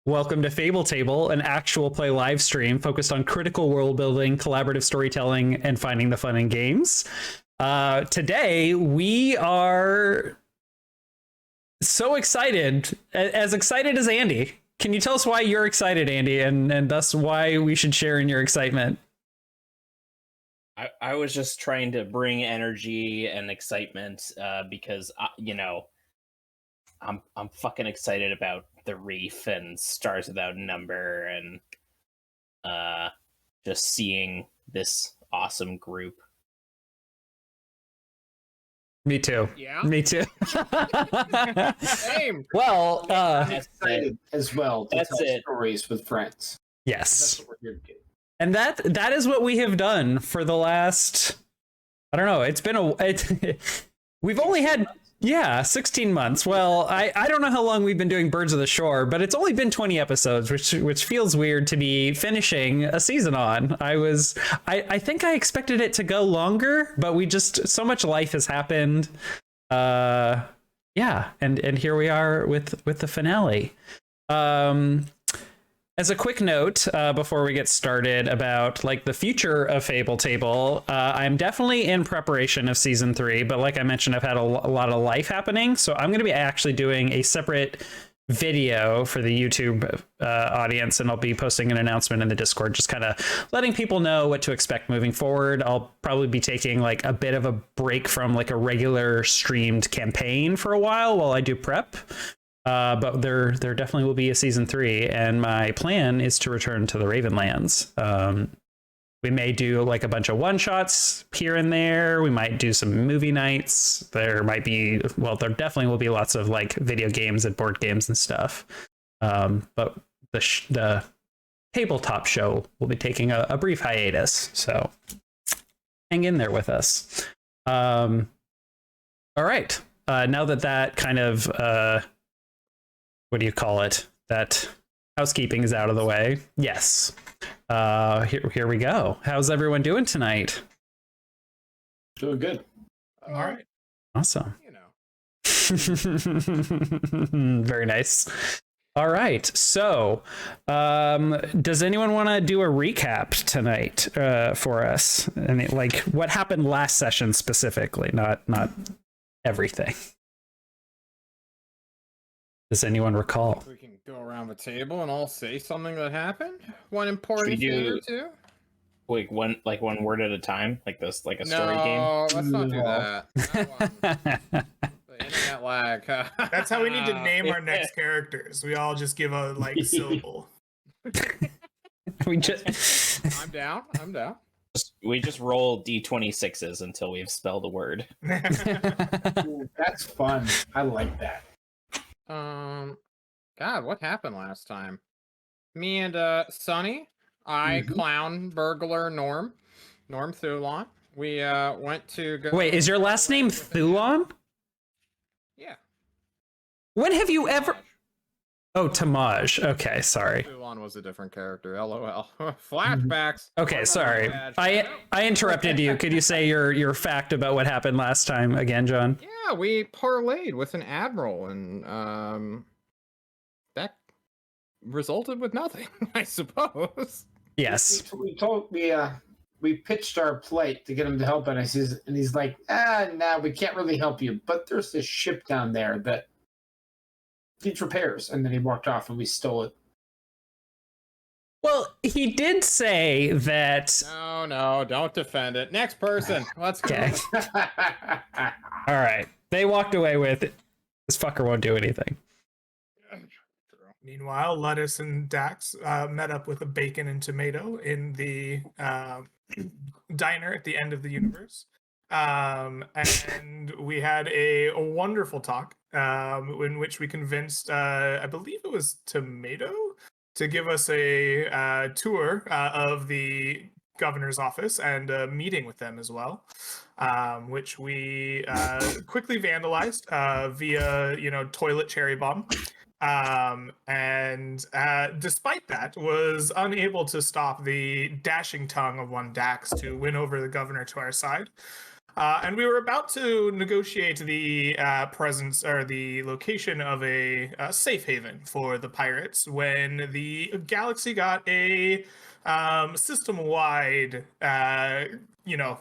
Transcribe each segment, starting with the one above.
Welcome to Fable Table, an actual play live stream focused on critical world building, collaborative storytelling, and finding the fun in games. Today, we are so excited, as excited as Andy. Can you tell us why you're excited, Andy, and thus why we should share in your excitement? I was just trying to bring energy and excitement because I'm fucking excited about the Reef and Stars Without Number and just seeing this awesome group. Me too. Yeah. Me too. Same. Well, I'm excited as well to That's tell it. stories with friends. yes. That's what we're here to do. And that is what we have done for the last, I don't know, it's been we've only had 16 months. Well, I don't know how long we've been doing Birds of the Shore, but it's only been 20 episodes, which feels weird to be finishing a season on. I think I expected it to go longer, but we just, so much life has happened. And here we are with the finale. As a quick note, before we get started about like the future of Fable Table, I'm definitely in preparation of season 3, but like I mentioned, I've had a lot of life happening, so I'm going to be actually doing a separate video for the YouTube audience, and I'll be posting an announcement in the Discord, just kind of letting people know what to expect moving forward. I'll probably be taking like a bit of a break from like a regular streamed campaign for a while I do prep. But there definitely will be a season 3, and my plan is to return to the Ravenlands. We may do like a bunch of one-shots here and there. We might do some movie nights. There definitely will be lots of like video games and board games and stuff. But the tabletop show will be taking a brief hiatus, so hang in there with us. All right. Now that kind of what do you call it? That housekeeping is out of the way. Yes. Here we go. How's everyone doing tonight? Doing good. All right. Awesome. You know. Very nice. All right. So, does anyone want to do a recap tonight for us? And like what happened last session specifically, not everything. Does anyone recall? We can go around the table and all say something that happened. One important thing or two. Like one word at a time, like this, like a story game. No, let's not do that. The internet lag. That's how we need to name our next characters. We all just give a like syllable. We just I'm down. We just roll D26s until we've spelled a word. Ooh, that's fun. I like that. God, what happened last time? Me and Sonny, clown burglar Norm Thulon. We went to go. Wait, is your last name Thulon? Yeah. When have you ever? Oh, Tamaj. Okay, sorry. Thulon was a different character. LOL. Flashbacks. Okay, sorry. I interrupted you. Could you say your fact about what happened last time again, John? Yeah, we parlayed with an admiral, and that resulted with nothing, I suppose. Yes. We pitched our plight to get him to help, and he's like, no, we can't really help you, but there's this ship down there that needs repairs, and then he walked off, and we stole it. Well, he did say that. No, don't defend it. Next person. Let's go. Okay. All right. They walked away with it. This fucker won't do anything. Meanwhile, Lettuce and Dax met up with a bacon and tomato in the diner at the end of the universe. And we had a wonderful talk in which we convinced, I believe it was Tomato, to give us a tour of the governor's office and a meeting with them as well, which we quickly vandalized via, toilet cherry bomb. And despite that, was unable to stop the dashing tongue of one Dax to win over the governor to our side. And we were about to negotiate the presence or the location of a safe haven for the pirates when the galaxy got a system-wide,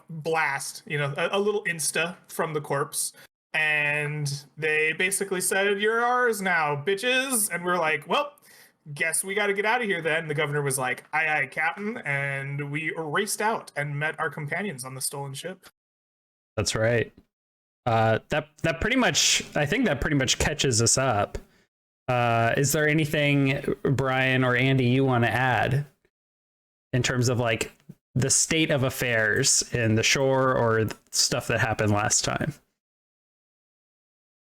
blast, a little insta from the corpse. And they basically said, "You're ours now, bitches." And we're like, "Well, guess we got to get out of here then." The governor was like, "Aye, aye, captain." And we raced out and met our companions on the stolen ship. That's right. That pretty much, I think that pretty much catches us up. Is there anything, Brian or Andy, you want to add in terms of like the state of affairs in the shore or stuff that happened last time?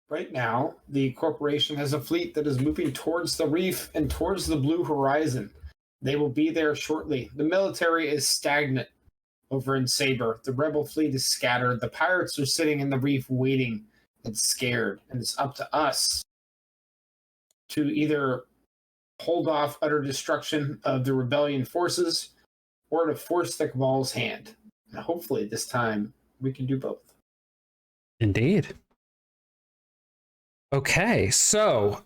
Right now, the corporation has a fleet that is moving towards the reef and towards the blue horizon. They will be there shortly. The military is stagnant over in Saber. The rebel fleet is scattered. The pirates are sitting in the reef waiting and scared. And it's up to us to either hold off utter destruction of the rebellion forces or to force the Cabal's hand. And hopefully this time we can do both. Indeed. Okay, so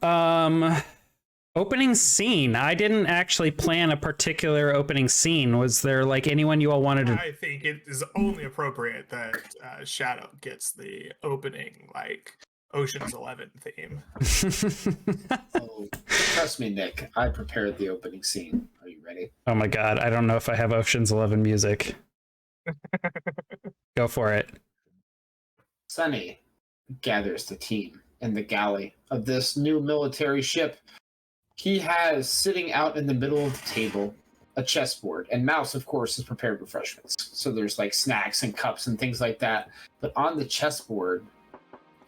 opening scene. I didn't actually plan a particular opening scene. Was there like anyone you all wanted to? I think it is only appropriate that Shadow gets the opening, like Ocean's 11 theme. Oh, trust me, Nick. I prepared the opening scene. Are you ready? Oh my god, I don't know if I have Ocean's 11 music. Go for it. Sunny gathers the team in the galley of this new military ship. He has sitting out in the middle of the table a chessboard, and Mouse, of course, has prepared refreshments. So there's like snacks and cups and things like that. But on the chessboard,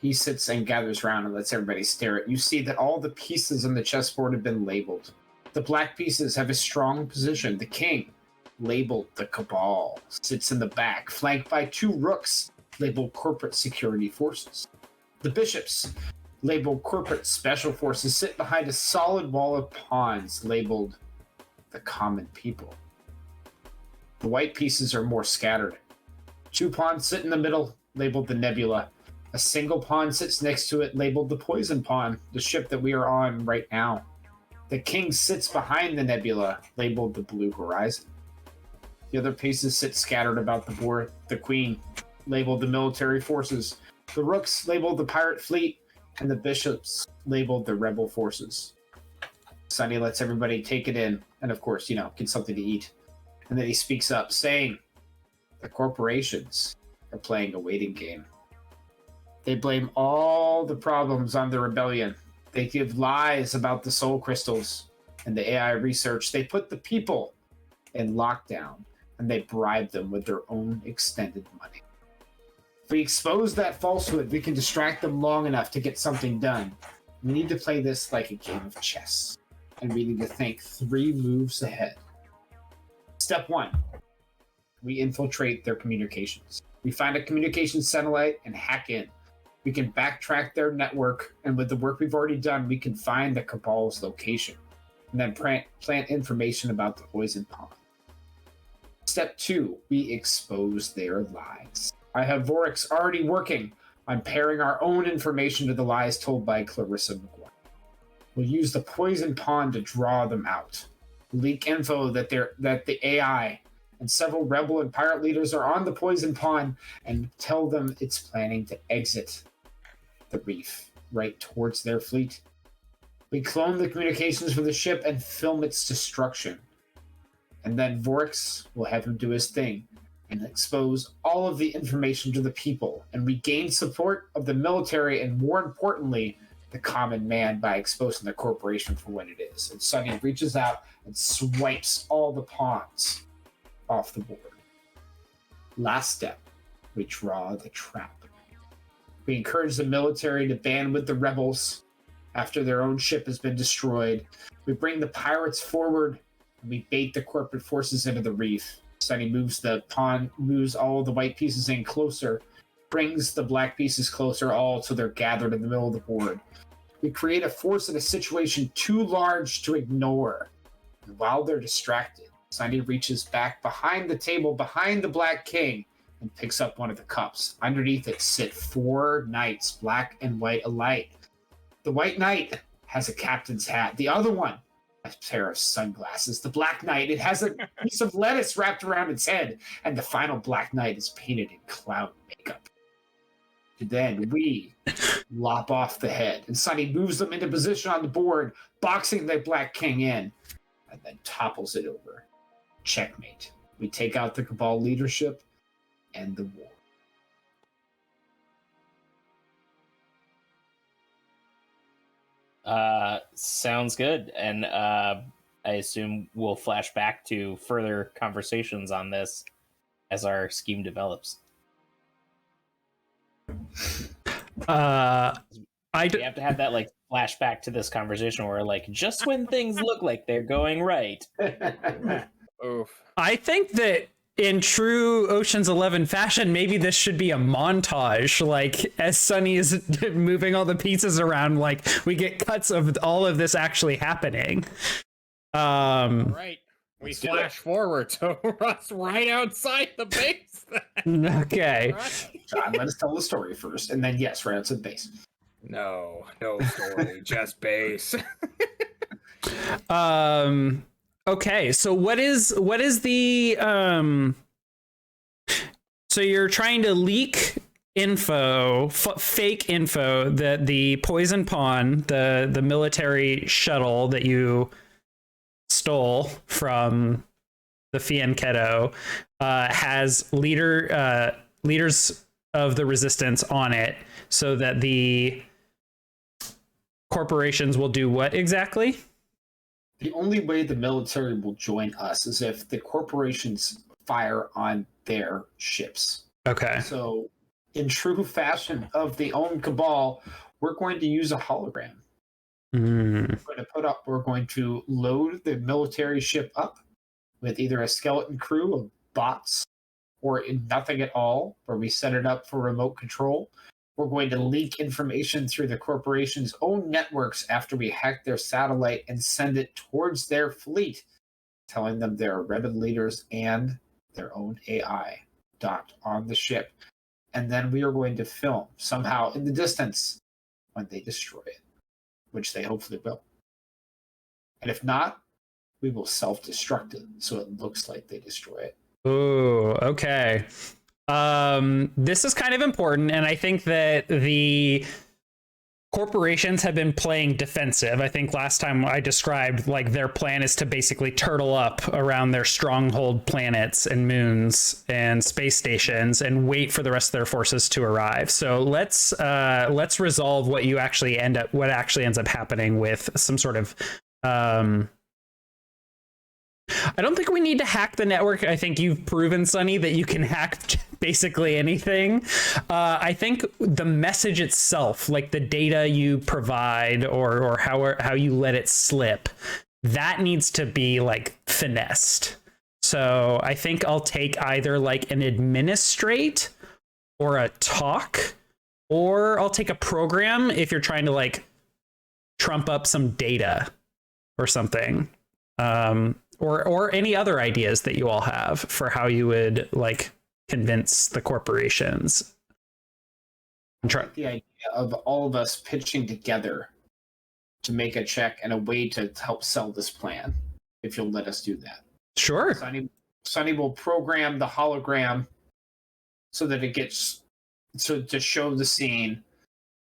he sits and gathers around and lets everybody stare at. You see that all the pieces on the chessboard have been labeled. The black pieces have a strong position. The king, labeled the Cabal, sits in the back, flanked by 2 rooks, labeled corporate security forces. The bishops, labeled corporate special forces, sit behind a solid wall of pawns labeled the common people. The white pieces are more scattered. 2 pawns sit in the middle, labeled the Nebula. A single pawn sits next to it, labeled the Poison Pawn, the ship that we are on right now. The king sits behind the Nebula, labeled the Blue Horizon. The other pieces sit scattered about the board. The queen, labeled the military forces. The rooks, labeled the pirate fleet. And the bishops, labeled the rebel forces. Sunny lets everybody take it in, and of course, get something to eat. And then he speaks up, saying, the corporations are playing a waiting game. They blame all the problems on the rebellion. They give lies about the soul crystals and the AI research. They put the people in lockdown, and they bribe them with their own extended money. If we expose that falsehood, we can distract them long enough to get something done. We need to play this like a game of chess, and we need to think 3 moves ahead. Step 1, we infiltrate their communications. We find a communications satellite and hack in. We can backtrack their network, and with the work we've already done, we can find the Cabal's location, and then plant information about the Poison Pawn. Step 2, we expose their lies. I have Voryx already working on pairing our own information to the lies told by Clarissa McGuire. We'll use the Poison Pawn to draw them out. Leak info that the AI and several rebel and pirate leaders are on the Poison Pawn, and tell them it's planning to exit the reef right towards their fleet. We clone the communications for the ship and film its destruction. And then Voryx will have him do his thing and expose all of the information to the people, and we gain support of the military and, more importantly, the common man by exposing the corporation for what it is. And Sunny reaches out and swipes all the pawns off the board. Last step, we draw the trap. We encourage the military to band with the rebels after their own ship has been destroyed. We bring the pirates forward, and we bait the corporate forces into the reef. Sunny moves all the white pieces in closer, brings the black pieces closer, all so they're gathered in the middle of the board. We create a force in a situation too large to ignore. And while they're distracted, Sunny reaches back behind the table, behind the Black King, and picks up one of the cups. Underneath it sit 4 knights, black and white alike. The white knight has a captain's hat. The other one, a pair of sunglasses. The black knight, it has a piece of lettuce wrapped around its head. And the final black knight is painted in clown makeup. Then we lop off the head, and Sonny moves them into position on the board, boxing the Black King in, and then topples it over. Checkmate. We take out the Cabal leadership and the war. Sounds good. And I assume we'll flash back to further conversations on this as our scheme develops. We have to have that like flashback to this conversation where like just when things look like they're going right. Oof. I think that in true Ocean's 11 fashion, maybe this should be a montage. Like as Sonny is moving all the pieces around, like we get cuts of all of this actually happening. Right. We flash forward to us right outside the base. Okay. Right? John, let us tell the story first, and then yes, right outside the base. No story, just base. Okay, so what is the so you're trying to leak info, fake info that the Poison Pawn, the military shuttle that you stole from the Fianchetto, has leaders of the resistance on it, so that the corporations will do what exactly? The only way the military will join us is if the corporations fire on their ships. Okay. So, in true fashion of the own Cabal, we're going to use a hologram. We're going to load the military ship up with either a skeleton crew of bots or nothing at all, where we set it up for remote control. We're going to leak information through the corporation's own networks after we hack their satellite and send it towards their fleet, telling them there are rebel leaders and their own AI docked on the ship. And then we are going to film somehow in the distance when they destroy it, which they hopefully will. And if not, we will self-destruct it so it looks like they destroy it. Ooh, okay. This is kind of important, and I think that the corporations have been playing defensive. I think last time I described like their plan is to basically turtle up around their stronghold planets and moons and space stations and wait for the rest of their forces to arrive. So let's resolve what actually ends up happening with some sort of I don't think we need to hack the network. I think you've proven, Sonny, that you can hack basically anything. I think the message itself, like the data you provide or how you let it slip, that needs to be like finessed. So I think I'll take either like an administrate or a talk, or I'll take a program if you're trying to like trump up some data or something. Or any other ideas that you all have for how you would like convince the corporations. The idea of all of us pitching together to make a check and a way to help sell this plan, if you'll let us do that. Sure. Sonny will program the hologram so that it gets to show the scene.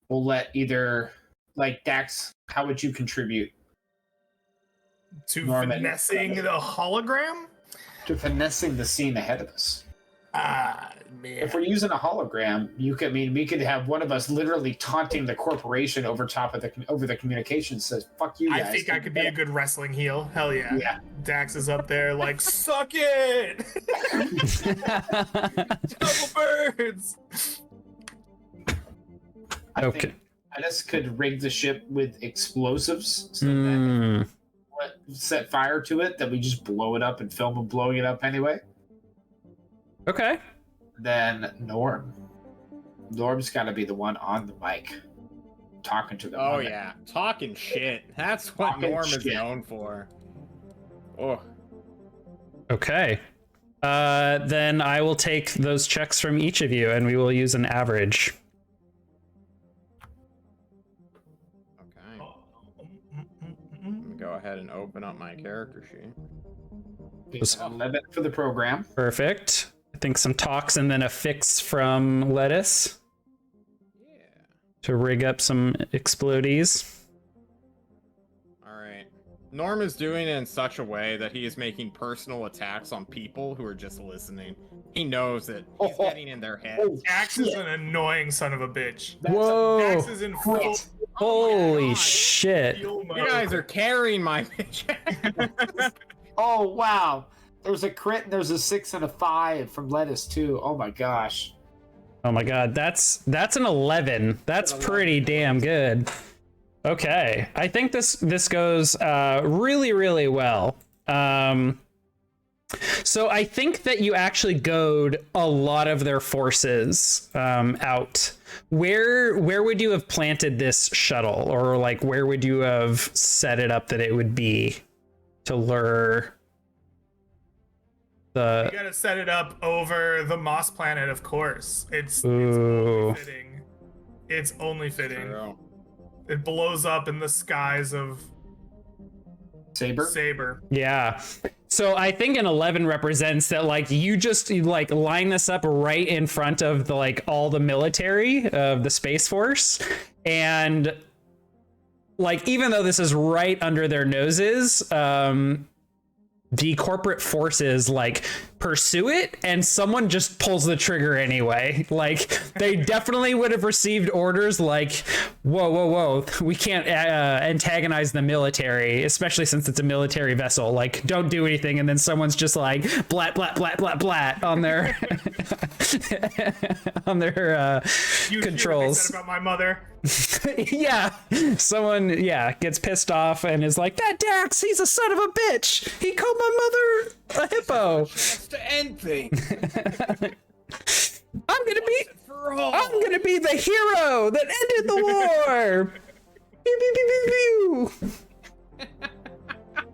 We'll let either like Dax, how would you contribute? To Norman. finessing the hologram? To finessing the scene ahead of us. Man. If we're using a hologram, we could have one of us literally taunting the corporation over the communication, says, fuck you guys. I think I could be a good wrestling heel. Hell yeah. Yeah. Dax is up there like, suck it! Double birds! I think Dennis could rig the ship with explosives so that set fire to it, that we just blow it up and film them blowing it up anyway. Okay. Then Norm's got to be the one on the mic talking to them. Oh yeah, talking shit. That's what Talking Norm shit. is known for. Oh, Okay. Then I will take those checks from each of you, and we will use an average. Okay. Let me go ahead and open up my character sheet. Just- 11 for the program. Perfect. I think some talks and then a fix from Lettuce Yeah. to rig up some explodies. All right. Norm is doing it in such a way that he is making personal attacks on people who are just listening. He knows that he's getting in their heads. Axe is an annoying son of a bitch. Whoa! Axe is in full Crit. Holy God. shit! heal mode. You guys are carrying my bitch. Oh, wow. There's a crit and there's a 6 and a 5 from Lettuce, too. Oh, my gosh. Oh my god, that's an 11. That's pretty damn good. Okay, I think this goes really, really well. So I think that you actually goad a lot of their forces out. Where would you have planted this shuttle, or like where would you have set it up that it would be to lure the? You gotta set it up over the Moss planet, of course. It's Ooh. only fitting. It's only fitting. True. It blows up in the skies of Saber? Saber. Yeah. So I think an 11 represents that, like, you like line this up right in front of the, like, all the military of the Space Force, and like, even though this is right under their noses, the corporate forces like pursue it, and someone just pulls the trigger anyway. Like, they definitely would have received orders like, whoa, we can't antagonize the military, especially since it's a military vessel. Like, don't do anything. And then someone's just like blat on their on their You controls. Hear what they said about my mother. Yeah, someone gets pissed off and is like, that Dax, he's a son of a bitch. He called my mother a hippo. That's to end things. I'm gonna be the hero that ended the war. Pew, pew, pew, pew, pew.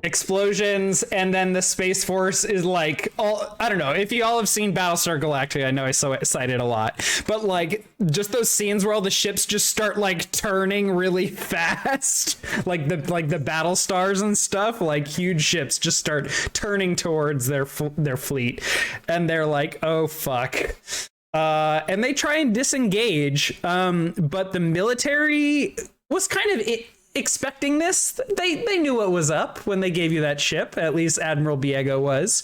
Explosions, and then the Space Force is like, I don't know if you all have seen Battlestar Galactica. I know I cited a lot, but like, just those scenes where all the ships just start like turning really fast, like the battle stars and stuff, like huge ships just start turning towards their fleet, and they're like, oh fuck. And they try and disengage, but the military was kind of expecting this. They knew what was up when they gave you that ship. At least Admiral Biego was.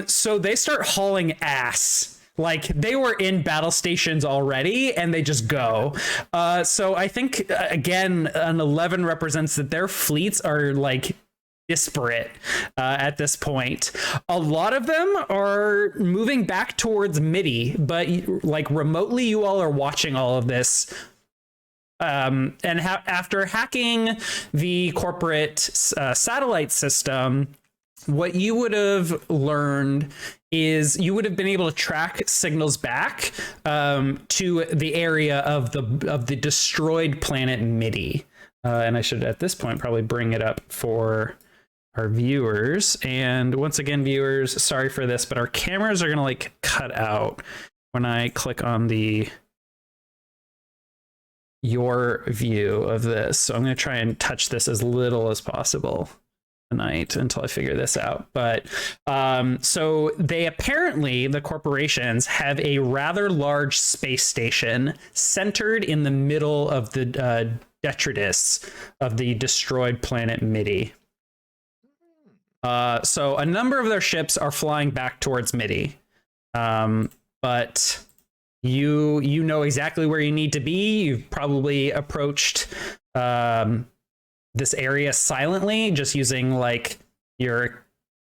So they start hauling ass. Like, they were in battle stations already, and they just go. So I think, again, an 11 represents that their fleets are like disparate at this point. A lot of them are moving back towards MIDI, but like remotely, you all are watching all of this. And after hacking the corporate satellite system, what you would have learned is you would have been able to track signals back to the area of the destroyed planet MIDI. And I should, at this point, probably bring it up for our viewers. And once again, viewers, sorry for this, but our cameras are going to like cut out when I click on your view of this. So I'm going to try and touch this as little as possible tonight until I figure this out. But so they apparently, the corporations, have a rather large space station centered in the middle of the detritus of the destroyed planet MIDI. So a number of their ships are flying back towards MIDI, but you know exactly where you need to be. You've probably approached this area silently, just using like your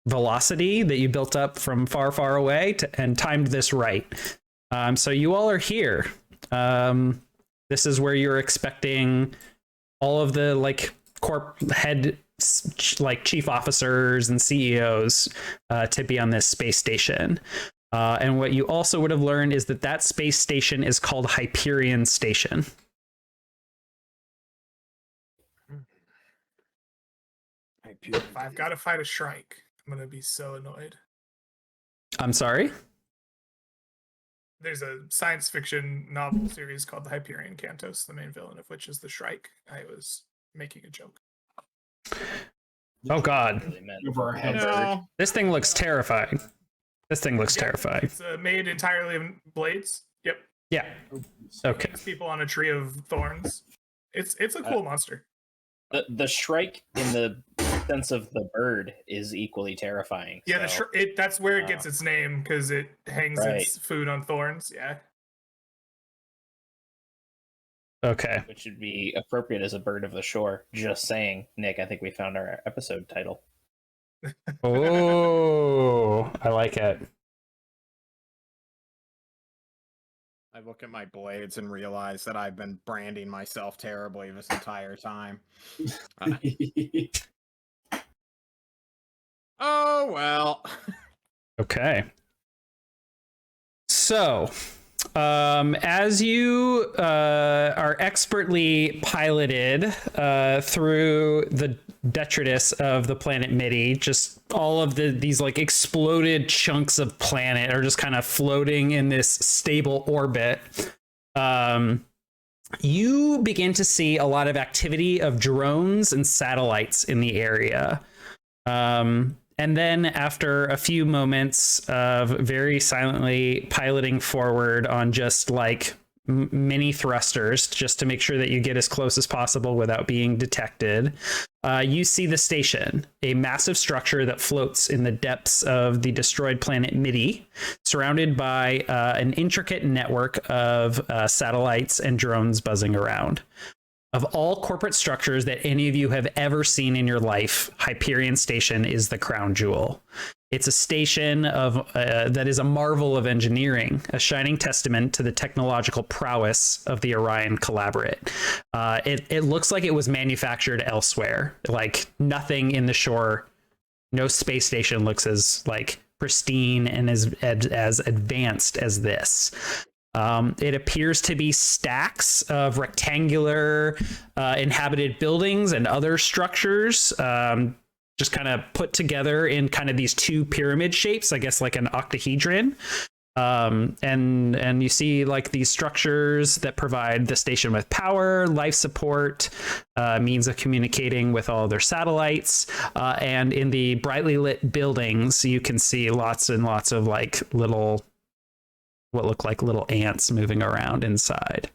velocity that you built up from far away and timed this right. So you all are here. This is where you're expecting all of the like head, like chief officers and CEOs to be on this space station. And what you also would have learned is that space station is called Hyperion Station. If I've got to fight a Shrike, I'm gonna be so annoyed. I'm sorry. There's a science fiction novel series called The Hyperion Cantos, the main villain of which is the Shrike. I was making a joke. Oh God, Really meant. Over our heads. No. this thing looks terrifying. This thing looks terrifying. It's made entirely of blades. Yep. Yeah. Okay. It's people on a tree of thorns. It's a cool monster. The Shrike, in the sense of the bird, is equally terrifying. Yeah, so, that's where it gets its name, because it hangs Right. its food on thorns. Yeah. Okay. which would be appropriate as a bird of the shore. Just saying, Nick. I think we found our episode title. Oh, I like it. I look at my blades and realize that I've been branding myself terribly this entire time. Oh, well. Okay. So, as you are expertly piloted through the detritus of the planet Midi, just all of these like exploded chunks of planet are just kind of floating in this stable orbit. You begin to see a lot of activity of drones and satellites in the area. And then after a few moments of very silently piloting forward on just like mini thrusters, just to make sure that you get as close as possible without being detected, you see the station, a massive structure that floats in the depths of the destroyed planet Midi, surrounded by an intricate network of satellites and drones buzzing around. Of all corporate structures that any of you have ever seen in your life, Hyperion Station is the crown jewel. It's a station that is a marvel of engineering, a shining testament to the technological prowess of the Orion Collaborate. It looks like it was manufactured elsewhere. Like nothing in the shore, no space station looks as like pristine and as advanced as this. It appears to be stacks of rectangular inhabited buildings and other structures, just kind of put together in kind of these two pyramid shapes, I guess like an octahedron. And you see like these structures that provide the station with power, life support, means of communicating with all their satellites. And in the brightly lit buildings, you can see lots and lots of like what look like little ants moving around inside.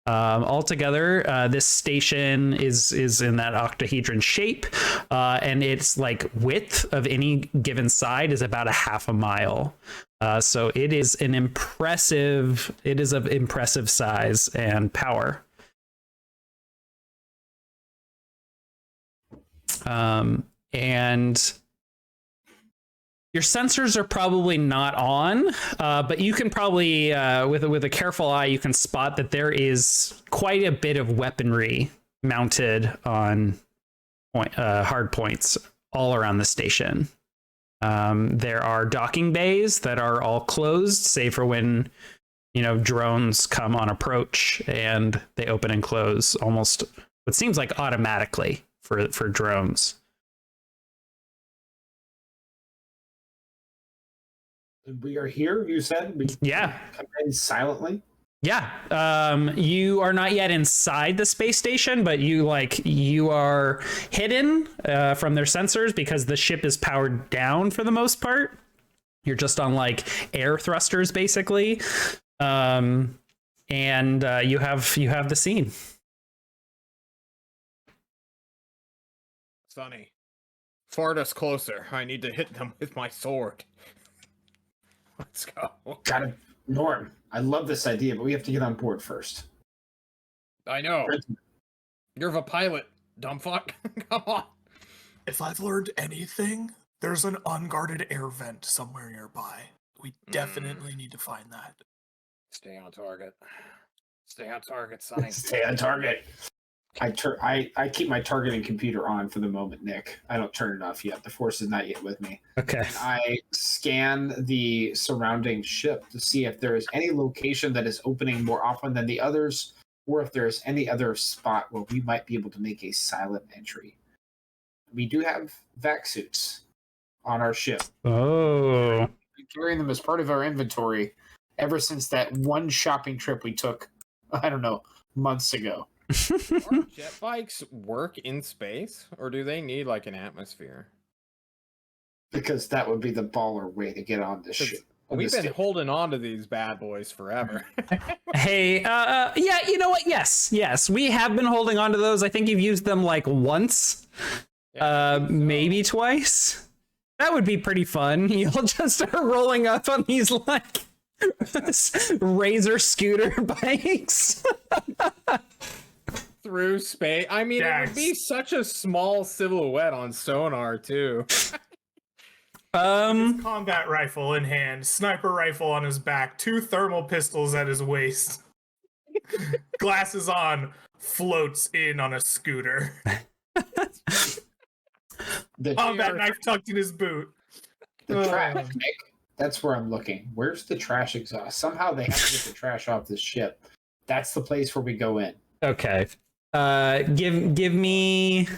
Altogether, this station is in that octahedron shape, and its like width of any given side is about a half a mile. So it is of impressive size and power. And your sensors are probably not on, but you can probably, with a careful eye, you can spot that there is quite a bit of weaponry mounted on hard points all around the station. There are docking bays that are all closed, save for when, drones come on approach, and they open and close almost what seems like automatically for drones. We are here, you said? Yeah. Come in silently? Yeah. You are not yet inside the space station, but you are hidden from their sensors because the ship is powered down for the most part. You're just on like air thrusters, basically. And you have the scene. Sonny, forward us closer. I need to hit them with my sword. Let's go. Got it. Norm, I love this idea, but we have to get on board first. I know. You're the pilot, dumb fuck. Come on. If I've learned anything, there's an unguarded air vent somewhere nearby. We definitely need to find that. Stay on target. Stay on target, Sonny. Stay on target. I keep my targeting computer on for the moment, Nick. I don't turn it off yet. The force is not yet with me. Okay. I scan the surrounding ship to see if there is any location that is opening more often than the others, or if there's any other spot where we might be able to make a silent entry. We do have vac suits on our ship. Oh. been carrying them as part of our inventory ever since that one shopping trip we took, I don't know, months ago. Are jet bikes work in space, or do they need like an atmosphere? Because that would be the baller way to get on this ship. We've been holding on to these bad boys forever. Hey, yeah, you know what? Yes, we have been holding on to those. I think you've used them like once, maybe twice. That would be pretty fun. You'll just start rolling up on these like razor scooter bikes Through space. I mean, it would be such a small silhouette on sonar too. His combat rifle in hand, sniper rifle on his back, 2 thermal pistols at his waist, glasses on, floats in on a scooter. The combat knife tucked in his boot. The trash, Nick. That's where I'm looking. Where's the trash exhaust? Somehow they have to get the trash off this ship. That's the place where we go in. Okay. Give me.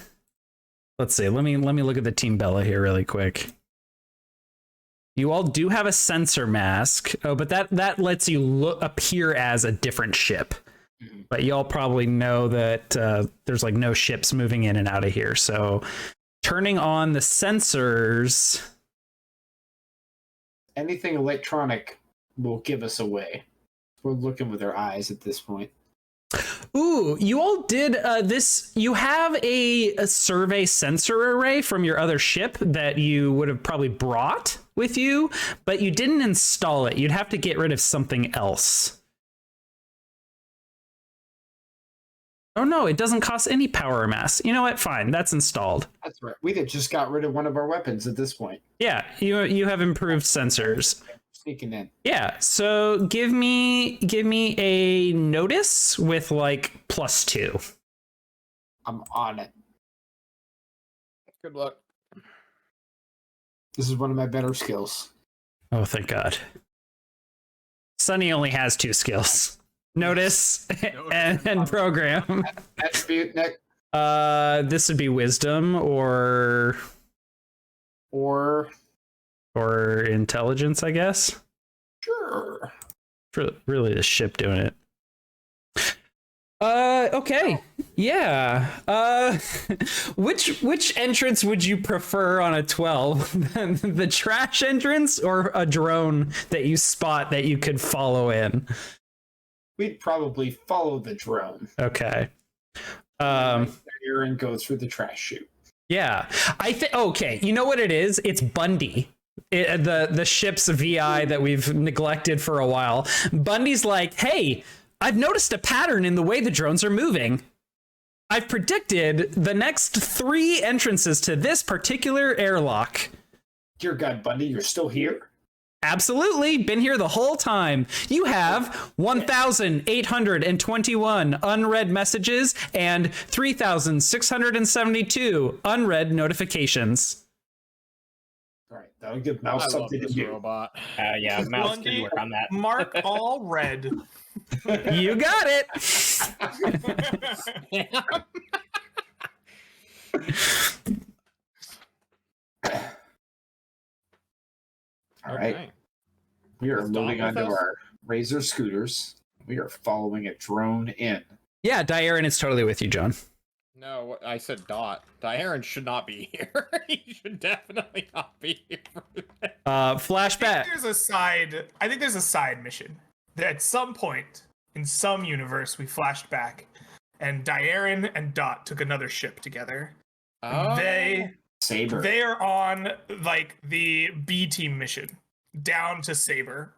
Let's see. Let me look at the Team Bella here really quick. You all do have a sensor mask. Oh, but that lets you appear as a different ship. But y'all probably know that there's like no ships moving in and out of here. So turning on the sensors. Anything electronic will give us away. We're looking with our eyes at this point. Ooh, you all did this. You have a survey sensor array from your other ship that you would have probably brought with you, but you didn't install it. You'd have to get rid of something else. Oh no, it doesn't cost any power or mass. You know what? Fine, that's installed. That's right. We just got rid of one of our weapons at this point. Yeah, you have improved sensors. Sneaking in. Yeah, so give me a notice with like +2. I'm on it. Good luck. This is one of my better skills. Oh, thank God. Sunny only has 2 skills. Notice and program. Attribute, Nick. This would be wisdom or intelligence, I guess. Sure. Really the ship doing it. Okay. Yeah. Which entrance would you prefer on a 12? The trash entrance or a drone that you spot that you could follow in? We'd probably follow the drone. Okay. Here and go through the trash chute. Yeah. I think okay, you know what it is? It's Bundy. The ship's VI that we've neglected for a while. Bundy's like, "Hey, I've noticed a pattern in the way the drones are moving. I've predicted the next 3 entrances to this particular airlock." Dear God, Bundy, you're still here? Absolutely, been here the whole time. You have 1,821 unread messages and 3,672 unread notifications. All right, that'll give Mouse something to do. Robot. Yeah, Mouse can work on that. Mark all red. You got it. All right. Okay. We are Is Dot moving with onto us? our Razor scooters. We are following a drone in. Yeah, Diaren is totally with you, John. No, I said Dot. Diaren should not be here. He should definitely not be here. Flashback. I think there's a side mission that at some point in some universe we flashed back, and Diaren and Dot took another ship together. Oh. Saber. They are on like the B team mission down to Saber,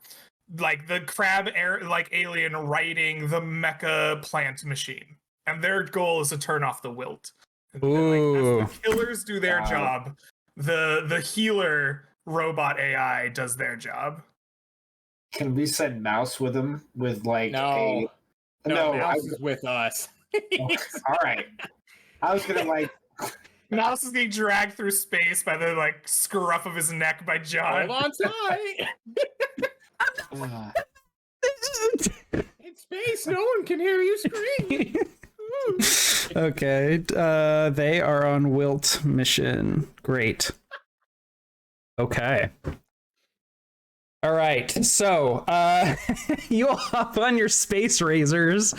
like the crab alien riding the mecha plant machine, and their goal is to turn off the wilt. And then, Ooh. as the killers do their job, the healer robot AI does their job. Can we send Mouse with him? With like No. a... No, No, Mouse is with us. all right. I was gonna like... Mouse is getting dragged through space by the like scruff of his neck by John. Hold on tight. In space, no one can hear you scream. Okay, they are on Wilt mission. Great. Okay. All right, so you all hop on your space razors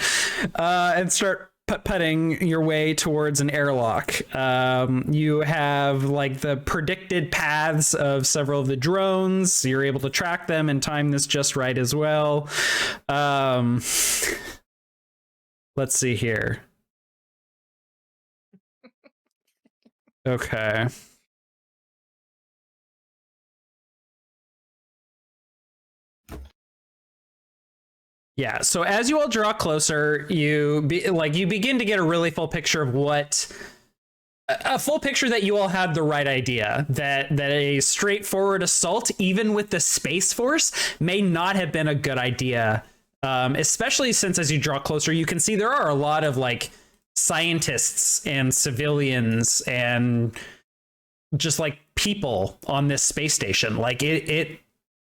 and start putting your way towards an airlock. You have like the predicted paths of several of the drones. You're able to track them and time this just right as well. Let's see here. Okay. Yeah, so as you all draw closer, you begin to get a really full picture of a full picture that you all had the right idea that a straightforward assault, even with the Space Force, may not have been a good idea. Especially since as you draw closer, you can see there are a lot of like scientists and civilians and just like people on this space station. Like it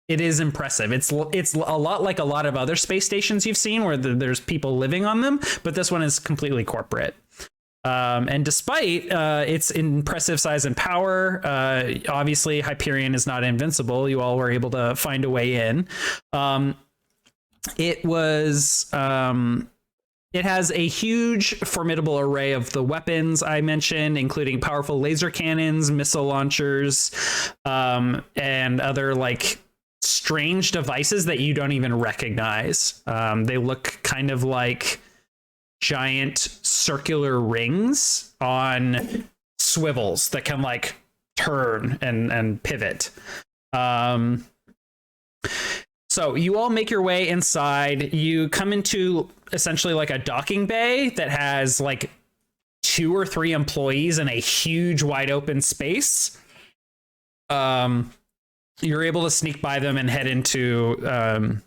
is impressive. It's a lot like a lot of other space stations you've seen where there's people living on them, but this one is completely corporate. And despite its impressive size and power, obviously Hyperion is not invincible. You all were able to find a way in. It has a huge, formidable array of the weapons I mentioned, including powerful laser cannons, missile launchers, and other like strange devices that you don't even recognize. They look kind of like giant circular rings on swivels that can like turn and pivot. So you all make your way inside. You come into essentially like a docking bay that has like 2 or 3 employees in a huge wide open space. You're able to sneak by them and head into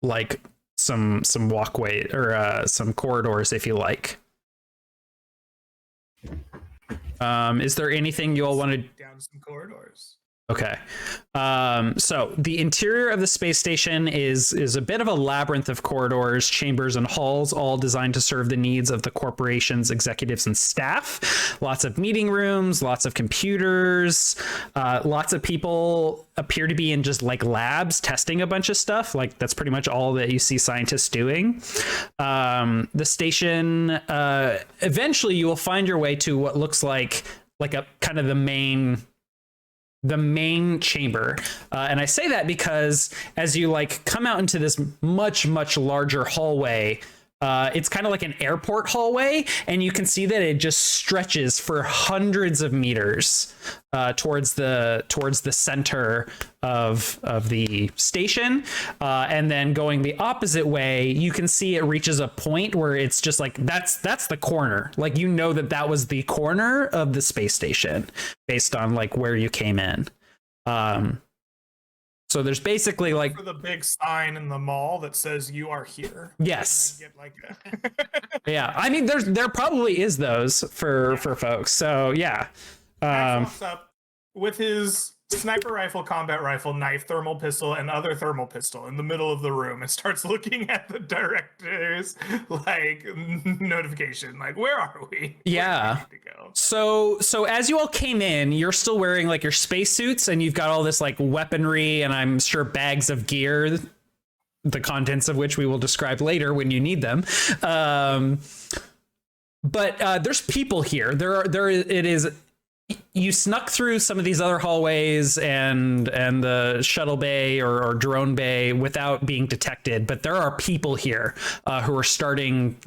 like some walkway or some corridors if you like. Is there anything you all want to down some corridors? Okay. So the interior of the space station is a bit of a labyrinth of corridors, chambers, and halls, all designed to serve the needs of the corporation's executives and staff. Lots of meeting rooms, lots of computers, lots of people appear to be in just like labs testing a bunch of stuff. Like that's pretty much all that you see scientists doing. The station, eventually you will find your way to what looks like a kind of the main chamber. And I say that because as you like come out into this much larger hallway, it's kind of like an airport hallway, and you can see that it just stretches for hundreds of meters towards the center of the station, and then going the opposite way, you can see it reaches a point where it's just like that's the corner. Like you know that was the corner of the space station based on like where you came in. So there's basically like for the big sign in the mall that says "You are here." Yes. Get like Yeah, I mean there probably is those for folks. So yeah. Max walks up with his sniper rifle, combat rifle, knife, thermal pistol, and other thermal pistol in the middle of the room and starts looking at the director's like notification. Like, where are we? Yeah. Where do we need to go? So as you all came in, you're still wearing like your spacesuits, and you've got all this like weaponry and I'm sure bags of gear, the contents of which we will describe later when you need them. But there's people here. It is. You snuck through some of these other hallways and the shuttle bay or drone bay without being detected, but there are people here who are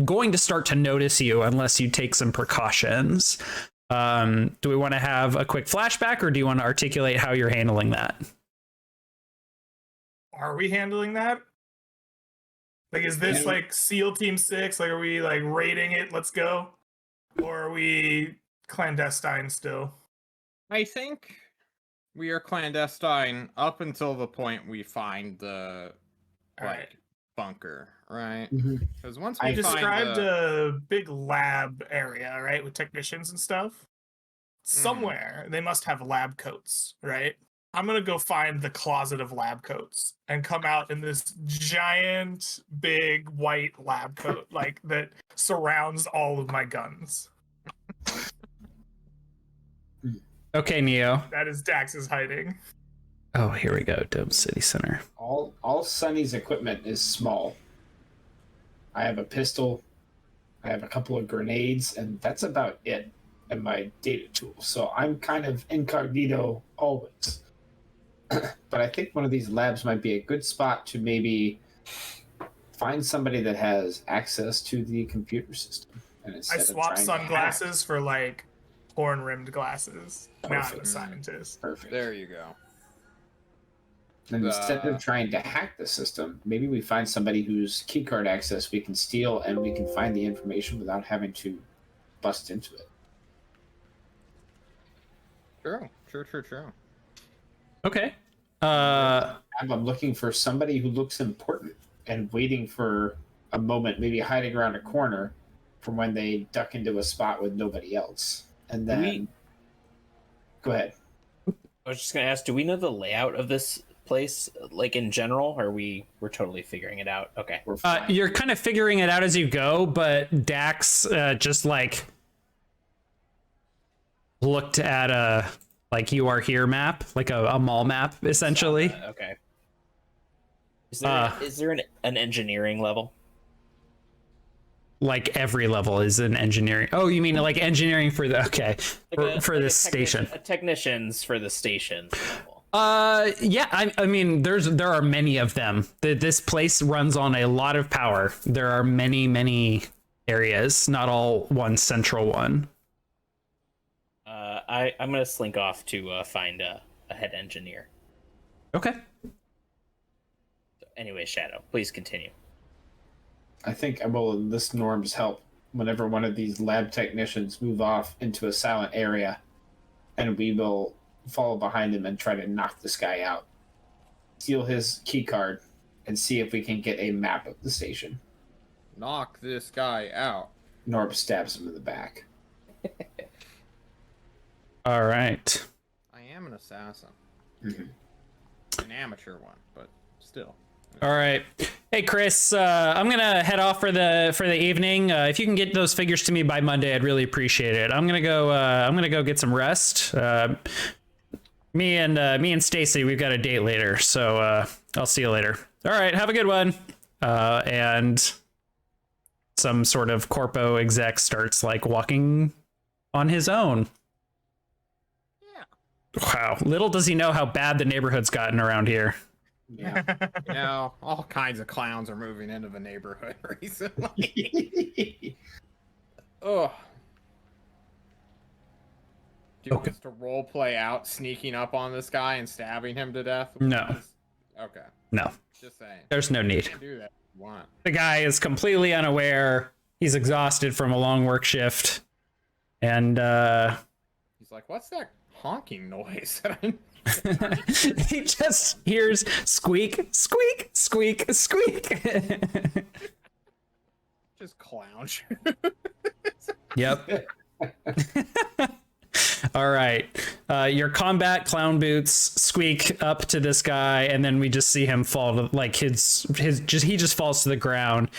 going to start to notice you unless you take some precautions. Do we want to have a quick flashback, or do you want to articulate how you're handling that? Are we handling that? Like, is this like SEAL Team 6? Like, are we like raiding it? Let's go. Or are we clandestine still? I think we are clandestine up until the point we find the Alright. bunker, right? Because once I we described find a big lab area, right, with technicians and stuff. Somewhere they must have lab coats, right? I'm gonna go find the closet of lab coats and come out in this giant, big white lab coat, like that surrounds all of my guns. Okay, Neo. That is Dax's hiding. Oh, here we go. Dome City Center. All Sunny's equipment is small. I have a pistol, I have a couple of grenades, and that's about it. And my data tool. So I'm kind of incognito always. But I think one of these labs might be a good spot to maybe find somebody that has access to the computer system. And I instead of swapped trying to hack- sunglasses for like horn-rimmed glasses. Now I'm a Perfect. scientist. Perfect. There you go. And instead of trying to hack the system, maybe we find somebody whose keycard access we can steal and we can find the information without having to bust into it. True. Okay. I'm looking for somebody who looks important and waiting for a moment, maybe hiding around a corner from when they duck into a spot with nobody else. And then go ahead. I was just gonna ask, do we know the layout of this place, like in general, or we're totally figuring it out? Okay. We're fine. You're kind of figuring it out as you go, but Dax just like looked at a like you are here map, like a mall map, essentially. Okay. Is there an engineering level? Like every level is in engineering. Oh, you mean like engineering for the for this station? Technicians for the station level. Yeah, I mean there are many of them. This place runs on a lot of power. There are many areas, not all one central one. I'm gonna slink off to find a head engineer. Okay. So anyway, Shadow, please continue. I think I will enlist Norm's help whenever one of these lab technicians move off into a silent area, and we will follow behind him and try to knock this guy out, steal his key card, and see if we can get a map of the station. Knock this guy out. Norm stabs him in the back. All right. I am an assassin. Mm-hmm. An amateur one, but still. All right. Hey Chris, I'm gonna head off for the evening. If you can get those figures to me by Monday, I'd really appreciate it. I'm gonna go get some rest. Me and Stacy, we've got a date later, so I'll see you later. All right, have a good one. And some sort of corpo exec starts like walking on his own. Wow, little does he know how bad the neighborhood's gotten around here. Yeah. You know, all kinds of clowns are moving into the neighborhood recently. Ugh. Do you want us to role play out sneaking up on this guy and stabbing him to death? No. Okay. No, Just saying. there's no need. You can do that if you want. The guy is completely unaware. He's exhausted from a long work shift. And He's like, what's that honking noise? he just hears squeak, squeak, squeak, squeak. Just clown. Yep. All right. Your combat clown boots squeak up to this guy, and then we just see him fall to like he just falls to the ground.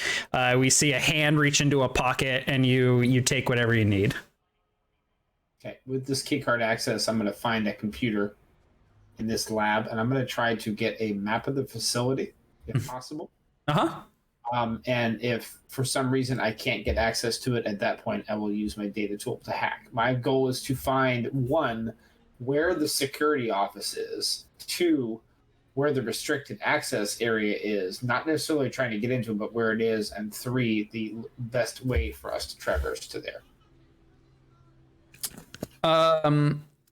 We see a hand reach into a pocket, and you take whatever you need. Okay, with this keycard access, I'm going to find a computer in this lab, and I'm going to try to get a map of the facility, if possible. Uh-huh. And if for some reason I can't get access to it at that point, I will use my data tool to hack. My goal is to find, 1, where the security office is, 2, where the restricted access area is, not necessarily trying to get into it, but where it is, and 3, the best way for us to traverse to there.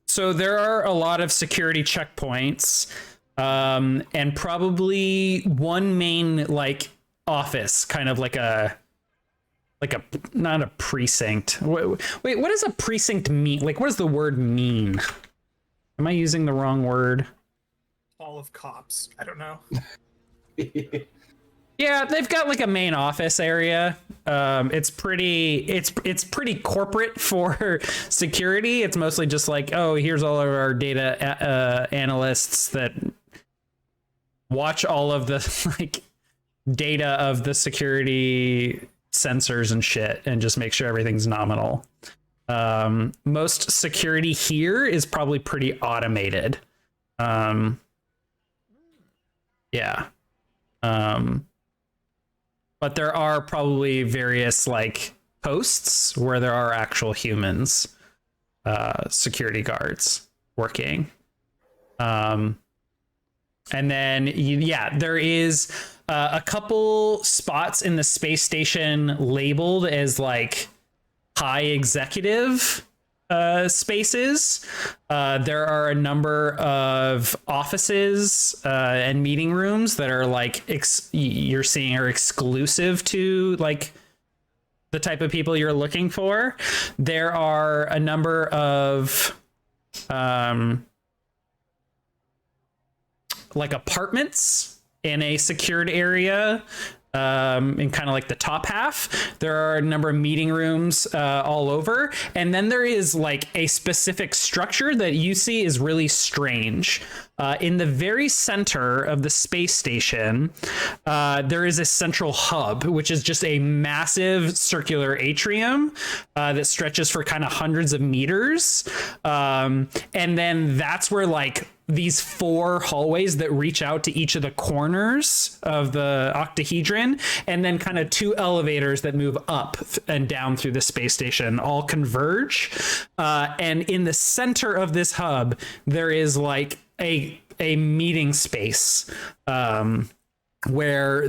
So there are a lot of security checkpoints, and probably one main like office, kind of like a not a precinct. Wait, what does a precinct mean? Like, what does the word mean? Am I using the wrong word? Hall of cops. I don't know. Yeah, they've got like a main office area. It's pretty corporate for security. It's mostly just like, oh, here's all of our data analysts that watch all of the like data of the security sensors and shit and just make sure everything's nominal. Most security here is probably pretty automated. Yeah. But there are probably various like posts where there are actual humans, security guards working. And then there is a couple spots in the space station labeled as like high executive spaces. There are a number of offices and meeting rooms that are like you're seeing are exclusive to like the type of people you're looking for. There are a number of like apartments in a secured area in kind of like the top half. There are a number of meeting rooms all over, and then there is like a specific structure that you see is really strange. In the very center of the space station, there is a central hub, which is just a massive circular atrium that stretches for kind of hundreds of meters. And then that's where like these 4 hallways that reach out to each of the corners of the octahedron, and then kind of 2 elevators that move up and down through the space station all converge. And in the center of this hub, there is like a meeting space where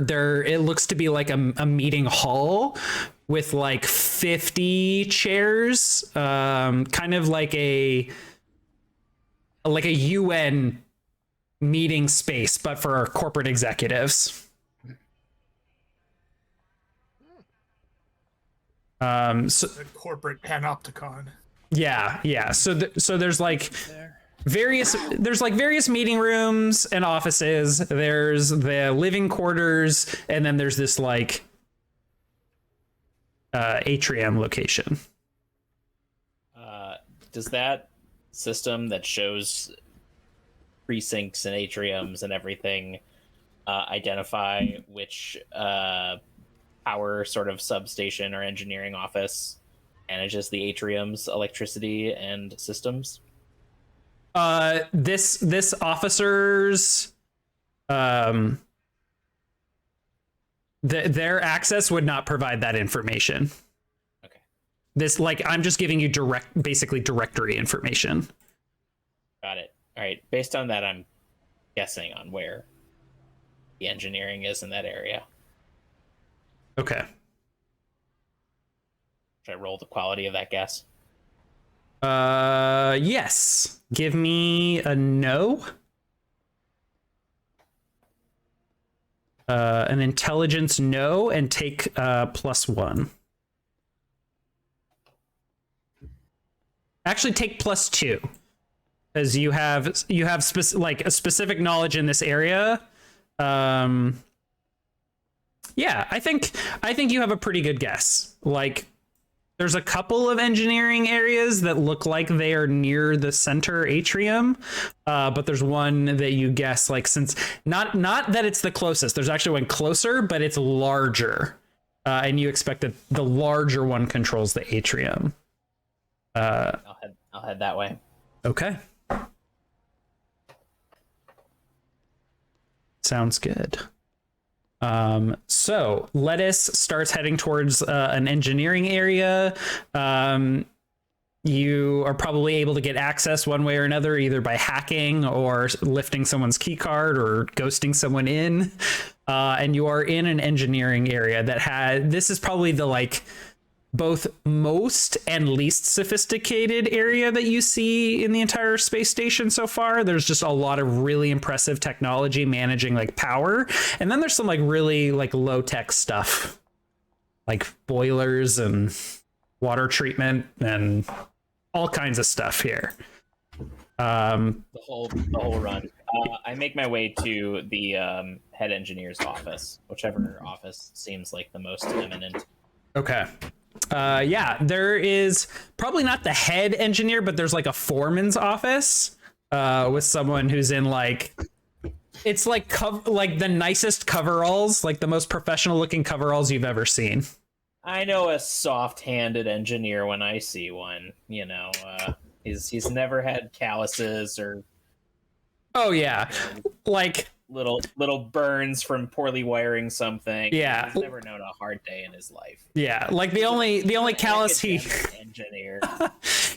it looks to be like a meeting hall with like 50 chairs, kind of like a UN meeting space, but for corporate executives. So The corporate panopticon. yeah. So there's like various meeting rooms and offices. There's the living quarters, and then there's this like atrium location. Does that system that shows precincts and atriums and everything identify which power sort of substation or engineering office manages the atrium's electricity and systems? This officer's their access would not provide that information. Okay. This, like, I'm just giving you basically directory information. Got it. All right. Based on that, I'm guessing on where the engineering is in that area. Okay. Should I roll the quality of that guess? Yes. Give me a no. An intelligence no, and take +1. Actually, take +2, as you have like a specific knowledge in this area. Yeah, I think you have a pretty good guess. Like, there's a couple of engineering areas that look like they are near the center atrium, but there's one that you guess, like, since not that it's the closest. There's actually one closer, but it's larger, and you expect that the larger one controls the atrium. I'll head that way. Okay. Sounds good. So Lettuce starts heading towards an engineering area. You are probably able to get access one way or another, either by hacking or lifting someone's key card or ghosting someone in. And you are in an engineering area that this is probably the like both most and least sophisticated area that you see in the entire space station so far. There's just a lot of really impressive technology managing like power. And then there's some like really like low tech stuff, like boilers and water treatment and all kinds of stuff here. The whole run. I make my way to the head engineer's office, whichever office seems like the most eminent. Okay. Yeah, there is probably not the head engineer, but there's like a foreman's office with someone who's in like, it's like like the nicest coveralls, like the most professional looking coveralls you've ever seen. I know a soft-handed engineer when I see one. You know, he's never had calluses or Oh yeah, like little burns from poorly wiring something. Yeah. He's never known a hard day in his life. yeah, like the only callus Engineer.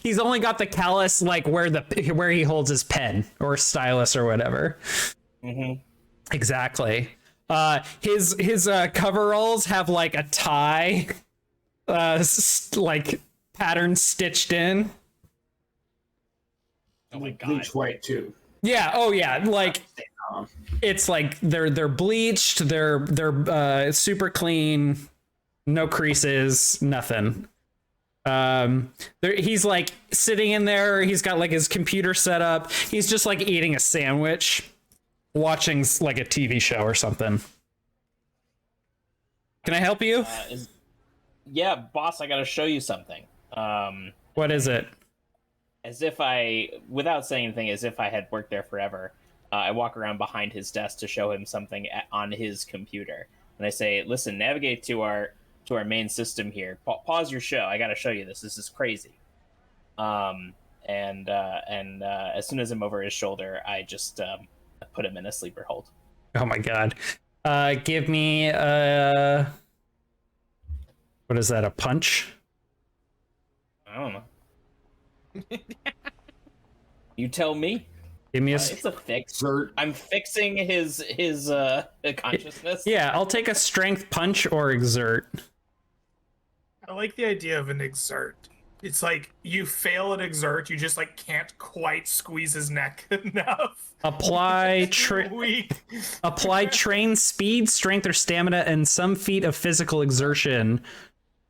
he's only got the callus like where he holds his pen or stylus or whatever. Mm-hmm. Exactly. His coveralls have like a tie, like pattern stitched in. Oh my god. Bleach white too. Yeah. Oh yeah. Like it's like they're bleached. They're super clean. No creases. Nothing. He's like sitting in there. He's got like his computer set up. He's just like eating a sandwich, watching like a TV show or something. Can I help you? Yeah, boss, I gotta show you something. What is it? Without saying anything, as if I had worked there forever, I walk around behind his desk to show him something on his computer. And I say, listen, navigate to our main system here. Pause your show. I gotta show you this. This is crazy. And as soon as I'm over his shoulder, I just put him in a sleeper hold. Oh my god. Give me what is that, a punch? I don't know. You tell me. Give me a It's a fix. Exert. I'm fixing his consciousness. Yeah, I'll take a strength punch or exert. I like the idea of an exert. It's like you fail at exert, you just like can't quite squeeze his neck enough. Apply Weak. apply train speed, strength, or stamina, and some feat of physical exertion.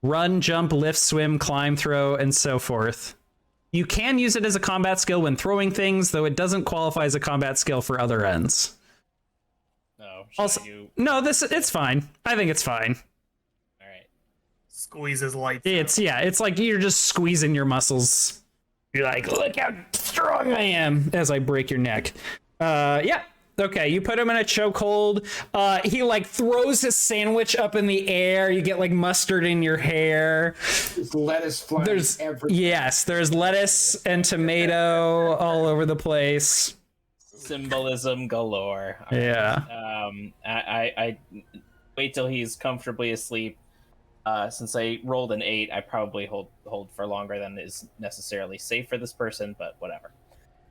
Run, jump, lift, swim, climb, throw, and so forth. You can use it as a combat skill when throwing things, though it doesn't qualify as a combat skill for other ends. No. Also, You... no, it's fine. I think it's fine. All right. Squeeze his lights. It's like you're just squeezing your muscles. You're like, look how strong I am as I break your neck. Yeah. Okay, you put him in a chokehold. He like throws his sandwich up in the air. You get like mustard in your hair. There's lettuce flying everywhere. Yes, there's lettuce and tomato all over the place. Symbolism galore. All Yeah. right. I wait till he's comfortably asleep. Since I rolled an 8, I probably hold for longer than is necessarily safe for this person, but whatever.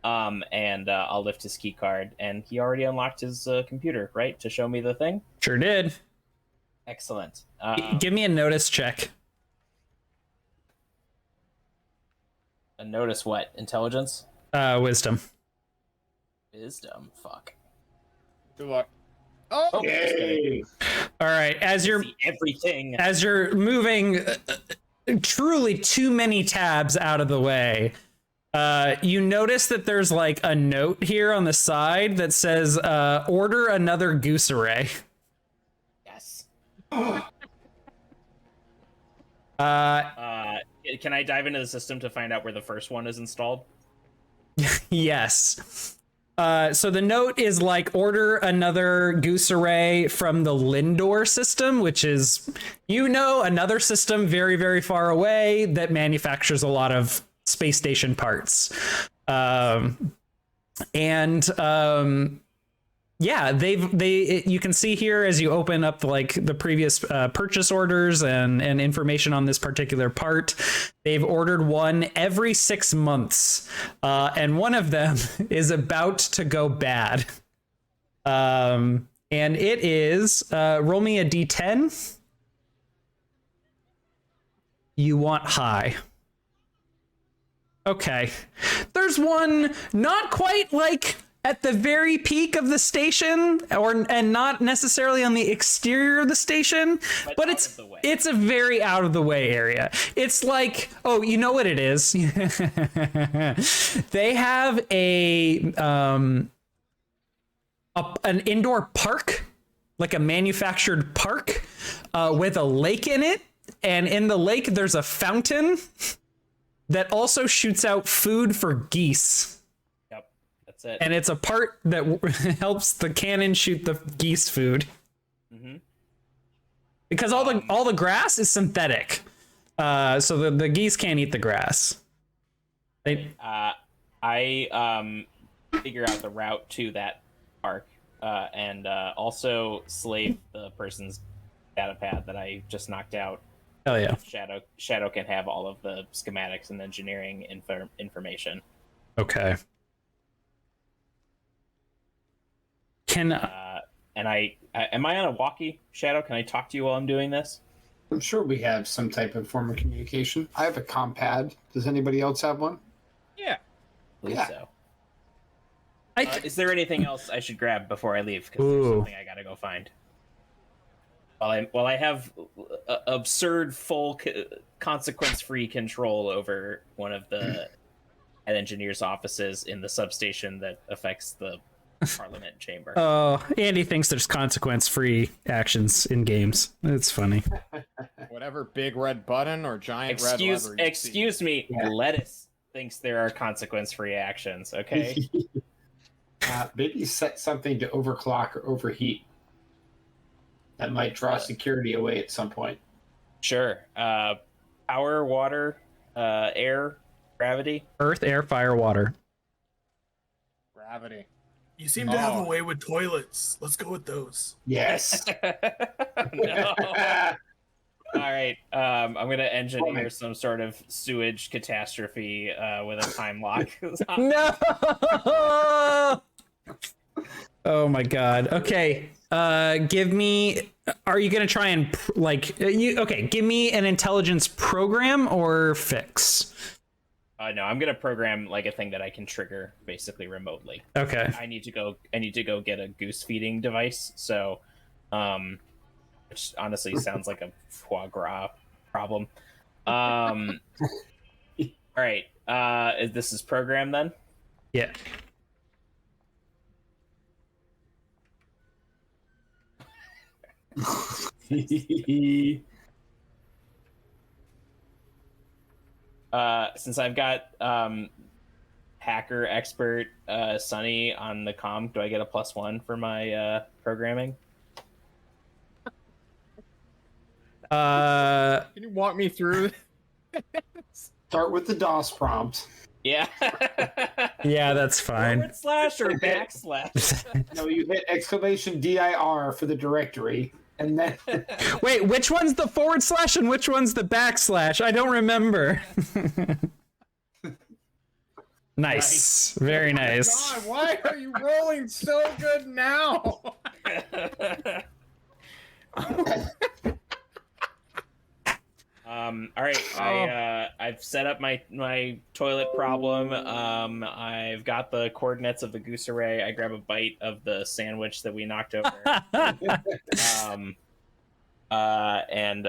And I'll lift his key card, and he already unlocked his computer, right, to show me the thing. Sure did. Excellent. Give me a notice check. A notice what? Intelligence? Wisdom. Wisdom. Fuck. Good luck. Oh, Yay. All right, as you're See everything. as you're moving truly too many tabs out of the way, you notice that there's like a note here on the side that says order another goose array. Yes. Can I dive into the system to find out where the first one is installed? Yes. So the note is like order another goose array from the Lindor system, which is, another system very, very far away that manufactures a lot of space station parts. Yeah, you can see here as you open up like the previous purchase orders and information on this particular part, they've ordered one every 6 months, and one of them is about to go bad. And it is roll me a d10. You want high. Okay, there's one not quite like at the very peak of the station, and not necessarily on the exterior of the station, but it's a very out of the way area. It's like, oh, you know what it is? They have an indoor park, like a manufactured park, with a lake in it, and in the lake there's a fountain that also shoots out food for geese. Yep, that's it. And it's a part that helps the cannon shoot the geese food. Mm-hmm. Because all the grass is synthetic, so the geese can't eat the grass. I figure out the route to that park, and also slave the person's data pad that I just knocked out. Hell yeah. Shadow can have all of the schematics and engineering information. Okay. Can And am I on a walkie, Shadow? Can I talk to you while I'm doing this? I'm sure we have some type of form of communication. I have a compad. Does anybody else have one? Yeah. I believe Yeah. so. I Is there anything else I should grab before I leave? Because there's something I gotta go find. While I have absurd full consequence-free control over one of the head engineer's offices in the substation that affects the Parliament chamber. Oh, Andy thinks there's consequence-free actions in games. It's funny. Whatever big red button or giant red lever. Excuse me, Yeah. Lettuce thinks there are consequence-free actions. Okay. Maybe set something to overclock or overheat. That might draw security away at some point. Sure. Power, water, air, gravity. Earth, air, fire, water. Gravity. You seem to have a Oh. way with toilets. Let's go with those. Yes. No. All right. I'm gonna engineer some sort of sewage catastrophe with a time lock. No. Oh my god. Okay. Give me. Are you gonna try and give me an intelligence program or fix? No, I'm gonna program like a thing that I can trigger basically remotely. Okay. I need to go get a goose feeding device. So, which honestly sounds like a foie gras problem. All right. This is program then. Yeah. Since I've got hacker expert Sunny on the comm, do I get a +1 for my programming? Can you walk me through? Start with the DOS prompt. Yeah. Yeah, that's fine. / or /. No, you hit !dir for the directory, and then Wait, which one's the / and which one's the / I don't remember. Nice. Very nice. God, why are you rolling so good now? All right. I've set up my toilet problem. I've got the coordinates of the goose array. I grab a bite of the sandwich that we knocked over. And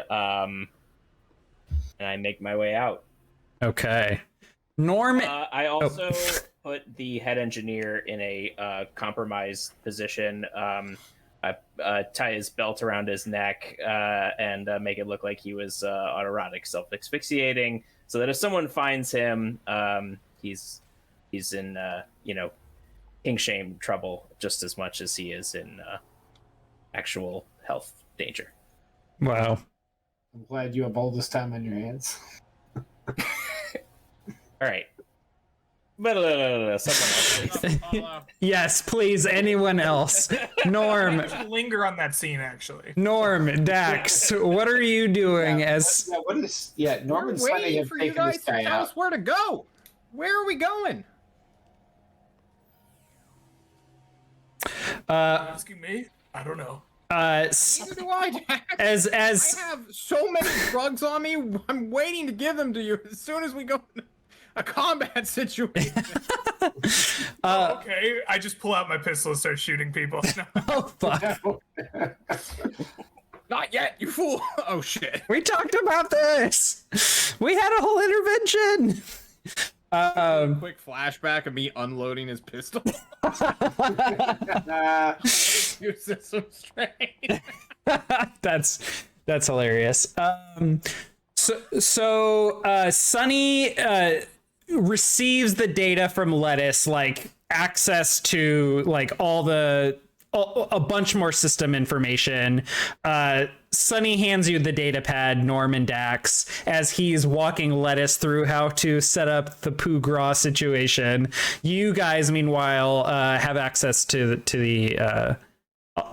I make my way out. Okay. Norm. I also put the head engineer in a compromised position. I tie his belt around his neck and make it look like he was autoerotic self-asphyxiating, so that if someone finds him, he's in king shame trouble just as much as he is in actual health danger. Wow. I'm glad you have all this time on your hands. All right. Someone else, please. Yes, please. Anyone else? Norm. Linger on that scene, actually. Norm. Dax. What are you doing as? What is? Yeah, Norm We're and Sunny waiting have for you taken guys this to guy tell out. us where to go. Where are we going? Asking me? I don't know. Neither do I, Jack. As I have so many drugs on me. I'm waiting to give them to you as soon as we go in a combat situation. Okay, I just pull out my pistol and start shooting people. oh fuck. Not yet, you fool. Oh shit. We talked about this. We had a whole intervention. Quick flashback of me unloading his pistol. Use this so straight. That's hilarious. So Sunny receives the data from Lettuce, like access to like all the a bunch more system information. Sunny hands you the data pad, Norm and Dax, as he's walking Lettuce through how to set up the Pooh Gras situation. You guys, meanwhile, have access to the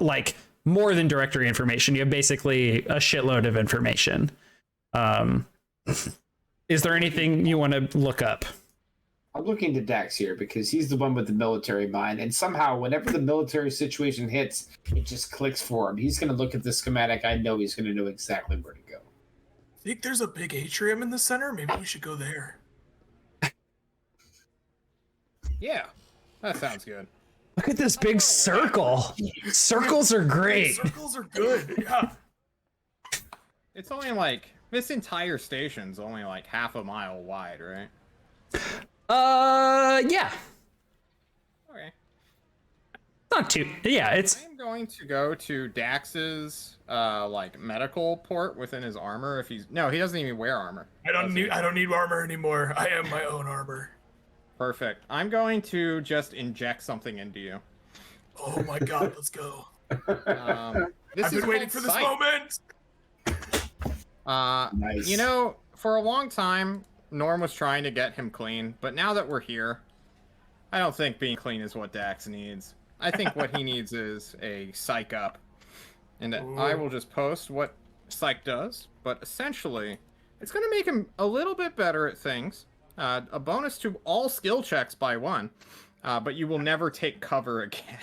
like more than directory information. You have basically a shitload of information. Is there anything you want to look up? I'm looking to Dax here because he's the one with the military mind, and somehow whenever the military situation hits, it just clicks for him. He's going to look at the schematic. I know he's going to know exactly where to go. Think there's a big atrium in the center? Maybe we should go there. Yeah, that sounds good. Look at this big circle. Circles are great. Circles are good. Yeah. It's only like this entire station's only like half a mile wide, right? Yeah. Okay. Not too. Yeah, it's. I'm going to go to Dax's like medical port within his armor. If he's no, he doesn't even wear armor. I don't need armor anymore. I am my own armor. Perfect. I'm going to just inject something into you. Oh my god, let's go. This I've is been waiting for this Psych. moment. Nice. You know, for a long time, Norm was trying to get him clean, but now that we're here, I don't think being clean is what Dax needs. I think what he needs is a psych up. And I will just post what psych does, but essentially, it's going to make him a little bit better at things. A bonus to all skill checks by 1, but you will never take cover again.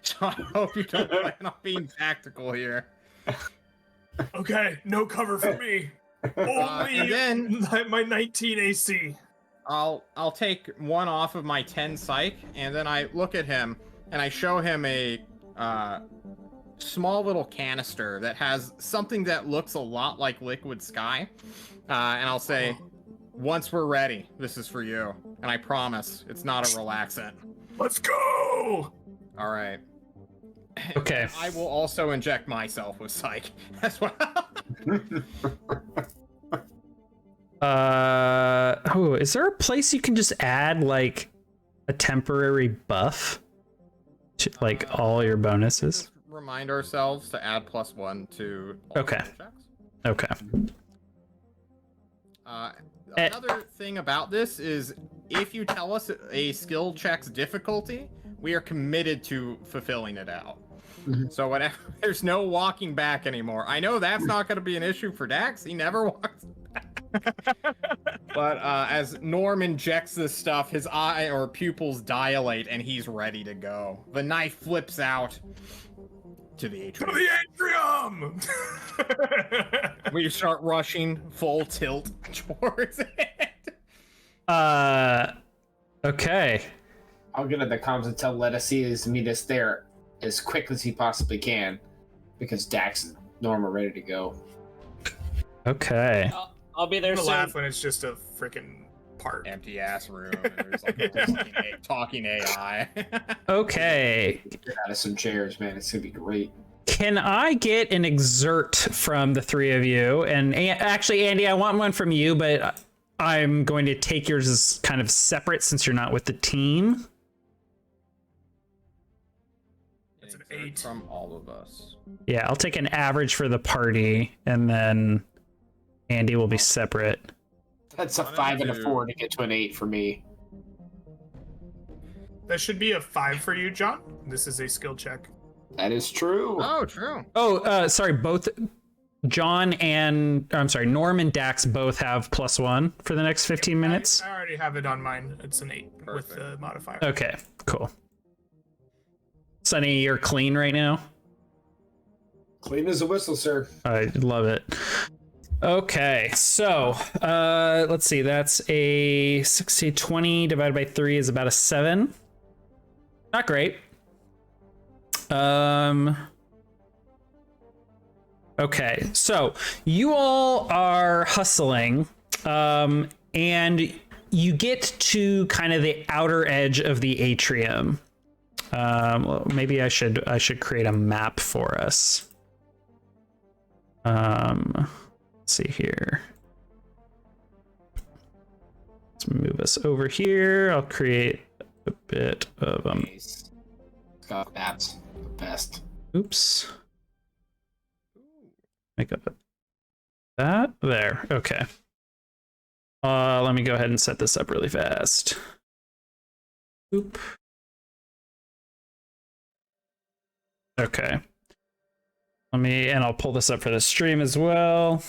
So I hope you don't plan on being tactical here. Okay, no cover for me. Only and then my 19 AC. I'll take 1 off of my 10 psych, and then I look at him and I show him a small little canister that has something that looks a lot like liquid sky, and I'll say, once we're ready, this is for you, and I promise it's not a relaxant. Let's go. All right. Okay. I will also inject myself with psych as well. Is there a place you can just add like a temporary buff to like all your bonuses? Just remind ourselves to add +1 to all Okay. skill checks. Okay. Another thing about this is if you tell us a skill check's difficulty, we are committed to fulfilling it out. So whatever, there's no walking back anymore. I know that's not going to be an issue for Dax. He never walks back. But as Norm injects this stuff, his eye or pupils dilate and he's ready to go. The knife flips out to the atrium. To the atrium. We start rushing full tilt towards it. Okay. I'll get at the comms and tell Lettuce to meet us there as quick as he possibly can, because Dax and Norm are ready to go. Okay. I'll be there I'm gonna soon. laugh when it's just a freaking park. Empty ass room. And there's like a talking AI. Okay. Get out of some chairs, man. It's gonna be great. Can I get an exert from the 3 of you? And actually, Andy, I want one from you, but I'm going to take yours as kind of separate since you're not with the team. It's an 8. From all of us. Yeah, I'll take an average for the party, and then Andy will be separate. That's a 5 and a 4 to get to an 8 for me. That should be a 5 for you, John. This is a skill check. That is true. Oh, true. Oh, sorry, both John and Norm and Dax both have +1 for the next 15 minutes. I already have it on mine. It's an 8 with the modifier. Okay, cool. Sunny, you're clean right now? Clean as a whistle, sir. I love it. Okay, so let's see. That's a 60, 20 divided by 3 is about a 7. Not great. Okay, so you all are hustling, and you get to kind of the outer edge of the atrium. Well, maybe I should create a map for us. Let's see here. Let's move us over here. I'll create a bit of Nice. got bats. The best. Oops. Make up that. There. Okay. Let me go ahead and set this up really fast. Oop. Okay. And I'll pull this up for the stream as well.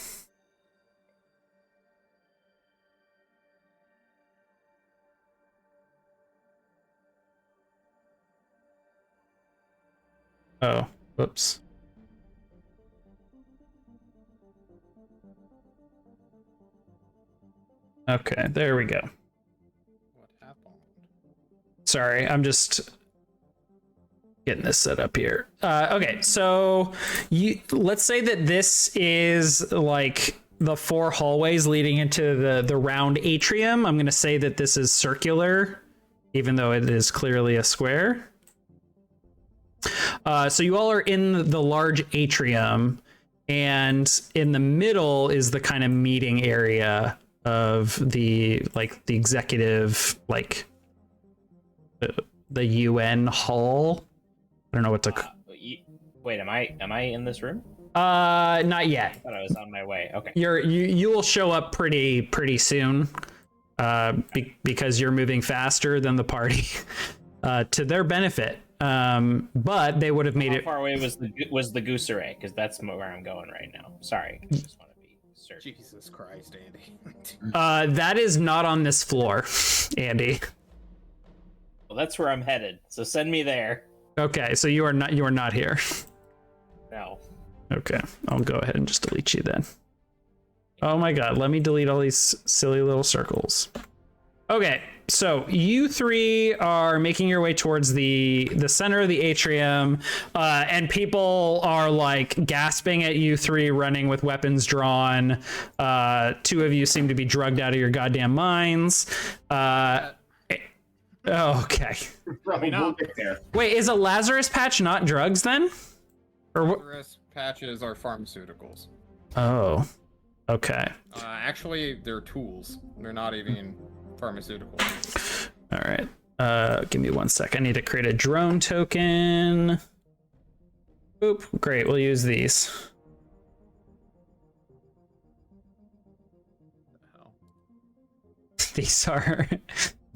Oh, whoops. Okay, there we go. What happened? Sorry, I'm just getting this set up here. Okay, so let's say that this is like the 4 hallways leading into the round atrium. I'm going to say that this is circular, even though it is clearly a square. So you all are in the large atrium, and in the middle is the kind of meeting area of the executive, like the UN hall. I don't know what to. Wait, am I in this room? Not yet. I thought I was on my way. Okay. You will show up pretty soon, because you're moving faster than the party, to their benefit. But they would have made it. How far away was the goose array? Because that's where I'm going right now. Sorry, I just want to be certain. Jesus Christ, Andy. That is not on this floor, Andy. Well, that's where I'm headed. So send me there. Okay, so you are not here. No. Okay, I'll go ahead and just delete you then. Oh my god, let me delete all these silly little circles. Okay, so you 3 are making your way towards the center of the atrium, and people are like gasping at you 3 running with weapons drawn. 2 of you seem to be drugged out of your goddamn minds. Okay. Probably we'll get there. Wait, is a Lazarus patch not drugs then? Or what? Lazarus patches are pharmaceuticals. Oh, okay. Actually, they're tools. They're not even pharmaceuticals. All right. Give me 1 sec. I need to create a drone token. Oop, great. We'll use these. What the hell?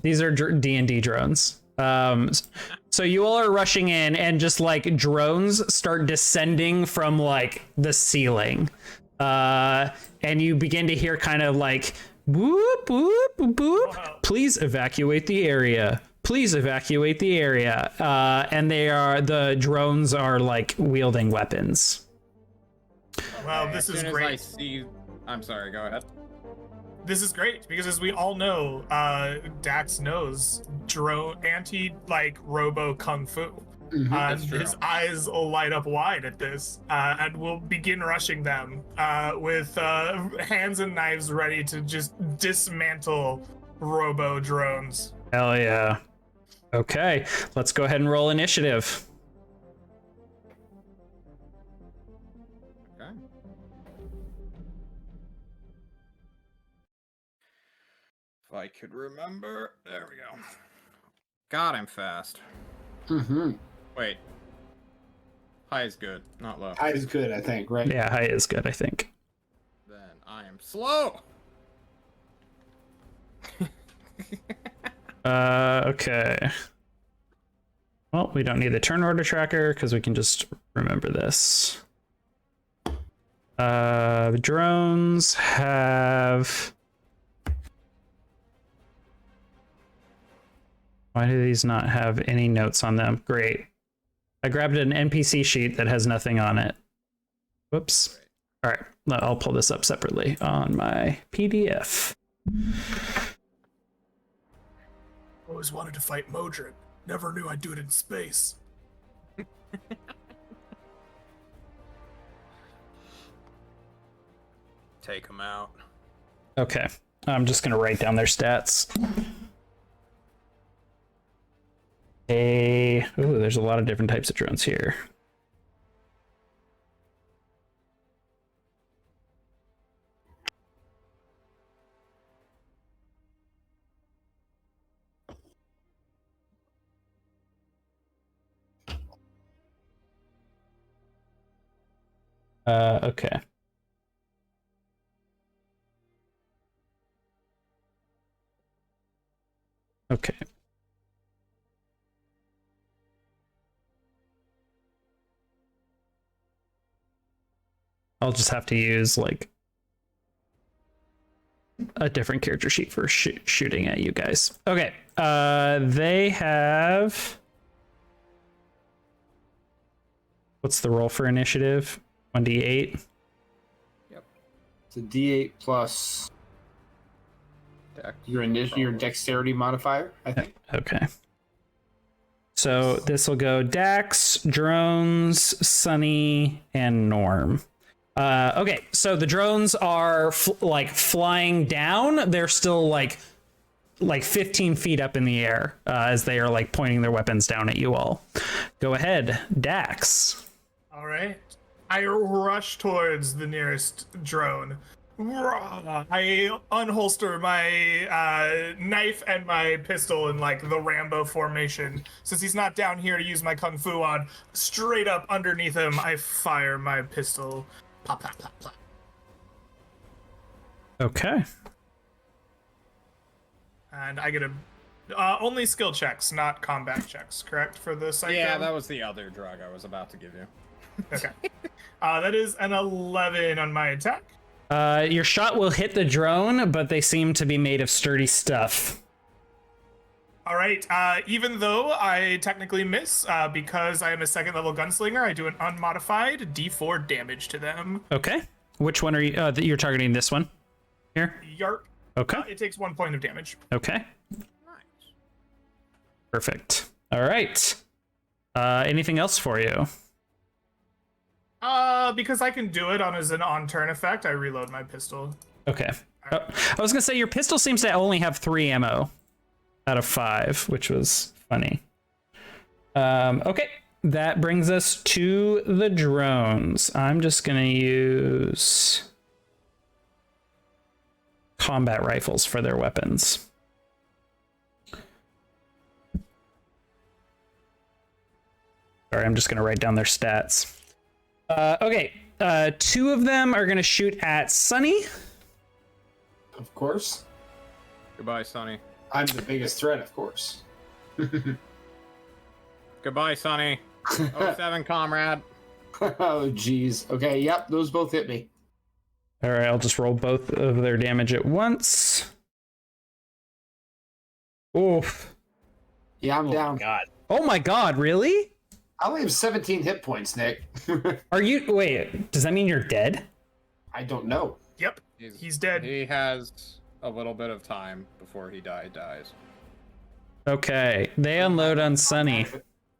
These are D&D drones. So you all are rushing in, and just like drones start descending from like the ceiling, and you begin to hear kind of like whoop whoop whoop. Wow. Please evacuate the area. Please evacuate the area. And the drones are like wielding weapons. Well, Okay, this as is soon great. As I see... I'm sorry, go ahead. This is great because, as we all know, Dax knows robo kung fu. That's And true. his eyes will light up wide at this, and we'll begin rushing them with hands and knives ready to just dismantle robo drones. Hell yeah. Okay, let's go ahead and roll initiative. Okay. If I could remember. There we go. God, I'm fast. Mm-hmm. Wait. High is good, not low. High is good, I think, right? Yeah, high is good, I think. Then I am slow. Okay. Well, we don't need the turn order tracker because we can just remember this. The drones have... Why do these not have any notes on them? Great. I grabbed an NPC sheet that has nothing on it. Whoops. All right, I'll pull this up separately on my PDF. Always wanted to fight Modred. Never knew I'd do it in space. Take them out. Okay, I'm just gonna write down their stats. Ooh, there's a lot of different types of drones here. Okay. Okay. I'll just have to use like a different character sheet for shooting at you guys. Okay. They have. What's the roll for initiative? 1d8. Yep. It's a D8 plus your dexterity modifier, I think. Okay. So this will go Dax, drones, Sunny, and Norm. Okay, so the drones are like flying down. They're still like 15 feet up in the air as they are like pointing their weapons down at you all. Go ahead, Dax. All right. I rush towards the nearest drone. I unholster my knife and my pistol in like the Rambo formation. Since he's not down here to use my kung fu on, straight up underneath him, I fire my pistol. Pop, pop, pop, pop. Okay. And I get a only skill checks, not combat checks, correct? For the psycho? Yeah, that was the other drug I was about to give you. Okay. That is an 11 on my attack. Your shot will hit the drone, but they seem to be made of sturdy stuff. All right. Even though I technically miss, because I am a second level gunslinger, I do an unmodified D4 damage to them. Okay. Which one are you? That you're targeting this one? Here. Yarp. Okay. It takes 1 point of damage. Okay. Nice. Perfect. All right. Anything else for you? Because I can do it as an on-turn effect, I reload my pistol. Okay. I was gonna say your pistol seems to only have 3 ammo out of 5, which was funny. Okay, that brings us to the drones. I'm just gonna use combat rifles for their weapons. Sorry, I'm just gonna write down their stats. Okay, 2 of them are gonna shoot at Sunny. Of course. Goodbye, Sonny. I'm the biggest threat, of course. Goodbye, Sonny. 07, comrade. Oh, geez. Okay, yep, those both hit me. All right, I'll just roll both of their damage at once. Oof. Yeah, I'm down. God. Oh my god, really? I only have 17 hit points, Nick. Are you... Wait, does that mean you're dead? I don't know. Yep, he's dead. He has a little bit of time before he dies. Okay, they unload on Sunny.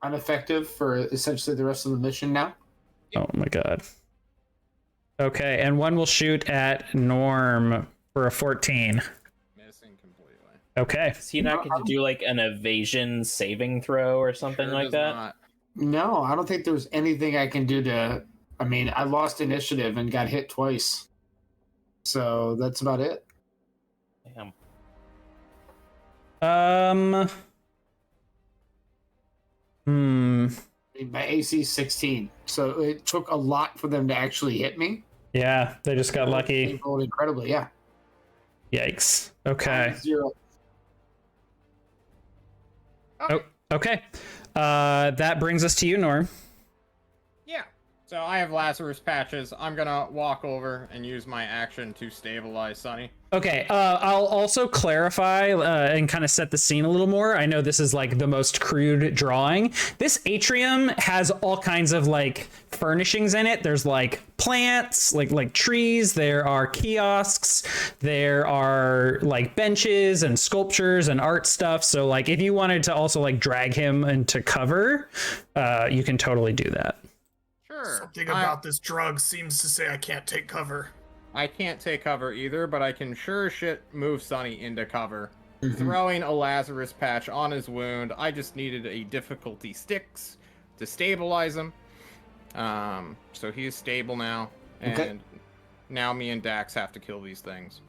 Ineffective for essentially the rest of the mission now. Oh my god. Okay, and one will shoot at Norm for a 14. Missing completely. Okay. Is he not going to do like an evasion saving throw or something Sure like does that? not. No, I don't think there's anything I can do to... I mean, I lost initiative and got hit twice. So that's about it. Damn. I mean, my AC is 16, so it took a lot for them to actually hit me. Yeah, they just got They lucky. rolled incredibly, yeah. Yikes. Okay. 0. Oh, okay. That brings us to you, Norm. Yeah. So I have Lazarus patches. I'm gonna walk over and use my action to stabilize Sonny. Okay, I'll also clarify and kind of set the scene a little more. I know this is like the most crude drawing. This atrium has all kinds of like furnishings in it. There's like plants, like trees. There are kiosks. There are like benches and sculptures and art stuff. So like if you wanted to also like drag him into cover, you can totally do that. Sure. Something about this drug seems to say I can't take cover. I can't take cover either, but I can sure shit move Sonny into cover. Mhm. Throwing a Lazarus patch on his wound. I just needed a difficulty 6 to stabilize him. So he is stable now, and Okay. now me and Dax have to kill these things.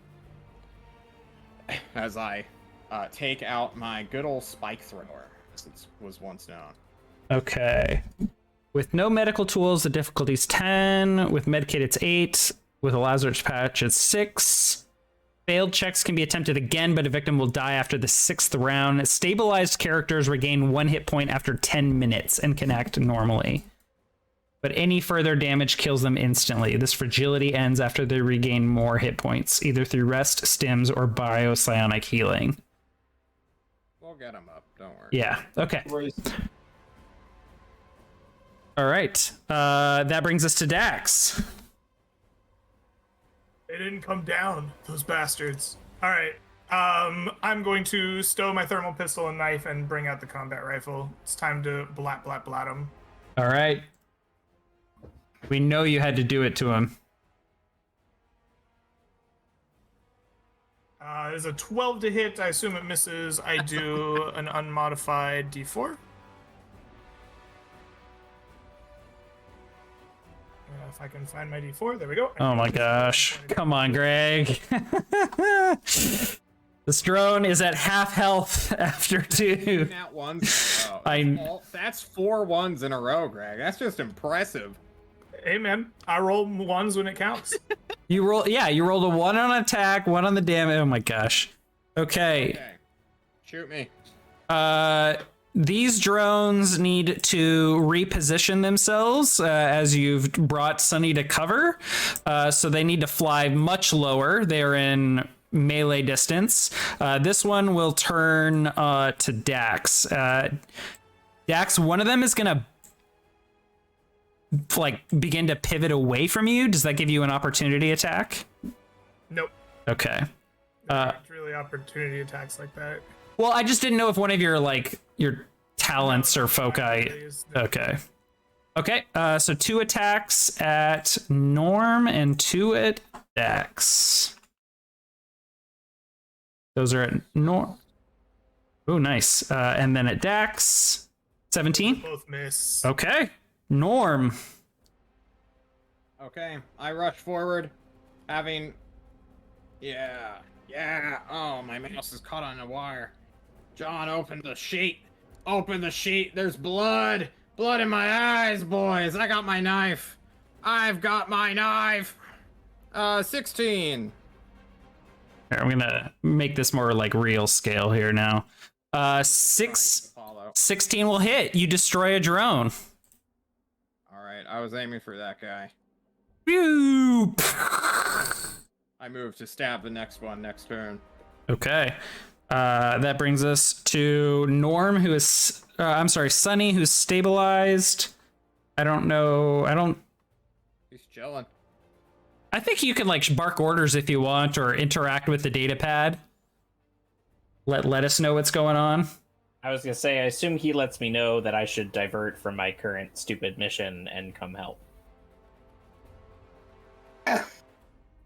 As I take out my good old spike thrower, as it was once known. Okay. With no medical tools, the difficulty's 10. With medkit, it's 8. With a Lazarus patch, it's 6. Failed checks can be attempted again, but a victim will die after the 6th round. Stabilized characters regain 1 hit point after 10 minutes and can act normally. But any further damage kills them instantly. This fragility ends after they regain more hit points, either through rest, stims, or biopsionic healing. We'll get him up. Don't worry. Yeah, okay. Worries. All right. That brings us to Dax. They didn't come down, those bastards. All right. I'm going to stow my thermal pistol and knife and bring out the combat rifle. It's time to blat him. All right. We know you had to do it to him. There's a 12 to hit. I assume it misses. I do an unmodified D4. If I can find my D4, there we go. Oh my gosh. Come on, Greg. This drone is at half health after 2. Nat ones in a row. That's 4 ones in a row, Greg. That's just impressive. Hey man, I roll ones when it counts. You rolled a 1 on attack, 1 on the damage. Oh my gosh. Okay. Shoot me. These drones need to reposition themselves as you've brought Sunny to cover. So they need to fly much lower. They're in melee distance. This one will turn to Dax. Dax, one of them is going to begin to pivot away from you. Does that give you an opportunity attack? Nope. Okay. It's really opportunity attacks like that. Well, I just didn't know if one of your talents or foci. Okay. Okay. So 2 attacks at Norm and 2 at Dax. Those are at Norm. Oh, nice. And then at Dax, 17. Both miss. Okay. Norm. Okay, I rush forward, having... Yeah. Oh, my mouse is caught on a wire. John, open the sheet. Open the sheet. There's blood. Blood in my eyes, boys. I got my knife. I've got my knife. 16. Here, I'm gonna make this more like real scale here now. 16 will hit. You destroy a drone. All right, I was aiming for that guy. Pew! I move to stab the next one next turn. Okay. That brings us to Norm, who is... I'm sorry, Sunny, who's stabilized. I don't know. He's chilling. I think you can bark orders if you want, or interact with the data pad. Let us know what's going on. I was gonna say, I assume he lets me know that I should divert from my current stupid mission and come help.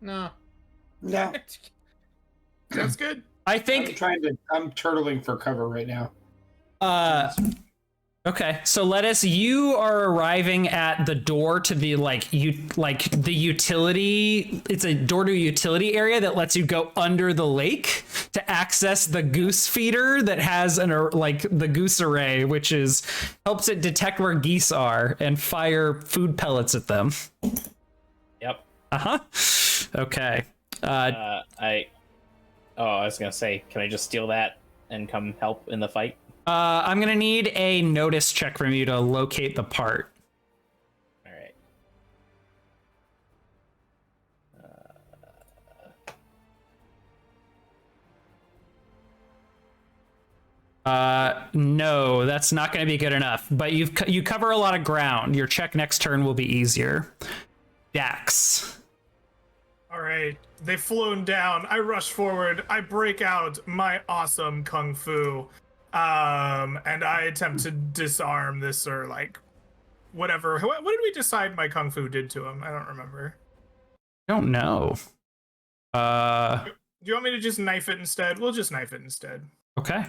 No. No. That's good. I think... I'm turtling for cover right now. Okay, so you are arriving at the door to the the utility. It's a door to a utility area that lets you go under the lake to access the goose feeder that has the goose array, which helps it detect where geese are and fire food pellets at them. Yep. Okay. I was gonna say, can I just steal that and come help in the fight? I'm gonna need a notice check from you to locate the part. All right. No, that's not gonna be good enough. But you cover a lot of ground. Your check next turn will be easier. Dax. All right, they've flown down. I rush forward. I break out my awesome kung fu, and I attempt to disarm this or whatever. What did we decide my kung fu did to him? I don't remember. I don't know. Do you want me to just knife it instead? We'll just knife it instead. Okay.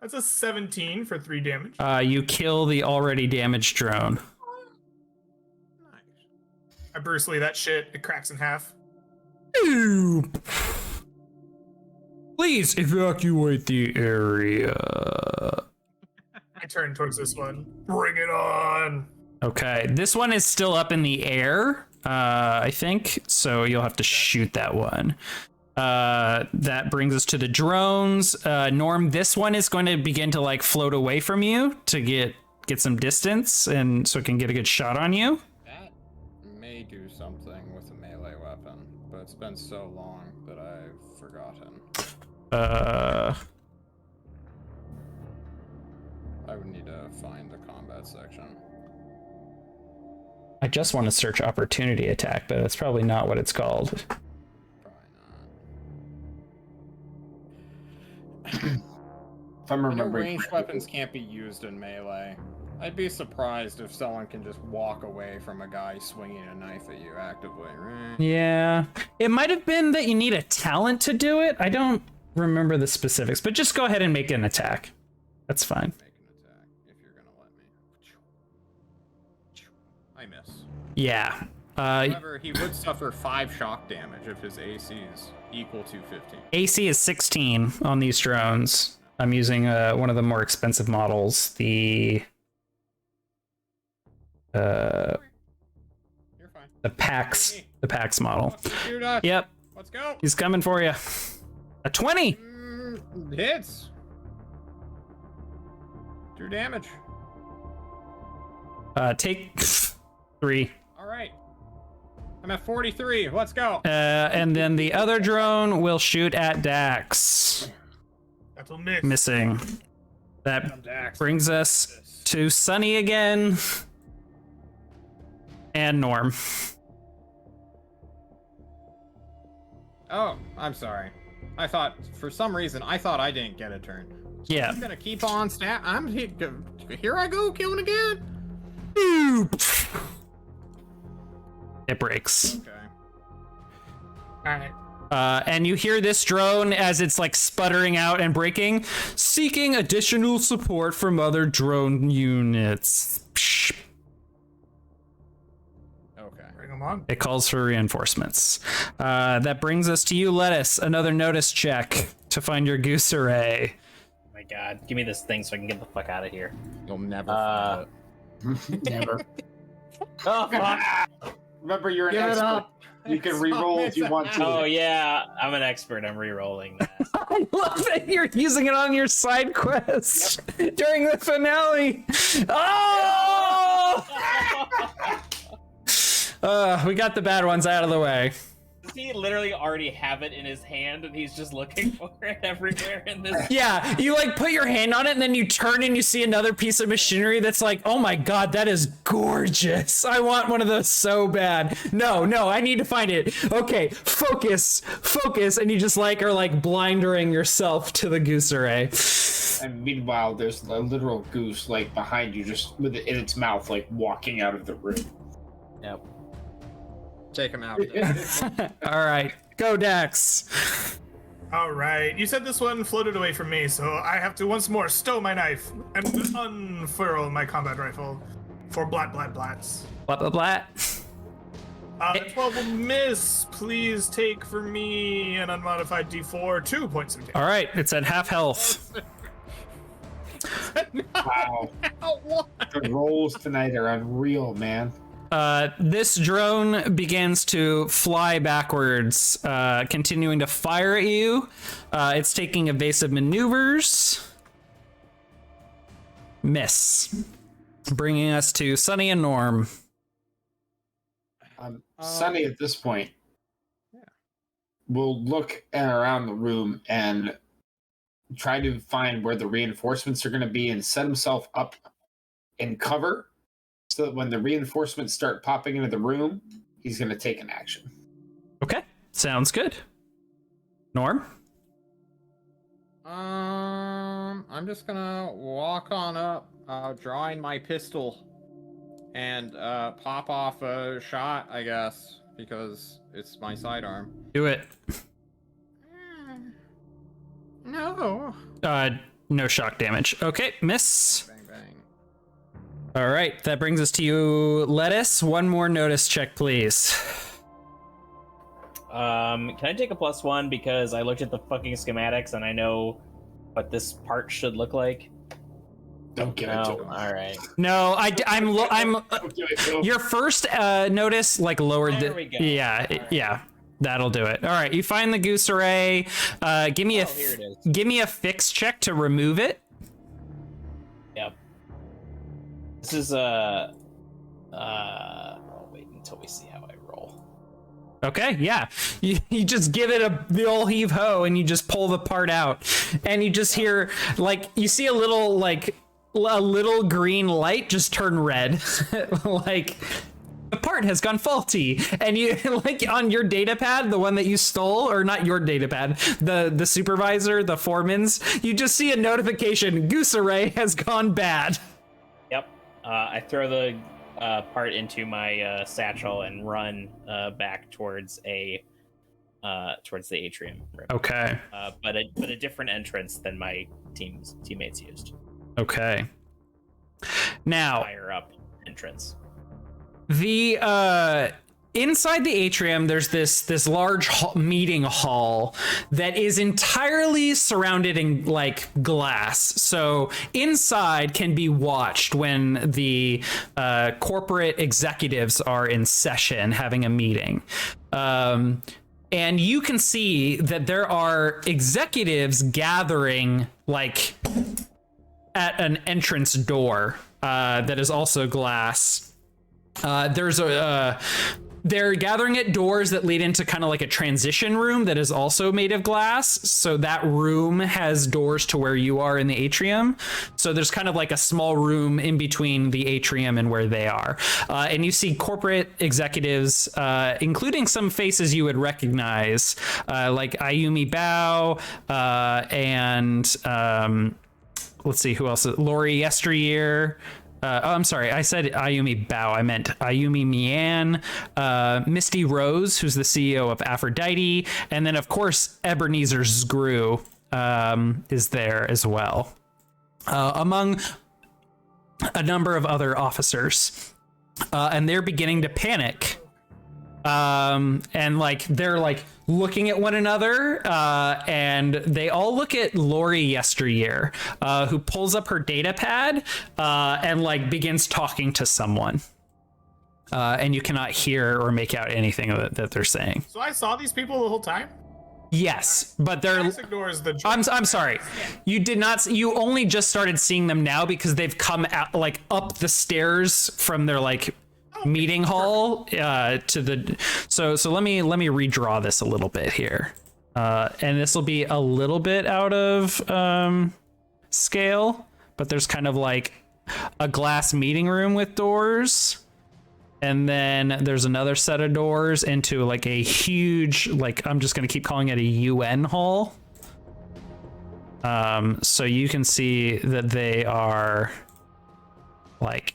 That's a 17 for 3 damage. You kill the already damaged drone. I Bruce Lee that shit. It cracks in half. Please evacuate the area. I turn towards this one. Bring it on. Okay, this one is still up in the air, I think, so you'll have to shoot that one. That brings us to the drones. Norm, this one is going to begin to like float away from you to get some distance, and so it can get a good shot on you. That may do something with a melee weapon, but it's been so long that I've forgotten. I would need to find the combat section. I just want to search opportunity attack, but that's probably not what it's called. Probably not. If I'm I know remembering ranged correctly. weapons can't be used in melee. I'd be surprised if someone can just walk away from a guy swinging a knife at you actively, right? Yeah, it might have been that you need a talent to do it. I don't remember the specifics, but just go ahead and make an attack. That's fine. Make an attack if you're gonna let me. I miss. Yeah. However, he would suffer 5 shock damage if his AC is equal to 15. AC is 16 on these drones. I'm using one of the more expensive models, the You're fine. the PAX model. Shoot us. Yep, Let's go. he's coming for you. A 20. Hits. 2 damage. Take 3. All right. I'm at 43. Let's go. And then the other drone will shoot at Dax. That'll miss. Missing. That I'm Dax. brings us to Sunny again. And Norm. Oh, I'm sorry. I thought, for some reason, I didn't get a turn. Yeah. I'm gonna keep on here I go, killing again. It breaks. Okay. All right. And you hear this drone as it's like sputtering out and breaking, seeking additional support from other drone units. Psh. Okay. Bring them on. It calls for reinforcements. That brings us to you, Lettuce. Another notice check to find your goose array. Oh my god, give me this thing so I can get the fuck out of here. You'll never find it. Never. Oh fuck! Remember, you're an Give it expert. up. You can It's re-roll if you it's want to. Oh yeah, I'm an expert. I'm re-rolling that. I love that you're using it on your side quest during the finale. Oh! We got the bad ones out of the way. Does he literally already have it in his hand and he's just looking for it everywhere in this? Yeah, you like put your hand on it and then you turn and you see another piece of machinery that's like, oh my god, that is gorgeous. I want one of those so bad. No, I need to find it. Okay, focus, and you just like are like blindering yourself to the goose array. And meanwhile, there's a literal goose like behind you, just with it in its mouth, like walking out of the room. Yep. Take him out. All right, go Dax. All right. You said this one floated away from me, so I have to once more stow my knife and unfurl my combat rifle for blats. Blah blah blah. 12 will miss. Please take for me an unmodified D4, 2 points of damage. All right, it's at half health. Wow. The rolls tonight are unreal, man. This drone begins to fly backwards, continuing to fire at you. It's taking evasive maneuvers. Miss. Bringing us to Sunny and Norm. Sunny at this point will look around the room and try to find where the reinforcements are going to be and set himself up in cover so that when the reinforcements start popping into the room, he's going to take an action. Okay, sounds good. Norm? I'm just gonna walk on up, drawing my pistol, and pop off a shot, I guess, because it's my sidearm. Do it. No. No shock damage. Okay, miss. Bang bang. All right, that brings us to you, Lettuce. One more notice check, please. Can I take a +1 because I looked at the fucking schematics and I know what this part should look like? Don't get No, it. all right. No, I'm Don't do it, Joe. your first notice like lowered There the we go. yeah, All right. yeah. That'll do it. All right, you find the goose array. Give me Oh, here it is. give me a fix check to remove it. Yep. This is I'll wait until we see how I roll. Okay, yeah. You just give it the old heave ho and you just pull the part out. And you just hear like you see a little green light just turn red. Like the part has gone faulty. And you like on your data pad, the one that you stole, or not your data pad, the supervisor, the foreman's, you just see a notification, goose array has gone bad. Yep. I throw the part into my satchel and run back towards the atrium room. Okay. But a different entrance than my teammates used. Okay. Now, Higher up entrance. the inside the atrium, there's this large meeting hall that is entirely surrounded in like glass. So inside can be watched when the corporate executives are in session having a meeting. And you can see that there are executives gathering like at an entrance door that is also glass. They're gathering at doors that lead into kind of like a transition room that is also made of glass. So that room has doors to where you are in the atrium. So there's kind of like a small room in between the atrium and where they are. And you see corporate executives, including some faces you would recognize, like Ayumi Bao and let's see who else. Lori Yesteryear. I'm sorry, I said Ayumi Bao. I meant Ayumi Mian, Misty Rose, who's the CEO of Aphrodite, and then, of course, Ebenezer Zgru is there as well, among a number of other officers. And they're beginning to panic. And like they're like looking at one another, and they all look at Lori Yesteryear, who pulls up her data pad and like begins talking to someone. And you cannot hear or make out anything that they're saying. So I saw these people the whole time. Yes, but they're. This ignores the. I'm sorry. You did not. You only just started seeing them now because they've come out like up the stairs from their like meeting hall to the. So let me redraw this a little bit here, and this will be a little bit out of scale, but there's kind of like a glass meeting room with doors. And then there's another set of doors into like a huge, like, I'm just going to keep calling it a UN hall. So you can see that they are like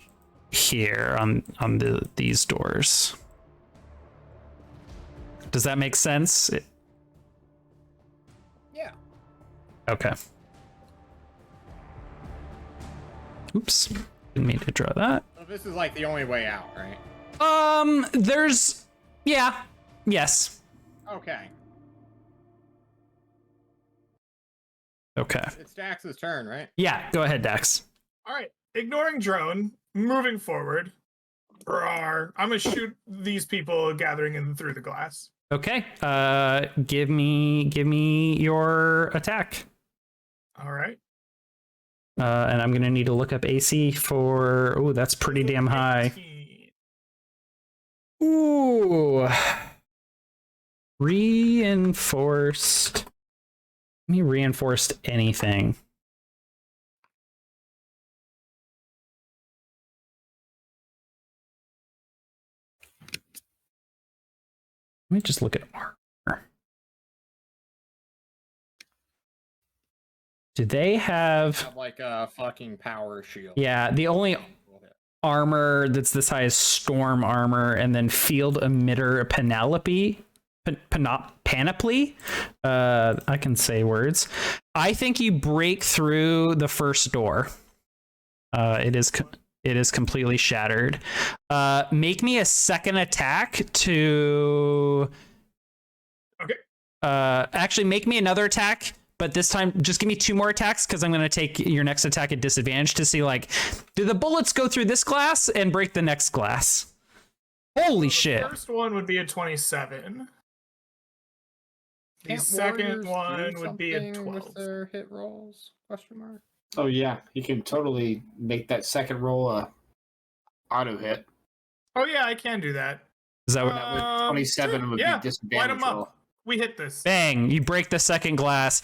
here on these doors. Does that make sense? Yeah. Okay. Oops. Didn't mean to draw that. So this is like the only way out, right? There's, yeah, yes. Okay. Okay. It's Dax's turn, right? Yeah, go ahead, Dax. All right, ignoring drone, moving forward. Rawr. I'm gonna shoot these people gathering in through the glass. Okay. Give me your attack. All right. And I'm gonna need to look up AC for. Oh, that's pretty damn high. 18. Ooh. Reinforced. Give me reinforced anything. Let me just look at armor. Do they have Like a fucking power shield. Yeah, the only armor that's this high is storm armor, and then field emitter panoply. Panoply. I can say words. I think you break through the first door. It is completely shattered. Make me a second attack to. Okay. Actually, make me another attack but this time just give me 2 more attacks because I'm going to take your next attack at disadvantage to see, like, do the bullets go through this glass and break the next glass? Holy shit. The first one would be a 27. The Can't second warriors do one would be a something 12. with their hit rolls? Question mark. Oh yeah, you can totally make that second roll a auto hit. Oh yeah, I can do that. Is that what? That would 27 sure, would yeah, be disadvantage light 'em up. roll. We hit this. Bang! You break the second glass.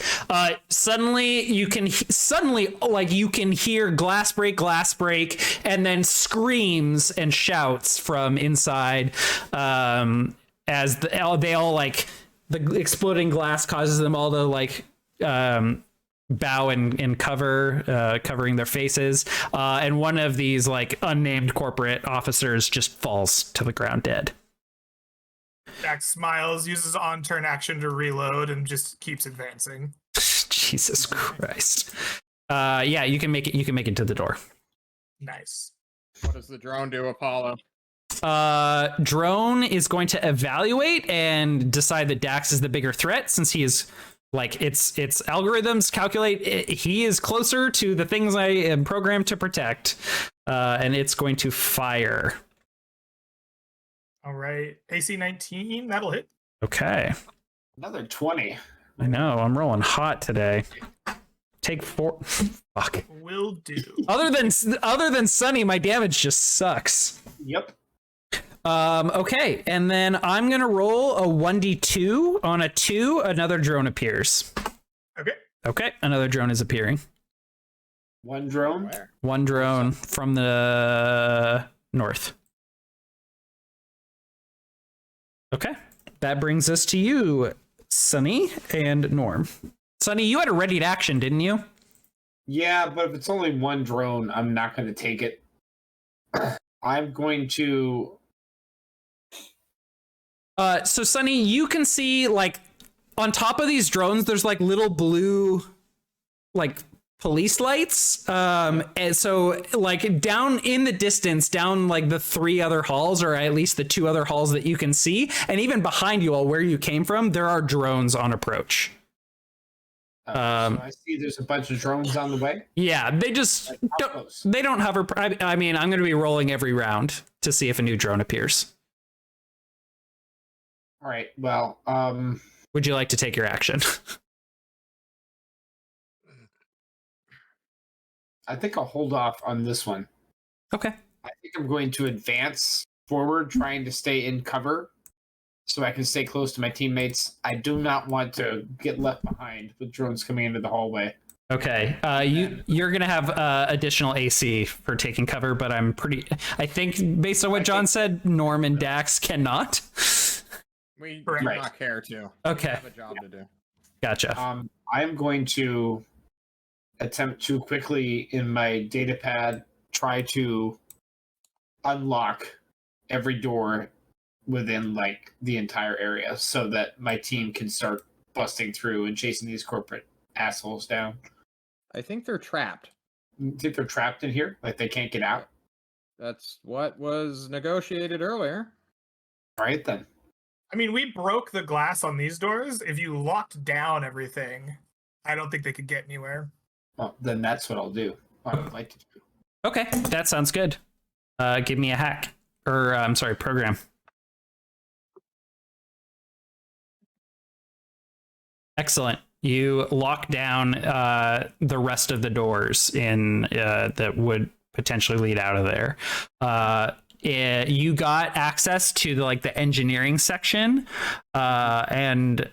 Suddenly you can hear glass break, and then screams and shouts from inside. As they all like the exploding glass causes them all to like bow and cover, covering their faces. And one of these like unnamed corporate officers just falls to the ground dead. Dax smiles, uses on-turn action to reload, and just keeps advancing. Jesus Christ. Yeah, you can make it to the door. Nice. What does the drone do, Apollo? Drone is going to evaluate and decide that Dax is the bigger threat, since he is like its algorithms calculate he is closer to the things I am programmed to protect, and it's going to fire. All right. AC 19, that'll hit. Okay. Another 20. I know, I'm rolling hot today. Take 4. Fuck. Will do. Other than Sunny, my damage just sucks. Yep. Okay, and then I'm gonna roll a 1d2. On a 2, another drone appears. Okay, another drone is appearing. One drone. Where? One drone from the north. Okay, that brings us to you, Sunny and Norm. Sunny, you had a ready to action, didn't you? Yeah, but if it's only one drone, I'm not going to take it. I'm going to... So Sunny, you can see like on top of these drones, there's like little blue, like police lights. And so like down in the distance, down like the 3 other halls, or at least the 2 other halls that you can see, and even behind you all where you came from, there are drones on approach. so I see there's a bunch of drones on the way. Yeah, they just Like, how don't, close? they don't hover. I mean, I'm going to be rolling every round to see if a new drone appears. All right, well, Would you like to take your action? I think I'll hold off on this one. Okay. I think I'm going to advance forward, trying to stay in cover so I can stay close to my teammates. I do not want to get left behind with drones coming into the hallway. Okay. You're gonna have additional AC for taking cover, but I think based on what John said, Norm and Dax cannot. We Right. do not care to. Okay. We have a job to do. Gotcha. I'm going to attempt to quickly, in my data pad, try to unlock every door within like the entire area so that my team can start busting through and chasing these corporate assholes down. I think they're trapped. You think they're trapped in here? Like they can't get out? That's what was negotiated earlier. All right, then. I mean, we broke the glass on these doors. If you locked down everything, I don't think they could get anywhere. Well, then that's what I'll do. I would like to do. Okay, that sounds good. Give me a hack, or I'm sorry, program. Excellent. You lock down the rest of the doors in that would potentially lead out of there. You got access to the engineering section and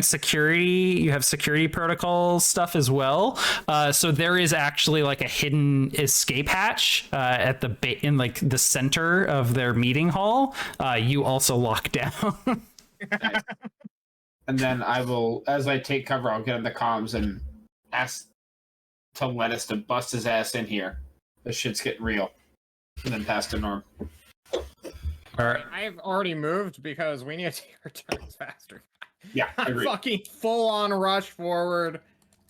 security. You have security protocol stuff as well. So there is actually like a hidden escape hatch at in the center of their meeting hall. You also lock down. Nice. And then I will, as I take cover, I'll get on the comms and ask to let us to bust his ass in here. This shit's getting real. And then pass to Norm. All right. I've already moved because we need to take our turns faster. Yeah, I agree. Fucking full on rush forward.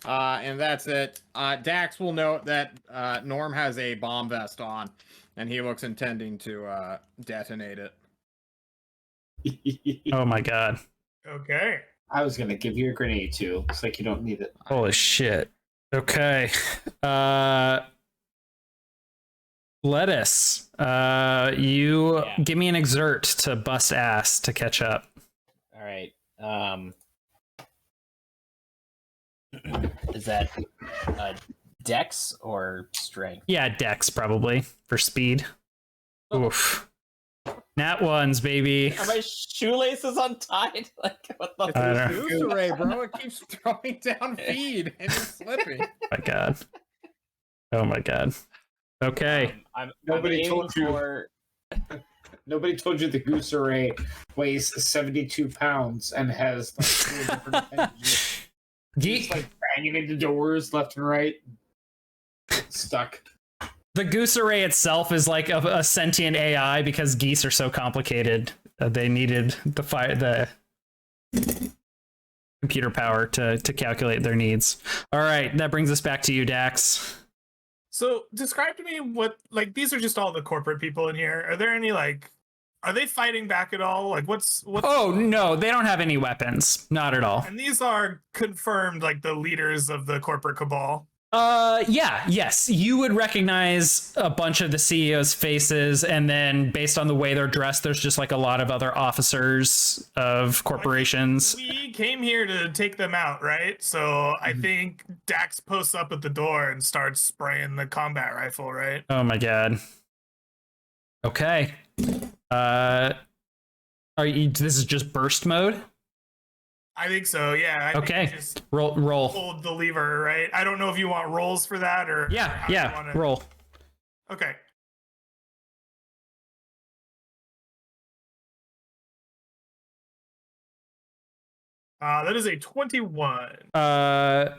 And that's it. Dax will note that Norm has a bomb vest on, and he looks intending to detonate it. Oh my god. Okay. I was gonna give you a grenade too. It's like you don't need it. Holy shit. Okay. Lettuce. You give me an exert to bust ass to catch up. All right. Is that dex or strength? Yeah, dex probably for speed. Oof. Nat ones, baby. Are my shoelaces untied? Like, what the I don't know. Goose array, bro. It keeps throwing down feed and it's slipping. Oh my god. Oh my god. Okay. Nobody told you. Nobody told you the goose array weighs 72 pounds and has like 3 different appendages. Just like banging into doors left and right. Stuck. The goose array itself is like a sentient AI because geese are so complicated. They needed the computer power to calculate their needs. All right, that brings us back to you, Dax. So describe to me what, like, these are just all the corporate people in here. Are there any, like, are they fighting back at all? Like, what's Oh no, they don't have any weapons. Not at all. And these are confirmed, like, the leaders of the corporate cabal. Yes. You would recognize a bunch of the CEO's faces, and then based on the way they're dressed, there's just like a lot of other officers of corporations. We came here to take them out, right? So I think Dax posts up at the door and starts spraying the combat rifle, right? Oh my god. Okay. Are you? This is just burst mode. I think so, yeah. I Okay. think you just Roll. hold the lever, right? I don't know if you want rolls for that or... how you Yeah. wanna- Roll. Okay. That is a 21. Wow,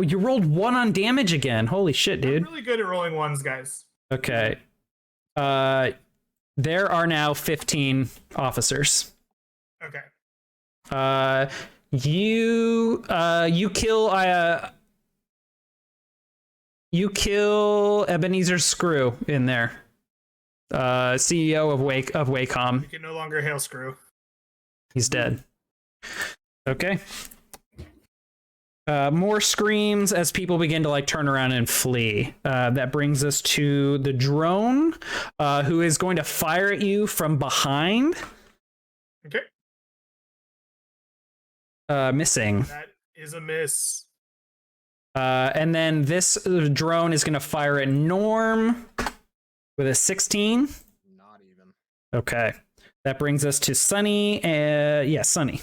you rolled 1 on damage again. Holy shit, I'm dude. really good at rolling ones, guys. Okay. There are now 15 officers. Okay. You kill Ebenezer Screw in there. CEO of Wacom. You can no longer hail screw. He's dead. Okay. More screams as people begin to like turn around and flee. That brings us to the drone, who is going to fire at you from behind. Okay. Missing. That is a miss. And then this drone is going to fire at Norm with a 16. Not even. Okay. That brings us to Sunny. Sunny.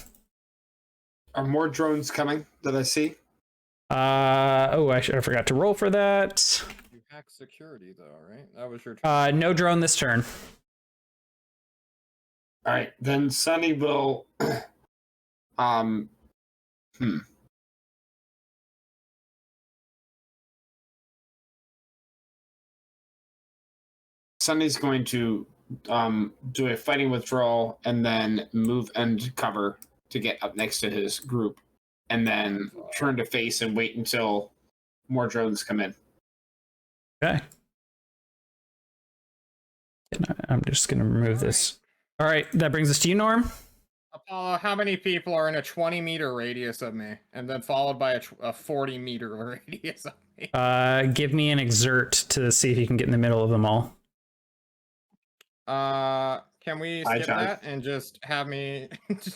Are more drones coming that I see? I forgot to roll for that. You hacked security though, right? That was your turn. No drone this turn. All right, then Sunny will. Sunny's going to do a fighting withdrawal and then move and cover to get up next to his group, and then turn to face and wait until more drones come in. Okay. I'm just going to remove this. All right, that brings us to you, Norm. Apollo, how many people are in a 20-meter radius of me? And then followed by a 40-meter radius of me? Give me an exert to see if you can get in the middle of them all. Can we skip that and just have me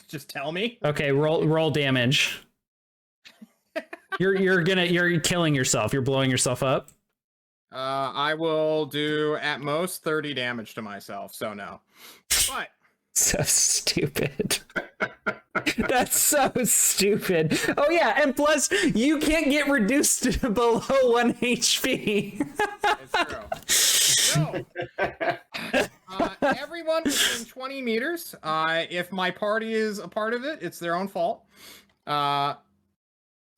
just tell me? Okay, roll damage. You're killing yourself. You're blowing yourself up. I will do at most 30 damage to myself, so no. But So stupid. That's so stupid. Oh yeah, and plus you can't get reduced to below 1 HP. it's true. So, everyone within 20 meters, if my party is a part of it, it's their own fault.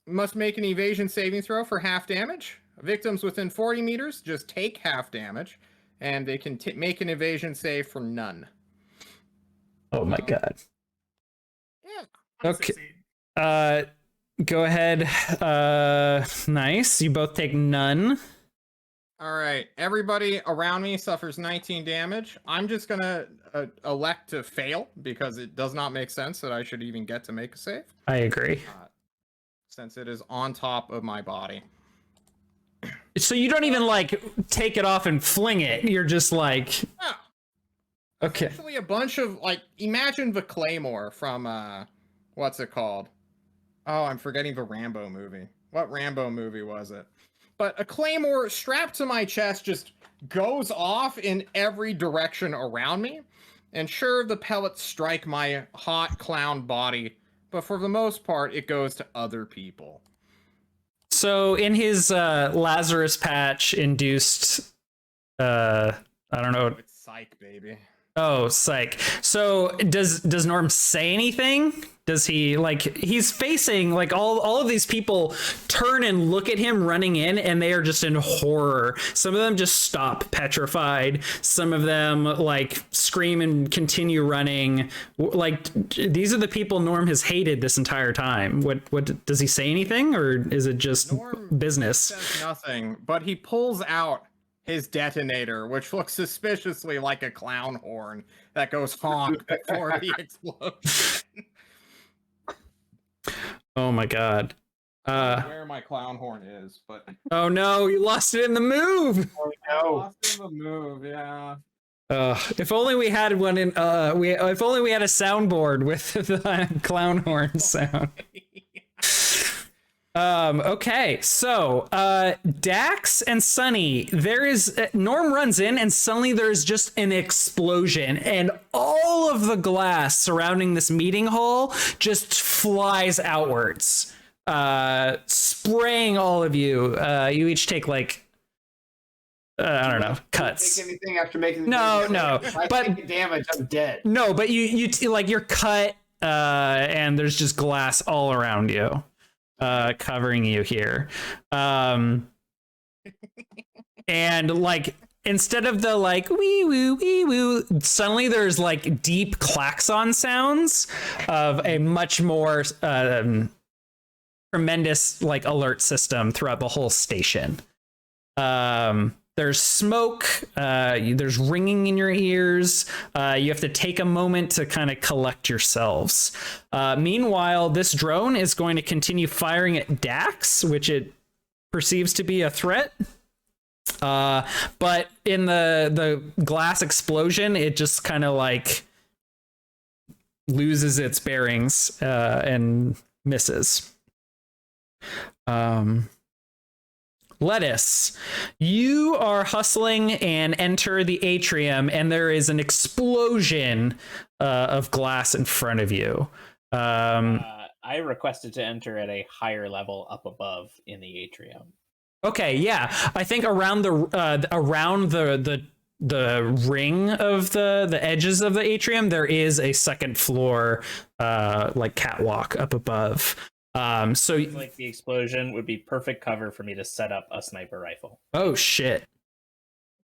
Must make an evasion saving throw for half damage. Victims within 40 meters just take half damage, and they can make an evasion save for none. Oh my god. Yeah. Okay. Go ahead. Nice. You both take none. All right, everybody around me suffers 19 damage. I'm just gonna elect to fail because it does not make sense that I should even get to make a save, I agree. since it is on top of my body. So you don't even like take it off and fling it. You're just like, Oh, okay. actually, a bunch of like, imagine the Claymore from what's it called? Oh, I'm forgetting the Rambo movie. What Rambo movie was it? But a Claymore strapped to my chest just goes off in every direction around me. And sure, the pellets strike my hot clown body, but for the most part, it goes to other people. So in his Lazarus patch induced, I don't know. It's psych, baby. Oh, psych. So does Norm say anything? Does he like he's facing like all of these people turn and look at him running in and they are just in horror. Some of them just stop petrified. Some of them like scream and continue running. Like these are the people Norm has hated this entire time. What does he say anything or is it just Norm business? says nothing, but he pulls out his detonator, which looks suspiciously like a clown horn that goes honk before the explosion. Oh my god. Where my clown horn is, but Oh no, you lost it in the move. Oh I no! lost in the move, yeah. If only we had one in if only we had a soundboard with the clown horn sound. Okay, so Dax and Sunny, there is Norm runs in and suddenly there's just an explosion and all of the glass surrounding this meeting hall just flies outwards, spraying all of you. You each take like I don't know, cuts. Take anything after making the No, damage? no, If I but- take damage, I'm dead. No, but you like you're cut, and there's just glass all around you, covering you here. And like instead of the like wee woo, suddenly there's like deep klaxon sounds of a much more tremendous like alert system throughout the whole station. There's smoke, there's ringing in your ears. You have to take a moment to kind of collect yourselves. Meanwhile, this drone is going to continue firing at Dax, which it perceives to be a threat. But in the glass explosion, it just kind of like loses its bearings and misses. Lettuce, you are hustling and enter the atrium, and there is an explosion of glass in front of you. I requested to enter at a higher level up above in the atrium. Okay, yeah, I think around the ring of the edges of the atrium, there is a second floor like catwalk up above. So Like the explosion would be perfect cover for me to set up a sniper rifle. oh shit.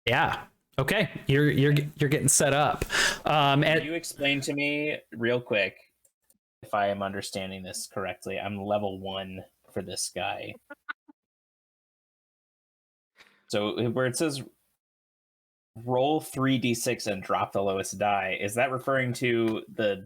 Yeah. Okay. You're getting set up. Can And you explain to me real quick if I am understanding this correctly? I'm level 1 for this guy. So where it says roll 3d6 and drop the lowest die, is that referring to the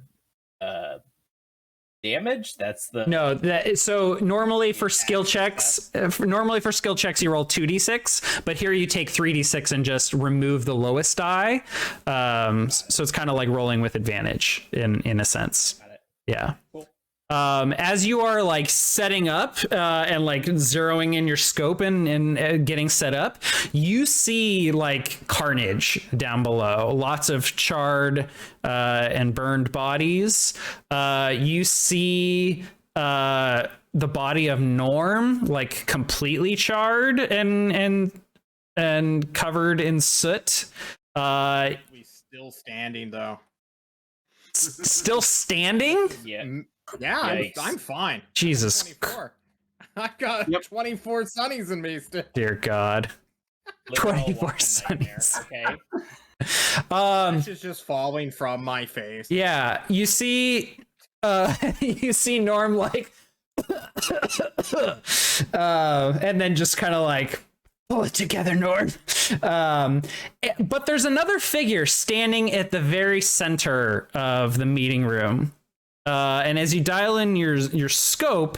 damage? That's the no, that so normally for skill checks, you roll 2d6, but here you take 3d6 and just remove the lowest die. So it's kind of like rolling with advantage in a sense. Got it. Yeah. Cool. As you are like setting up and like zeroing in your scope and getting set up, you see like carnage down below, lots of charred and burned bodies. You see the body of Norm like completely charred and covered in soot. We still standing though. Still standing? Yeah. Yeah, Yikes. I'm fine. Jesus 24. I got 24 sunnies in me still. dear God. Literal 24 walking nightmare, sunnies. Okay. This is just falling from my face. Yeah, you see you see Norm like and then just kind of like Pull it together, Norm. But there's another figure standing at the very center of the meeting room. And as you dial in your scope,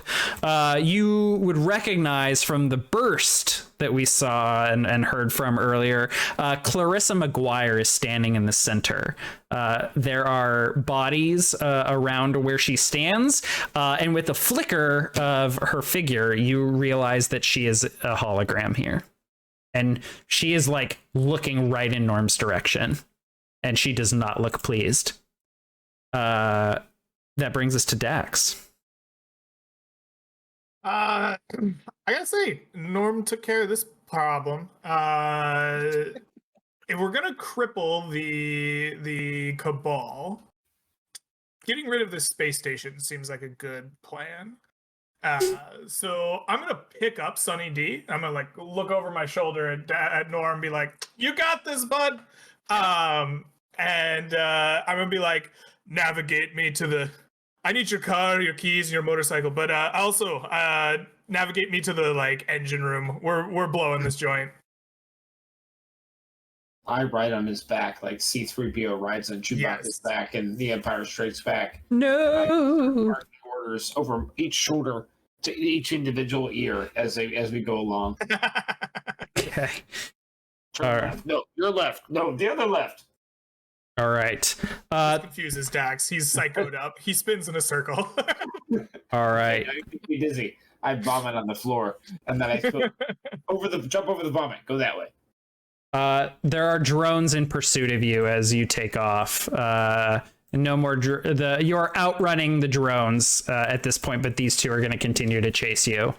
you would recognize from the burst that we saw and heard from earlier, Clarissa McGuire is standing in the center. There are bodies around where she stands, and with the flicker of her figure, you realize that she is a hologram here. And she is like looking right in Norm's direction, and she does not look pleased. That brings us to Dax. I gotta say, Norm took care of this problem. If we're gonna cripple the Cabal, getting rid of this space station seems like a good plan. So I'm gonna pick up Sunny D. I'm gonna like look over my shoulder at Norm and be like, "You got this, bud." And I'm gonna be like, "Navigate me to the. I need your car, your keys, and your motorcycle, but also navigate me to the like engine room. We're blowing this joint." I ride on his back like C-3PO rides on Chewbacca's back in The Empire Strikes Back. No. Orders over each shoulder to each individual ear as we go along. Okay. Turn left. No, your left. No, the other left. All right. This confuses Dax. He's psychoed up. He spins in a circle. All right. I make me dizzy. I vomit on the floor, and then I jump over the vomit. Go that way. There are drones in pursuit of you as you take off. No more. You're outrunning the drones at this point, but these two are going to continue to chase you.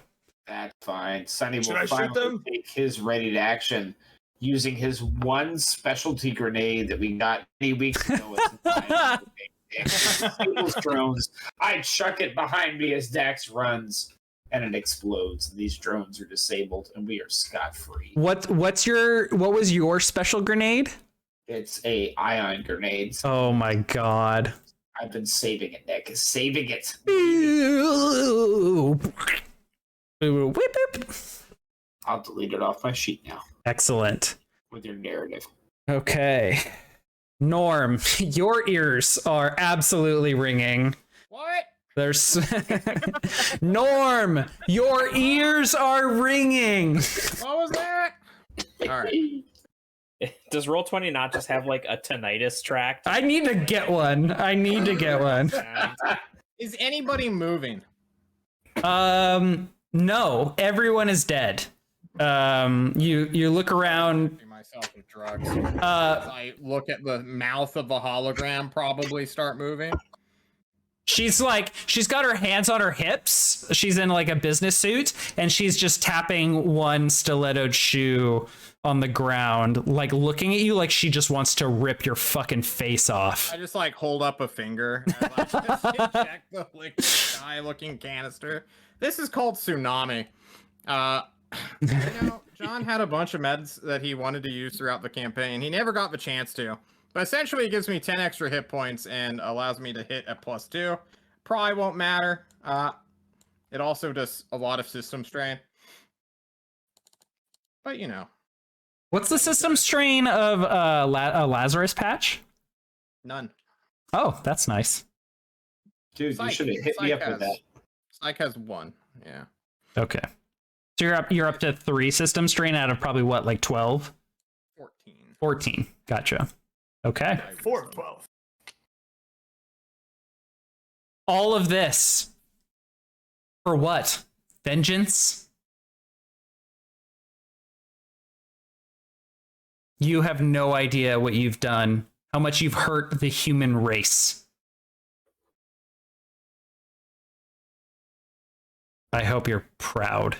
That's fine. Sonny Should will I shoot finally them? take his ready to action using his one specialty grenade that we got many weeks ago. Those drones. I chuck it behind me as Dax runs, and it explodes. And these drones are disabled, and we are scot-free. What was your special grenade? It's a ion grenade. Oh my god. I've been saving it, Nick. Saving it. Whip, whip. I'll delete it off my sheet now Excellent. with your narrative. Okay. Norm, your ears are absolutely ringing. What? There's Norm, your ears are ringing. What was that? All right. Does Roll20 not just have like a tinnitus track? I need to get one. Is anybody moving? No, everyone is dead. You look around. Myself with drugs. I look at the mouth of the hologram. Probably start moving. She's got her hands on her hips. She's in like a business suit, and she's just tapping one stilettoed shoe on the ground, like looking at you like she just wants to rip your fucking face off. I just like hold up a finger and like, just check the liquid sky looking canister. This is called Tsunami. John had a bunch of meds that he wanted to use throughout the campaign. He never got the chance to. But essentially, it gives me 10 extra hit points and allows me to hit at +2. Probably won't matter. It also does a lot of system strain. But, you know. What's the system strain of a Lazarus patch? None. Oh, that's nice. Dude, Psych- you should have hit me up with that. Psych has 1. Yeah. Okay. So you're up to 3 system strain out of probably what, like 12? 14. 14. Gotcha. Okay. 4 of 12. All of this for what? Vengeance? You have no idea what you've done, how much you've hurt the human race. I hope you're proud.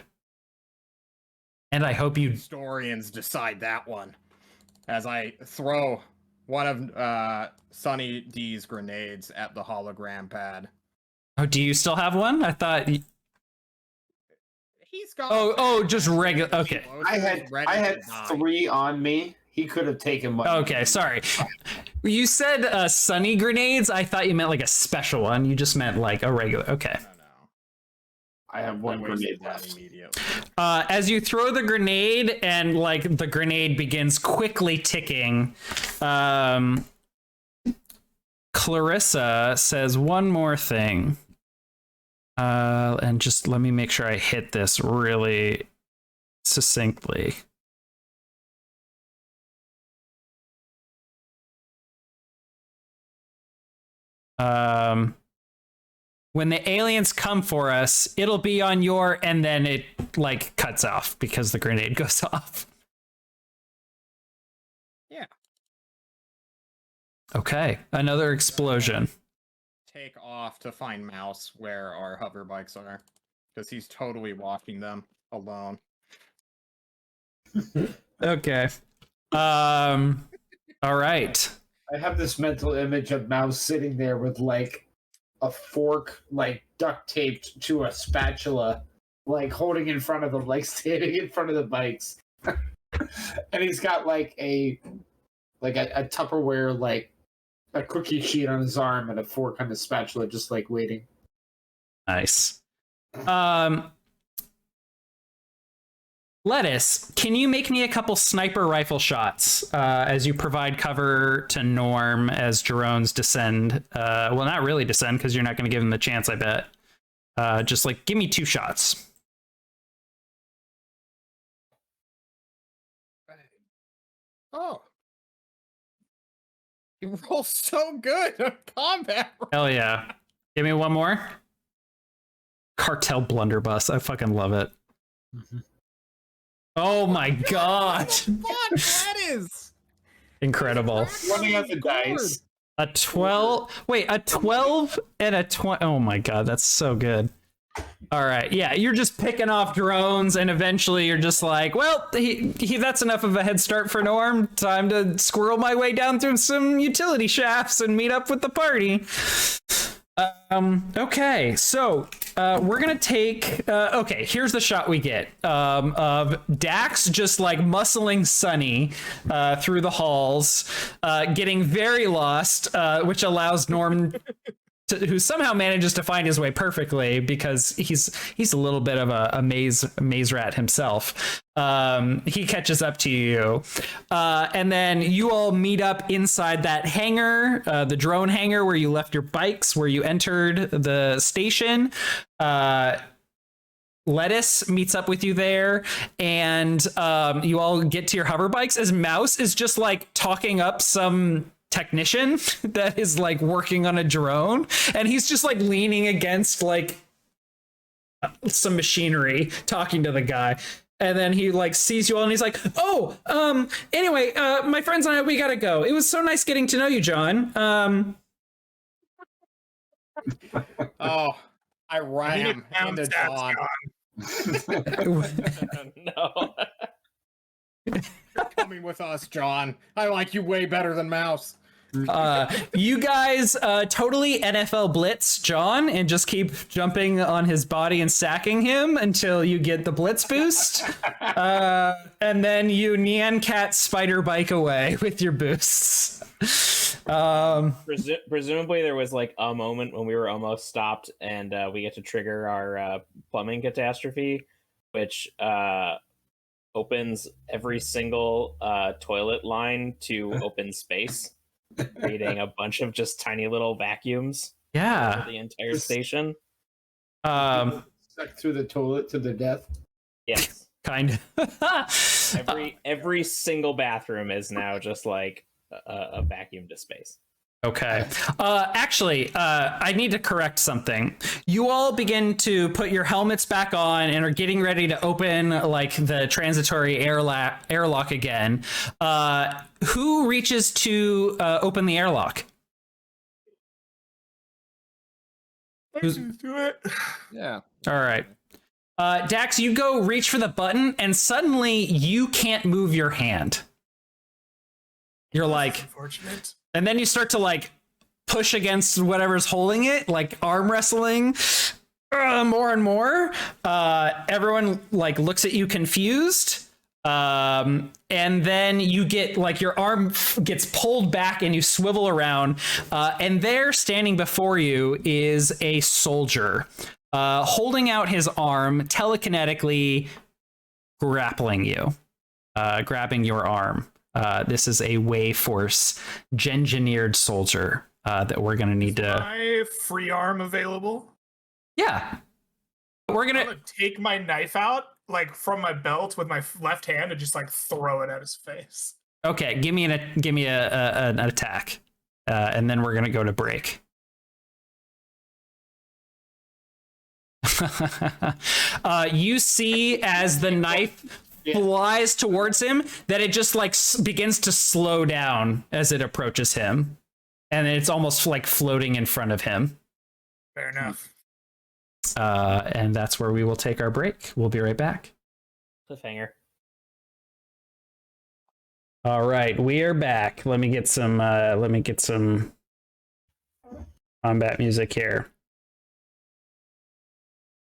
And I hope you... Historians decide that one. As I throw one of Sunny D's grenades at the hologram pad. Oh, do you still have one? I thought... He's got... Oh, just regular... Okay. I had 3 on me. He could have taken one. Okay, sorry. You said sunny grenades. I thought you meant like a special one. You just meant like a regular. Okay. I have one grenade left. Immediately. As you throw the grenade and like the grenade begins quickly ticking, Clarissa says one more thing. And just let me make sure I hit this really succinctly. When the aliens come for us, it'll be on your, and then it like cuts off because the grenade goes off. Yeah. Okay, another explosion. Take off to find Mouse where our hover bikes are, because he's totally walking them alone. Okay. All right. I have this mental image of Mouse sitting there with like a fork, like duct taped to a spatula, like holding in front of them, like standing in front of the bikes, and he's got like a Tupperware, like a cookie sheet on his arm and a fork on the spatula, just like waiting. Nice. Lettuce, can you make me a couple sniper rifle shots as you provide cover to Norm as drones descend? Well, not really descend because you're not going to give him the chance, I bet. Just like, give me 2 shots. Oh. You roll so good on combat. Hell yeah. Give me one more. Cartel blunderbuss. I fucking love it. Mm-hmm. Oh my god. What that is? Incredible. Running out the dice. A 12. Wait, a 12 and a 20. Oh my god, that's so good. All right. Yeah, you're just picking off drones, and eventually you're just like, well, that's enough of a head start for Norm. Time to squirrel my way down through some utility shafts and meet up with the party. Okay, so we're gonna take okay, here's the shot we get of Dax just like muscling Sunny through the halls, getting very lost, which allows Norm who somehow manages to find his way perfectly because he's a little bit of a maze rat himself. He catches up to you, and then you all meet up inside that hangar, the drone hangar where you left your bikes, where you entered the station. Lettuce meets up with you there, and you all get to your hover bikes as Mouse is just like talking up some technician that is like working on a drone, and he's just like leaning against like some machinery talking to the guy, and then he like sees you all and he's like, oh, anyway, my friends and I, we gotta go. It was so nice getting to know you, John. Oh, I ram into John. No. Coming with us, John. I like you way better than Mouse. You guys totally NFL blitz John and just keep jumping on his body and sacking him until you get the blitz boost. And then you Nyan Cat spider bike away with your boosts. Presumably there was like a moment when we were almost stopped and we get to trigger our plumbing catastrophe, which opens every single toilet line to open space, creating a bunch of just tiny little vacuums. Yeah, for the entire station. Stuck through the toilet to the death. Yes, kind of. every single bathroom is now just like a vacuum to space. Okay. Actually, I need to correct something. You all begin to put your helmets back on and are getting ready to open like the transitory airlock again. Who reaches to open the airlock? Let's do it. Yeah. All right. Dax, you go reach for the button and suddenly you can't move your hand. You're like, Unfortunate. and then you start to like push against whatever's holding it, like arm wrestling more and more. Everyone like looks at you confused. And then you get like your arm gets pulled back and you swivel around. And there standing before you is a soldier. holding out his arm, telekinetically grappling you, grabbing your arm. This is a Way Force engineered soldier that we're gonna need to. My free arm available? Yeah, we're I'm gonna. gonna take my knife out, like from my belt, with my left hand and just like throw it at his face. Okay, give me an attack, and then we're gonna go to break. You see as the knife flies towards him that it just like begins to slow down as it approaches him, and it's almost like floating in front of him. Fair enough. And that's where we will take our break. We'll be right back. Cliffhanger. All right, we are back. Let me get some combat music here.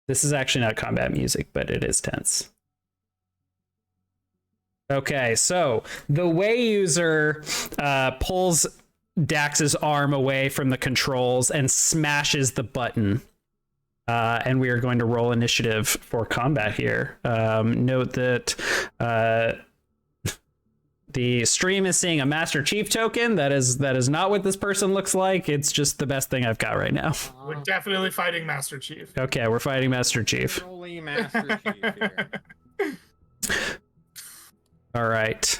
This is actually not combat music, but it is tense. Okay, so the Way user pulls Dax's arm away from the controls and smashes the button. And we are going to roll initiative for combat here. Note that the stream is seeing a Master Chief token. That is not what this person looks like. It's just the best thing I've got right now. We're definitely fighting Master Chief. Okay, we're fighting Master Chief. Holy Master Chief here. All right.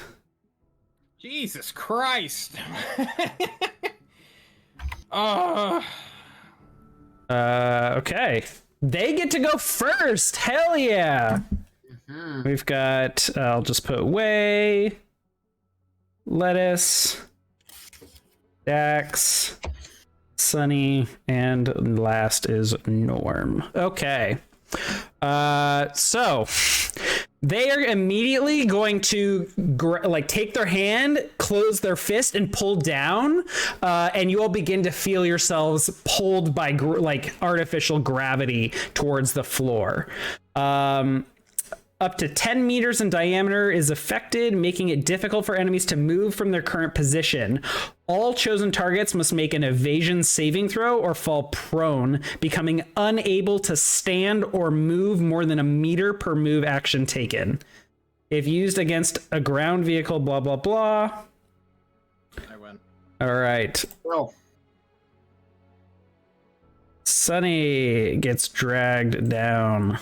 Jesus Christ. Oh. Okay. They get to go first. Hell yeah. We've got, I'll just put Way, Lettuce, Dax, Sunny, and last is Norm. Okay. So they are immediately going to take their hand, close their fist, and pull down, and you all begin to feel yourselves pulled by artificial gravity towards the floor. Up to 10 meters in diameter is affected, making it difficult for enemies to move from their current position. All chosen targets must make an evasion saving throw or fall prone, becoming unable to stand or move more than a meter per move action taken. If used against a ground vehicle, blah, blah, blah. I win. All right. Well, Sunny gets dragged down.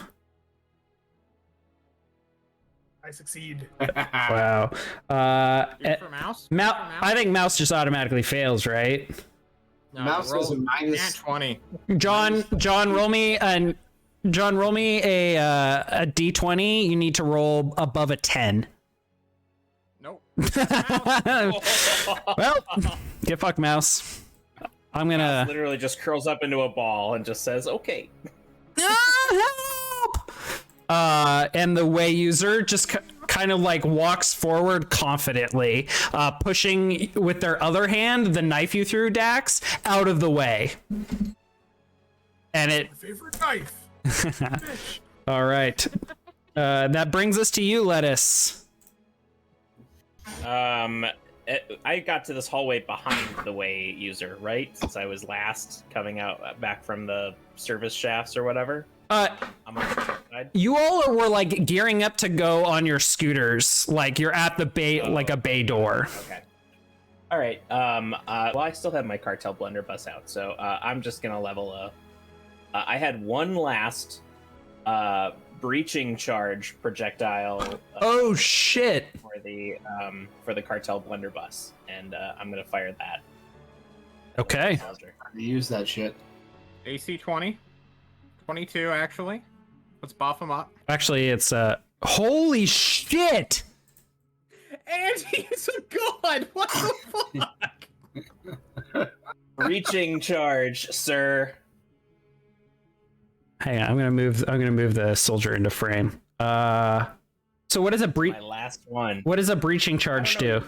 I succeed. Wow. Good for Mouse? I think Mouse just automatically fails, right? No, Mouse roll is a minus. nat 20. John, roll me a D20. You need to roll above a 10. Nope. Well, get fucked, Mouse. I'm gonna Literally just curls up into a ball and just says, "Okay." help. And the Way user just kind of walks forward confidently, pushing with their other hand the knife you threw, Dax, out of the way. And it. My favorite knife. All right. That brings us to you, Lettuce. I got to this hallway behind the Way user, right? Since I was last coming out back from the service shafts or whatever. I'm on the side. You all were gearing up to go on your scooters, you're at the bay, a bay door. Okay. All right. Well, I still have my cartel blunderbuss out, so I'm just gonna level up. I had one last breaching charge projectile. Oh shit! For the cartel blunderbuss, and I'm gonna fire that. Okay. Use that shit. AC 20. 22, actually. Let's buff him up. Actually, it's holy shit! And he's a god! What the fuck? Breaching charge, sir. Hang on, I'm gonna move the soldier into frame. So what does a My last one. What does a breaching charge do?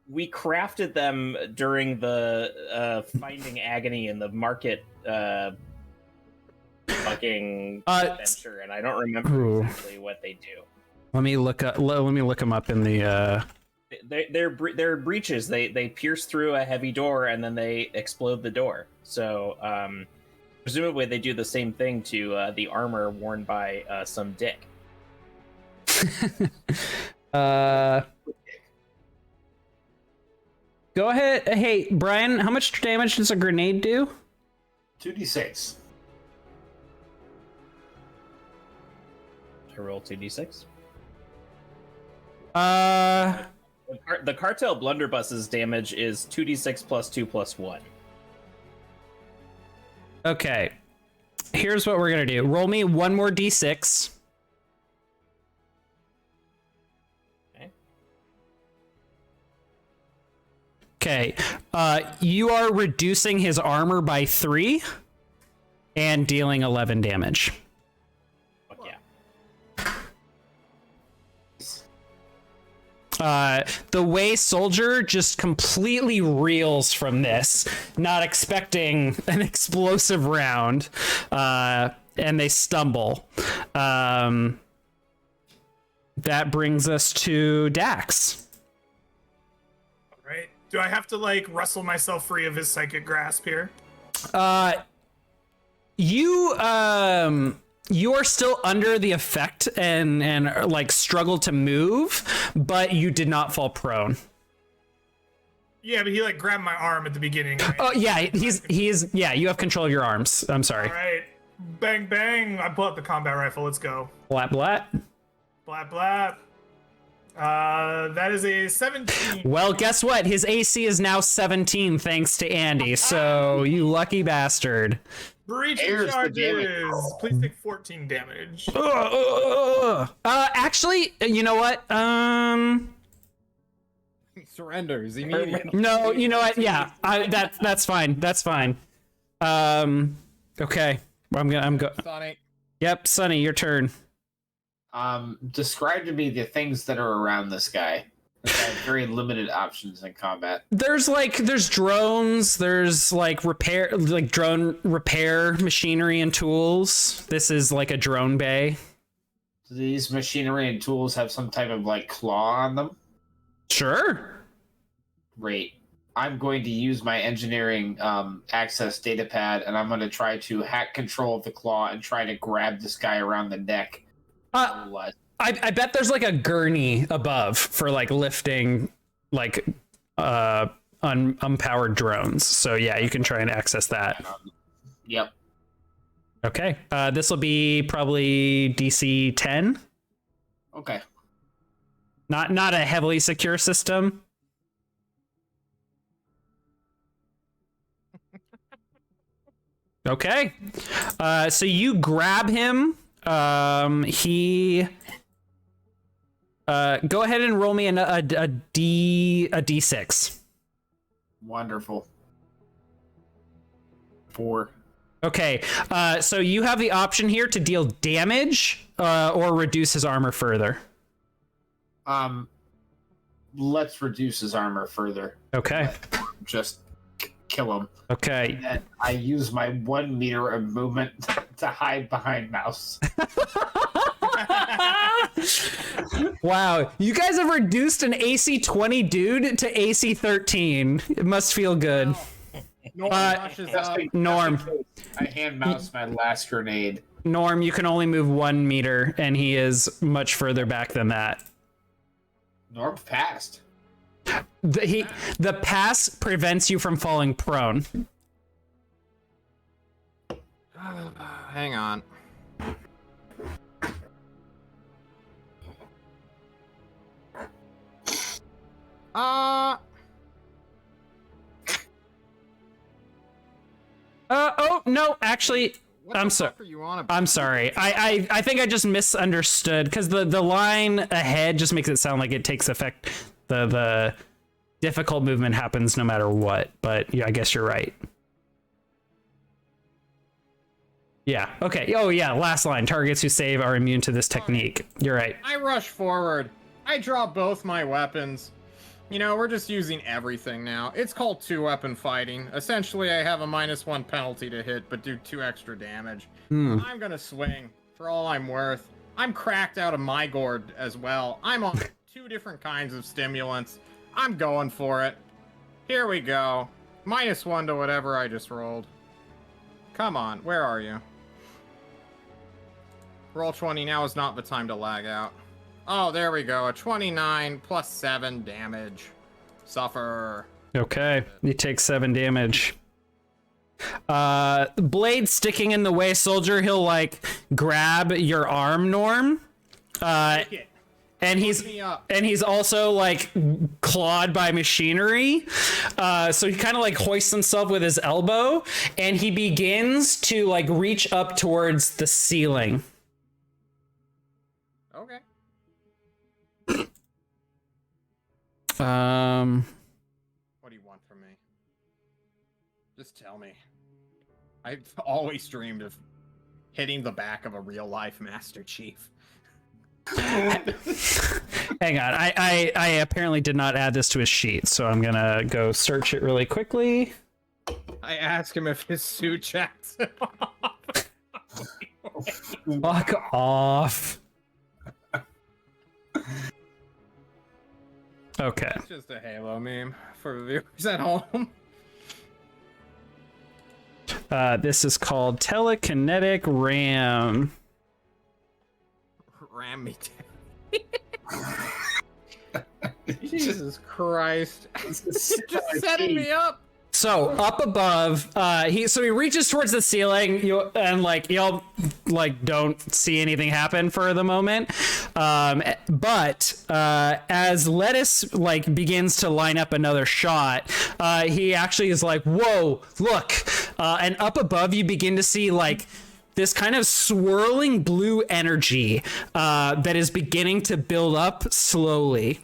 We crafted them during the Finding Agony in the market fucking adventure, and I don't remember exactly what they do. Let me look them up in the. They're breaches. They pierce through a heavy door and then they explode the door. So Presumably, they do the same thing to the armor worn by some dick. Go ahead. Hey, Brian, how much damage does a grenade do? 2d6. I roll 2d6. The cartel blunderbuss's damage is 2d6 plus 2 plus 1. Okay. Here's what we're gonna do. Roll me one more d6. Okay. You are reducing his armor by 3 and dealing 11 damage. Fuck yeah. The way Soldier just completely reels from this, not expecting an explosive round, and they stumble. That brings us to Dax. All right. Do I have to like wrestle myself free of his psychic grasp here? You are still under the effect and like struggle to move, but you did not fall prone. Yeah, but he like grabbed my arm at the beginning. Right? Oh yeah, he's yeah, you have control of your arms. I'm sorry. All right. Bang bang. I pull out the combat rifle. Let's go. Blat blat. Blat blat. That is a 17. Well, guess what? His AC is now 17 thanks to Andy. So you lucky bastard. Breach There's the charges. damage. Please take 14 damage. Actually, you know what? He surrenders immediately. No, you know what? Yeah, that's fine. That's fine. Okay. I'm go. Sonny. Yep, Sonny, your turn. Describe to me the things that are around this guy. I have very limited options in combat. There's drones, there's drone repair machinery and tools. This is like a drone bay. Do these machinery and tools have some type of like claw on them? Sure. Great. I'm going to use my engineering access data pad, and I'm going to try to hack control of the claw and try to grab this guy around the neck. I bet there's like a gurney above for like lifting like unpowered drones. So yeah, you can try and access that. Yep. Okay. This will be probably DC 10. Okay. Not a heavily secure system. Okay. So you grab him. He go ahead and roll me a D6. Wonderful. 4. Okay. So you have the option here to deal damage or reduce his armor further. Let's reduce his armor further. Okay. Just kill him. Okay. And I use my 1 meter of movement to hide behind Mouse. Wow, you guys have reduced an AC 20 dude to AC 13. It must feel good. Norm rushes up. Norm. I hand Mouse my last grenade. Norm, you can only move 1 meter, and he is much further back than that. Norm passed. The pass prevents you from falling prone. Hang on. Oh no, actually, What I'm the sorry. fuck are you on about? I'm sorry. I think I just misunderstood because the line ahead just makes it sound like it takes effect. The difficult movement happens no matter what. But yeah, I guess you're right. Yeah. Okay. Oh yeah. Last line. Targets who save are immune to this technique. You're right. I rush forward. I draw both my weapons. You know, we're just using everything now. It's called 2-weapon fighting. Essentially, I have a -1 penalty to hit, but do 2 extra damage. I'm gonna swing for all I'm worth. I'm cracked out of my gourd as well. I'm on 2 different kinds of stimulants. I'm going for it. Here we go. -1 to whatever I just rolled. Come on, where are you? Roll 20, now is not the time to lag out. Oh, there we go. A 29 plus 7 damage. Suffer. Okay, you take 7 damage. Blade sticking in the way, soldier. He'll like grab your arm, Norm. And he's also like clawed by machinery. So he kind of like hoists himself with his elbow, and he begins to like reach up towards the ceiling. Okay. What do you want from me? Just tell me. I've always dreamed of hitting the back of a real life Master Chief. Hang on, I apparently did not add this to his sheet, so I'm gonna go search it really quickly. I asked him if his suit checks it off. Fuck off. Okay. It's just a Halo meme for the viewers at home. This is called telekinetic ram. Ram me down. Jesus Christ. Just setting me up. So up above, he reaches towards the ceiling, you'll don't see anything happen for the moment. But as Lettuce begins to line up another shot, he actually is like, "Whoa, look!" And up above, you begin to see this kind of swirling blue energy that is beginning to build up slowly.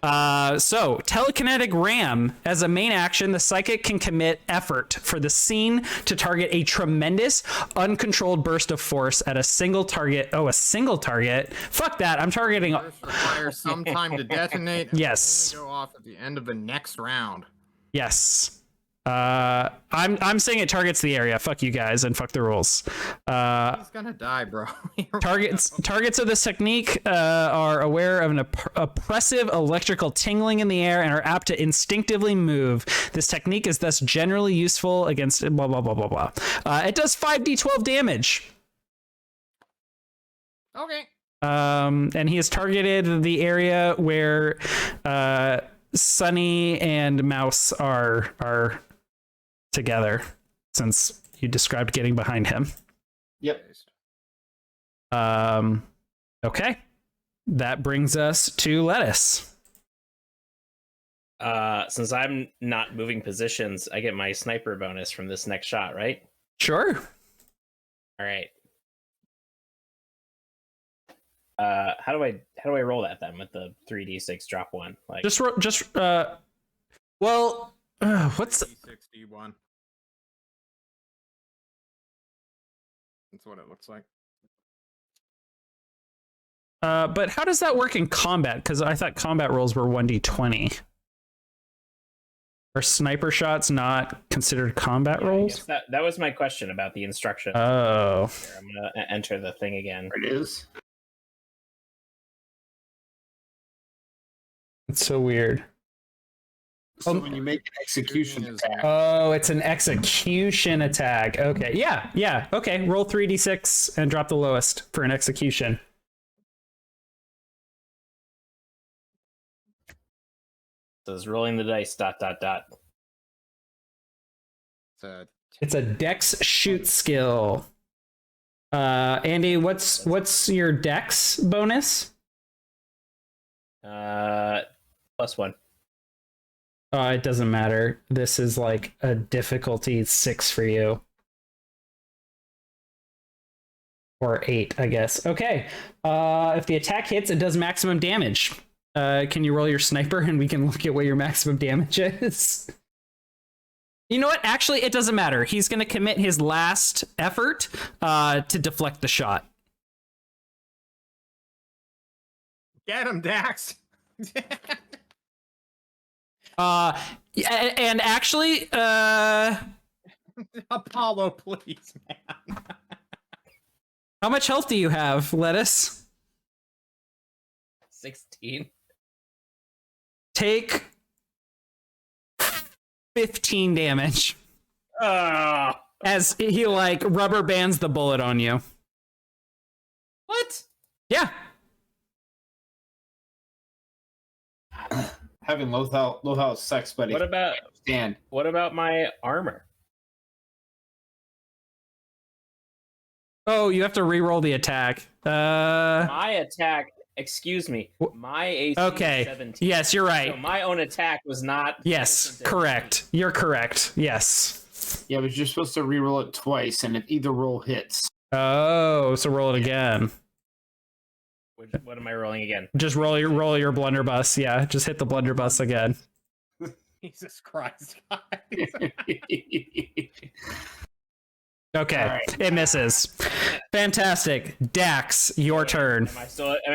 So telekinetic ram, as a main action, the psychic can commit effort for the scene to target a tremendous uncontrolled burst of force at a single target. Oh, a single target. Fuck that. I'm targeting. Burst requires some time to detonate. Yes. Only go off at the end of the next round. Yes. I'm saying it targets the area. Fuck you guys and fuck the rules. He's gonna die, bro. Targets of this technique are aware of an oppressive electrical tingling in the air and are apt to instinctively move. This technique is thus generally useful against blah blah blah blah blah. It does 5d12 damage. Okay. And he has targeted the area where Sunny and Mouse are together, since you described getting behind him. Yep. Okay. That brings us to Lettuce. Since I'm not moving positions, I get my sniper bonus from this next shot, right? Sure. All right. How do I roll that then with the 3d6 drop one? What's 61. That's what it looks like. but how does that work in combat? Because I thought combat rolls were 1d20. Are sniper shots not considered combat rolls? That was my question about the instruction. Oh. Here, I'm gonna enter the thing again. There it is. It's so weird. So when you make an execution attack, Oh, it's an execution attack. Okay. Yeah. Okay. Roll 3d6 and drop the lowest for an execution. So it's rolling the dice. ... It's a dex shoot skill. Andy, what's your dex bonus? +1. It doesn't matter. This is like a difficulty 6 for you. Or 8, I guess. Okay. If the attack hits, it does maximum damage. Can you roll your sniper and we can look at what your maximum damage is? You know what? Actually, it doesn't matter. He's going to commit his last effort to deflect the shot. Get him, Dax. And actually, Apollo, please, man. how much health do you have, Lettuce? 16. Take 15 damage. as he like rubber bands the bullet on you. What? Yeah. Having low health sex, buddy. What about stand? What about my armor? Oh, you have to re-roll the attack. My attack. Excuse me. My AC Okay. is 17. Yes, you're right. So my own attack was not. Yes, correct. You're correct. Yes. Yeah, but you're supposed to re-roll it twice, and if either roll hits. Oh, so roll it again. What am I rolling again? Just roll your blunderbuss. Yeah, just hit the blunderbuss again. Jesus Christ, guys. Okay, right. it misses. Fantastic. Dax, your turn. Am I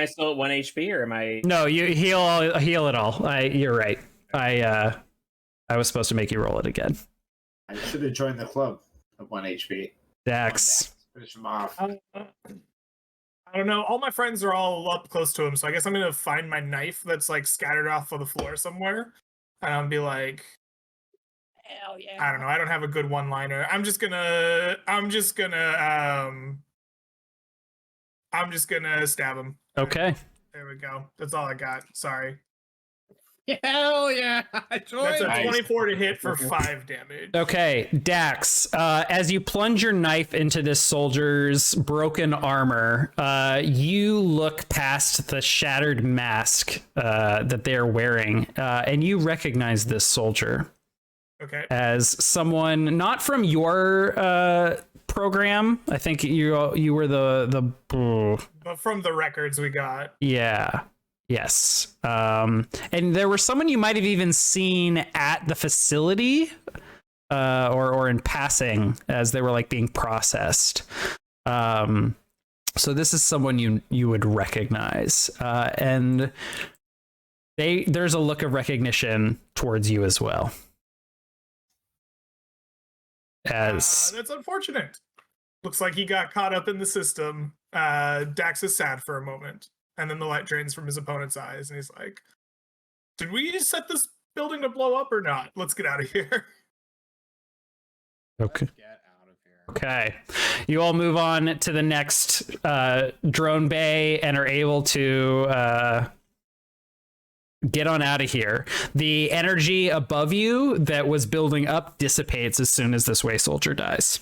still at 1 HP or am I? No, you heal it all. You're right. I was supposed to make you roll it again. I should have joined the club of 1 HP. Dax. Finish him off. I don't know. All my friends are all up close to him, so I guess I'm gonna find my knife that's like scattered off of the floor somewhere, and I'll be like, Hell yeah! I don't know. I don't have a good one-liner. I'm just gonna stab him. Okay. There we go. That's all I got. Sorry. Hell yeah! I joined. That's a Nice. 24 to hit for 5 damage. Okay, Dax, as you plunge your knife into this soldier's broken armor, you look past the shattered mask that they're wearing, and you recognize this soldier Okay. as someone not from your program. I think you were the But from the records we got. yeah. Yes. And there was someone you might have even seen at the facility or in passing as they were like being processed. So this is someone you would recognize. And there's a look of recognition towards you as well. As That's unfortunate. Looks like he got caught up in the system. Dax is sad for a moment. And then the light drains from his opponent's eyes, and he's like, did we set this building to blow up or not? Let's get out of here. okay. Get out of here. Okay. You all move on to the next drone bay and are able to get on out of here. The energy above you that was building up dissipates as soon as this way soldier dies.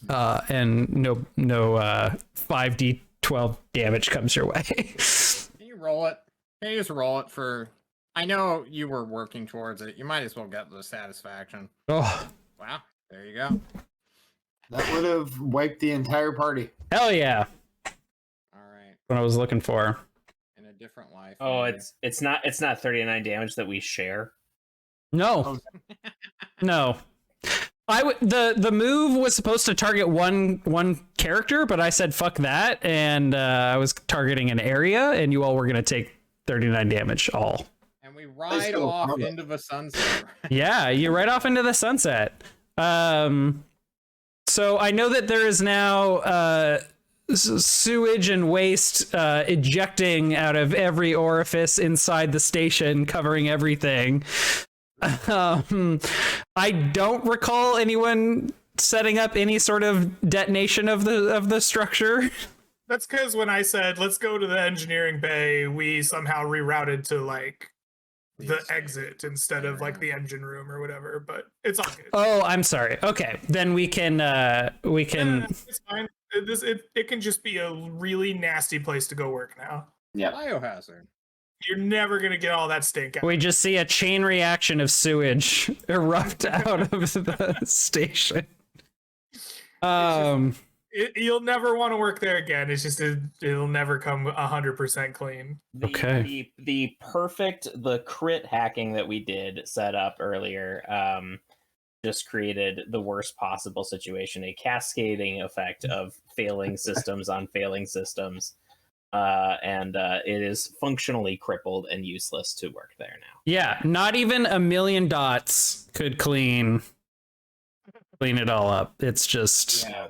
And no 5d12 damage comes your way. Can you roll it? Can you just roll it for... I know you were working towards it. You might as well get the satisfaction. Oh, Wow. There you go. That would have wiped the entire party. hell yeah. All right. What I was looking for. In a different life. Oh, maybe. it's not 39 damage that we share. No. No. The move was supposed to target one character, but I said fuck that, and I was targeting an area, and you all were gonna take 39 damage all. And we ride off into the sunset. Yeah, you right off into the sunset. So I know that there is now sewage and waste ejecting out of every orifice inside the station, covering everything. I don't recall anyone setting up any sort of detonation of the structure. That's because when I said, let's go to the engineering bay, we somehow rerouted to like the exit instead of like the engine room or whatever, but it's all good. Oh, I'm sorry. Okay, then we can It's fine. It can just be a really nasty place to go work now. Yeah. Biohazard. You're never gonna get all that stink out. we just see a chain reaction of sewage erupt out of the station. You'll never want to work there again. It's just it'll never come 100% clean. The crit hacking that we did set up earlier just created the worst possible situation, a cascading effect of failing systems on failing systems. And it is functionally crippled and useless to work there now. Yeah, not even a million dots could clean it all up. It's just Yeah.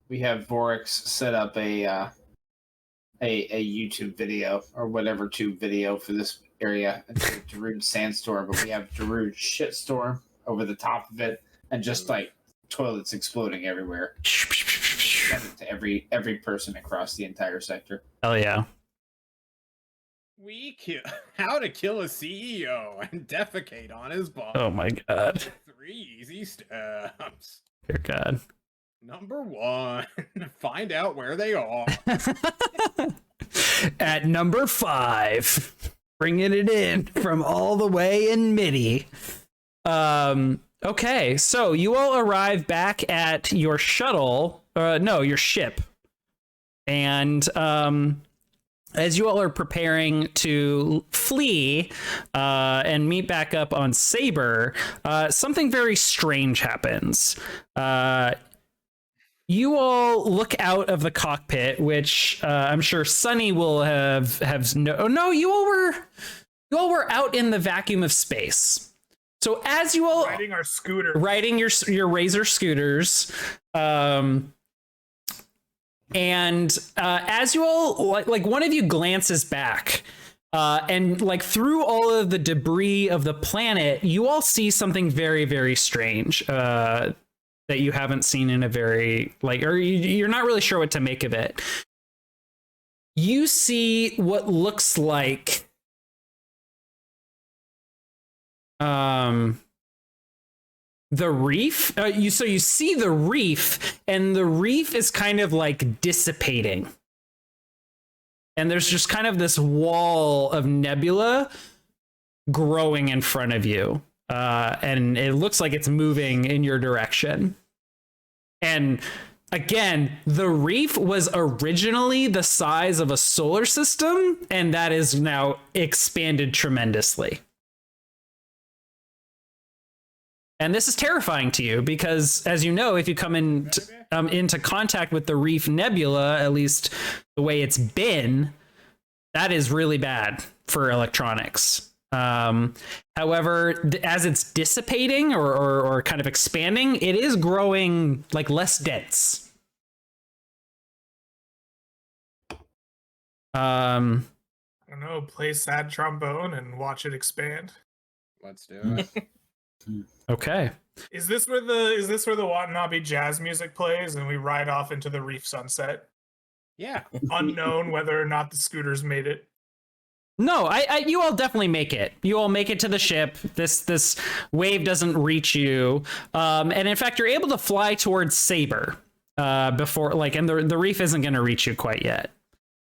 We have Vorix set up a YouTube video or whatever tube video for this area. It's a Darude Sandstorm, but we have Darude Shitstorm over the top of it and just like toilets exploding everywhere. Send it to every person across the entire sector. Hell yeah. How to kill a CEO and defecate on his boss. Oh my god. 3 easy steps. Dear God. Number 1, find out where they are. At number 5, bringing it in from all the way in MIDI. Okay, so you all arrive back at your shuttle, your ship. And as you all are preparing to flee and meet back up on Saber, something very strange happens. You all look out of the cockpit, which I'm sure Sunny will have you all were out in the vacuum of space. So as you all Riding our scooter. riding your Razor scooters, and as you all like one of you glances back, and like through all of the debris of the planet, you all see something very, very strange that you haven't seen in a very or you're not really sure what to make of it. You see what looks like the reef. You see the reef, and the reef is kind of like dissipating, and there's just kind of this wall of nebula growing in front of you, and it looks like it's moving in your direction. And again, the reef was originally the size of a solar system, and that is now expanded tremendously. And this is terrifying to you because, as you know, if you come into contact with the Reef Nebula, at least the way it's been, that is really bad for electronics. However, as it's dissipating or kind of expanding, it is growing like less dense. I don't know, play sad trombone and watch it expand. Let's do it. Okay. Is this where the Watanabe jazz music plays and we ride off into the reef sunset? Yeah. Unknown whether or not the scooters made it. No, you all definitely make it. You all make it to the ship. This wave doesn't reach you, and in fact, you're able to fly towards Saber before, and the reef isn't going to reach you quite yet.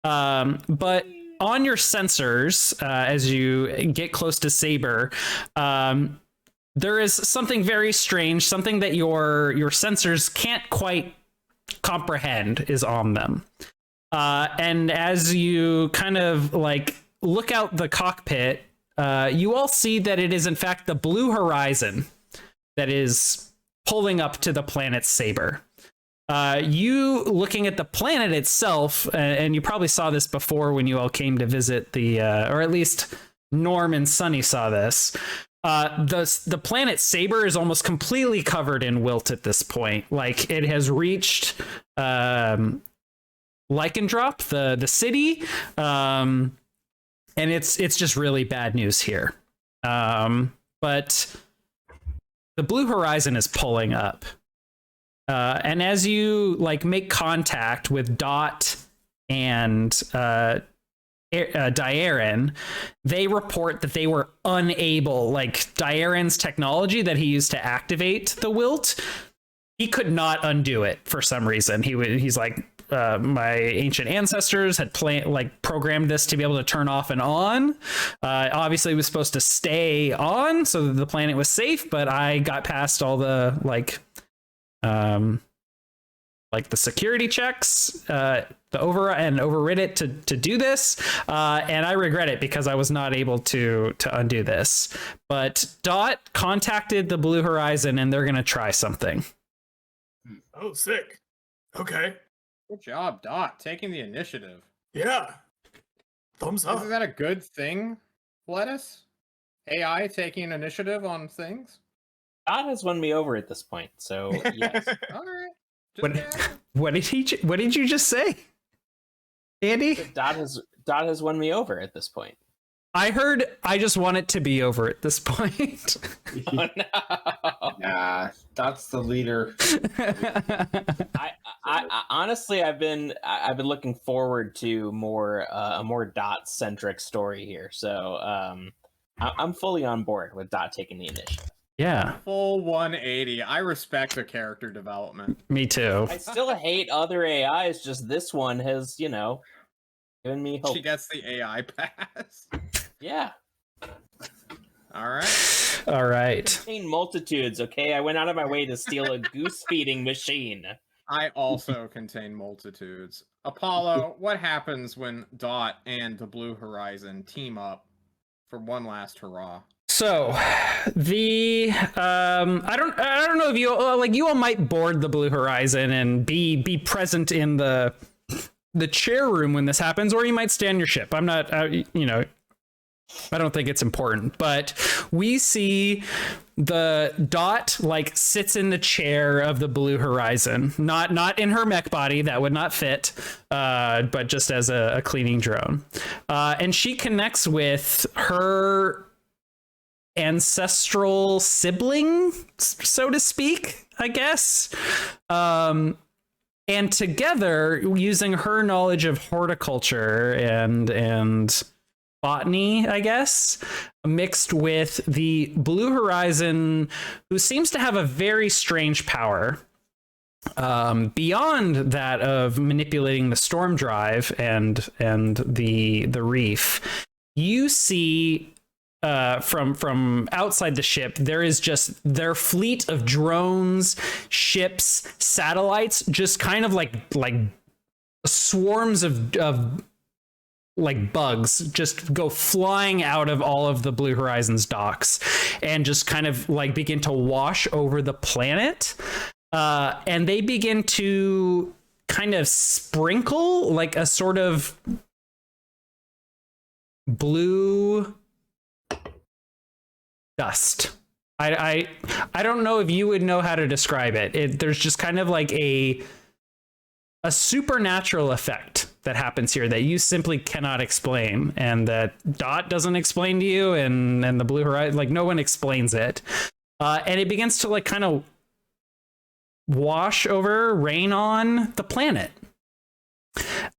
But on your sensors, as you get close to Saber, there is something very strange, something that your sensors can't quite comprehend is on them. And as you kind of look out the cockpit, you all see that it is in fact the blue horizon that is pulling up to the planet Saber. You looking at the planet itself, and you probably saw this before when you all came to visit or at least Norm and Sunny saw this. The planet Saber is almost completely covered in wilt at this point. Like, it has reached Lycandrop, the city, and it's just really bad news here. But the blue horizon is pulling up, and as you make contact with Dot and Diaren, they report that they were unable, Diaren's technology that he used to activate the wilt, he could not undo it for some reason. He's like, my ancient ancestors had programmed this to be able to turn off and on. Obviously it was supposed to stay on so that the planet was safe, but I got past all the the security checks, overrid it to do this, and I regret it because I was not able to undo this. But Dot contacted the Blue Horizon, and they're gonna try something. Oh, sick. Okay. Good job, Dot, taking the initiative. Yeah. Thumbs up. Isn't that a good thing, Lettuce? AI taking initiative on things? Dot has won me over at this point, so yes. All right. What did you just say, Andy? Dot has won me over at this point. I heard I just want it to be over at this point. Oh, no. Nah, Dot's the leader. I honestly, I've been looking forward to a more Dot centric story here. So I'm fully on board with Dot taking the initiative. Yeah, Full 180. I respect the character development. me too. I still hate other AIs. Just this one has, given me hope. She gets the AI pass. Yeah. All right. All right. Contain multitudes. Okay, I went out of my way to steal a goose feeding machine. I also contain multitudes. Apollo, what happens when Dot and the Blue Horizon team up for one last hurrah? So the I don't know if you you all might board the Blue Horizon and be present in the chair room when this happens, or you might stay on your ship. I'm not I don't think it's important, but we see the Dot sits in the chair of the Blue Horizon, not in her mech body, that would not fit, but just as a cleaning drone, and she connects with her ancestral sibling, so to speak, I guess. And together, using her knowledge of horticulture and botany, I guess, mixed with the Blue Horizon, who seems to have a very strange power beyond that of manipulating the storm drive and the reef. You see from outside the ship, there is just their fleet of drones, ships, satellites, just kind of like swarms of bugs just go flying out of all of the Blue Horizon's docks and just kind of begin to wash over the planet. And they begin to kind of sprinkle a sort of blue dust. I don't know if you would know how to describe it. There's just kind of a supernatural effect that happens here that you simply cannot explain, and that Dot doesn't explain to you, and the Blue Horizon, no one explains it. And it begins to kind of rain on the planet.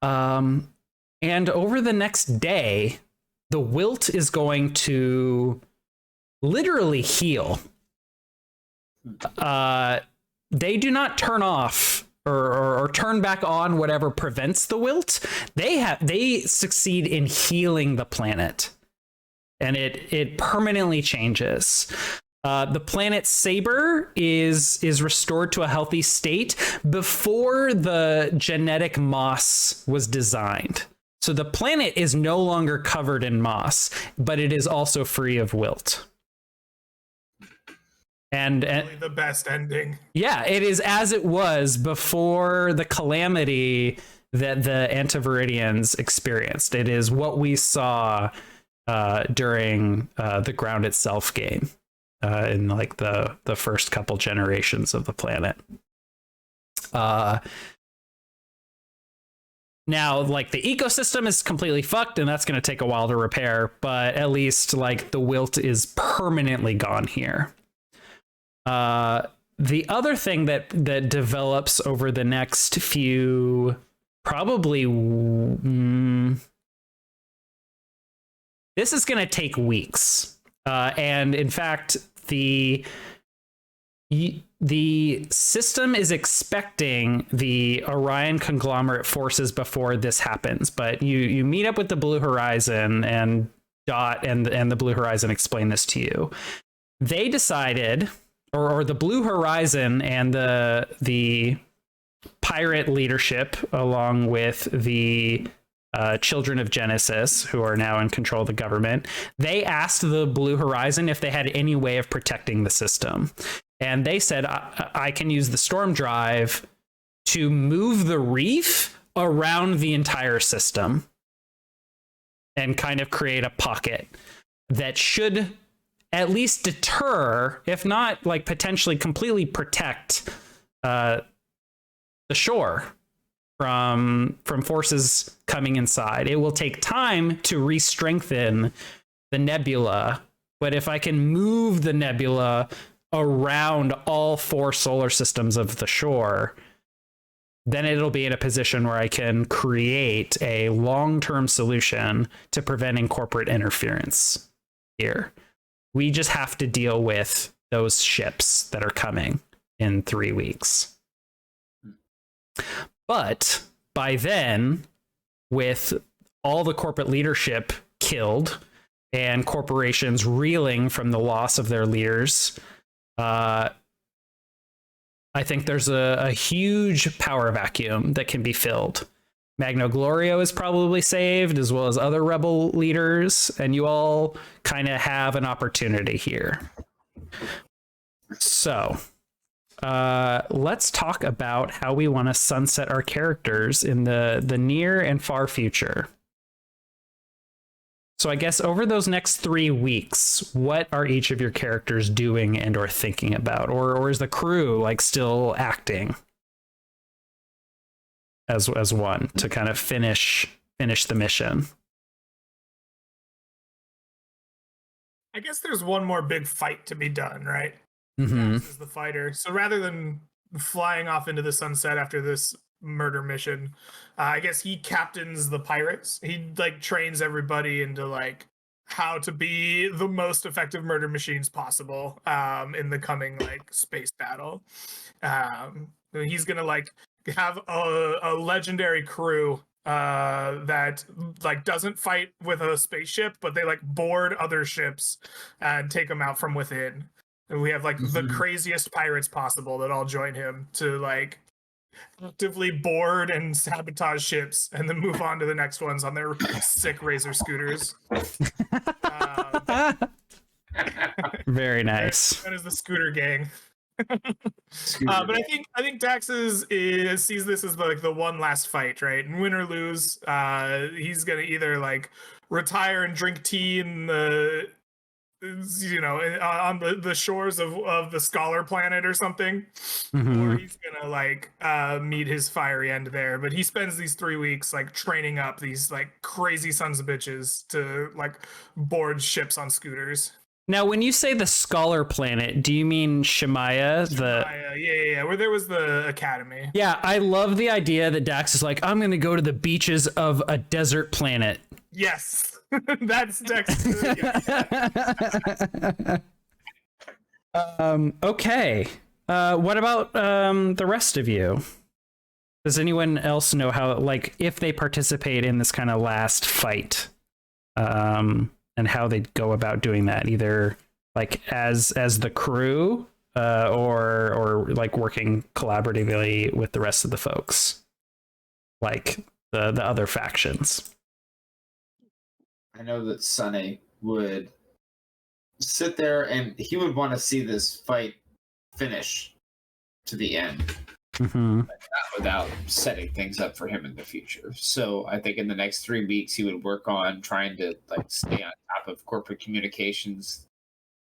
And over the next day, the wilt is going to literally heal. They do not turn off or turn back on whatever prevents the wilt. They succeed in healing the planet, and it permanently changes. The planet Saber is restored to a healthy state before the genetic moss was designed. So the planet is no longer covered in moss, but it is also free of wilt. And Really the best ending. Yeah, it is as it was before the calamity that the Antiviridians experienced. It is what we saw during the Ground Itself game in the first couple generations of the planet. Now, the ecosystem is completely fucked, and that's going to take a while to repair, but at least the wilt is permanently gone here. The other thing that develops over the next few, probably, this is going to take weeks. And in fact, the system is expecting the Orion conglomerate forces before this happens. But you meet up with the Blue Horizon, and Dot and the Blue Horizon explain this to you. They decided, or the Blue Horizon and the pirate leadership, along with the Children of Genesis, who are now in control of the government, they asked the Blue Horizon if they had any way of protecting the system. And they said, I can use the storm drive to move the reef around the entire system and kind of create a pocket that should at least deter, if not potentially completely protect the shore from forces coming inside. It will take time to re-strengthen the nebula, but if I can move the nebula around all 4 solar systems of the shore, then it'll be in a position where I can create a long-term solution to preventing corporate interference here. We just have to deal with those ships that are coming in 3 weeks. But by then, with all the corporate leadership killed and corporations reeling from the loss of their leaders, I think there's a huge power vacuum that can be filled. Magno Glorio is probably saved, as well as other rebel leaders, and you all kind of have an opportunity here. So, let's talk about how we want to sunset our characters in the near and far future. So I guess over those next 3 weeks, what are each of your characters doing and or thinking about? Or is the crew like still acting as one to kind of finish the mission? I guess there's one more big fight to be done, right? Mm-hmm. Dax is the fighter. So rather than flying off into the sunset after this murder mission, I guess he captains the pirates. He like trains everybody into like how to be the most effective murder machines possible in the coming like space battle. He's gonna like have a legendary crew that like doesn't fight with a spaceship, but they like board other ships and take them out from within. And we have like the craziest pirates possible that all join him to like actively board and sabotage ships and then move on to the next ones on their sick razor scooters. Very nice. That is the scooter gang. But I think Dax sees this as like the one last fight, right? And win or lose, he's gonna either like retire and drink tea in the on the shores of the Scholar Planet or something, or he's gonna like meet his fiery end there. But he spends these 3 weeks like training up these like crazy sons of bitches to like board ships on scooters. Now, when you say the Scholar Planet, do you mean Shemaya? Yeah, where there was the academy. Yeah, I love the idea that Dax is like, I'm going to go to the beaches of a desert planet. Yes, that's Dax. Okay. What about the rest of you? Does anyone else know how, like, if they participate in this kind of last fight? And how they go about doing that, either like as the crew or like working collaboratively with the rest of the folks, like the other factions. I know that Sunny would sit there and he would want to see this fight finish to the end. Mm-hmm. But not without setting things up for him in the future. So I think in the next 3 weeks he would work on trying to like stay on top of corporate communications,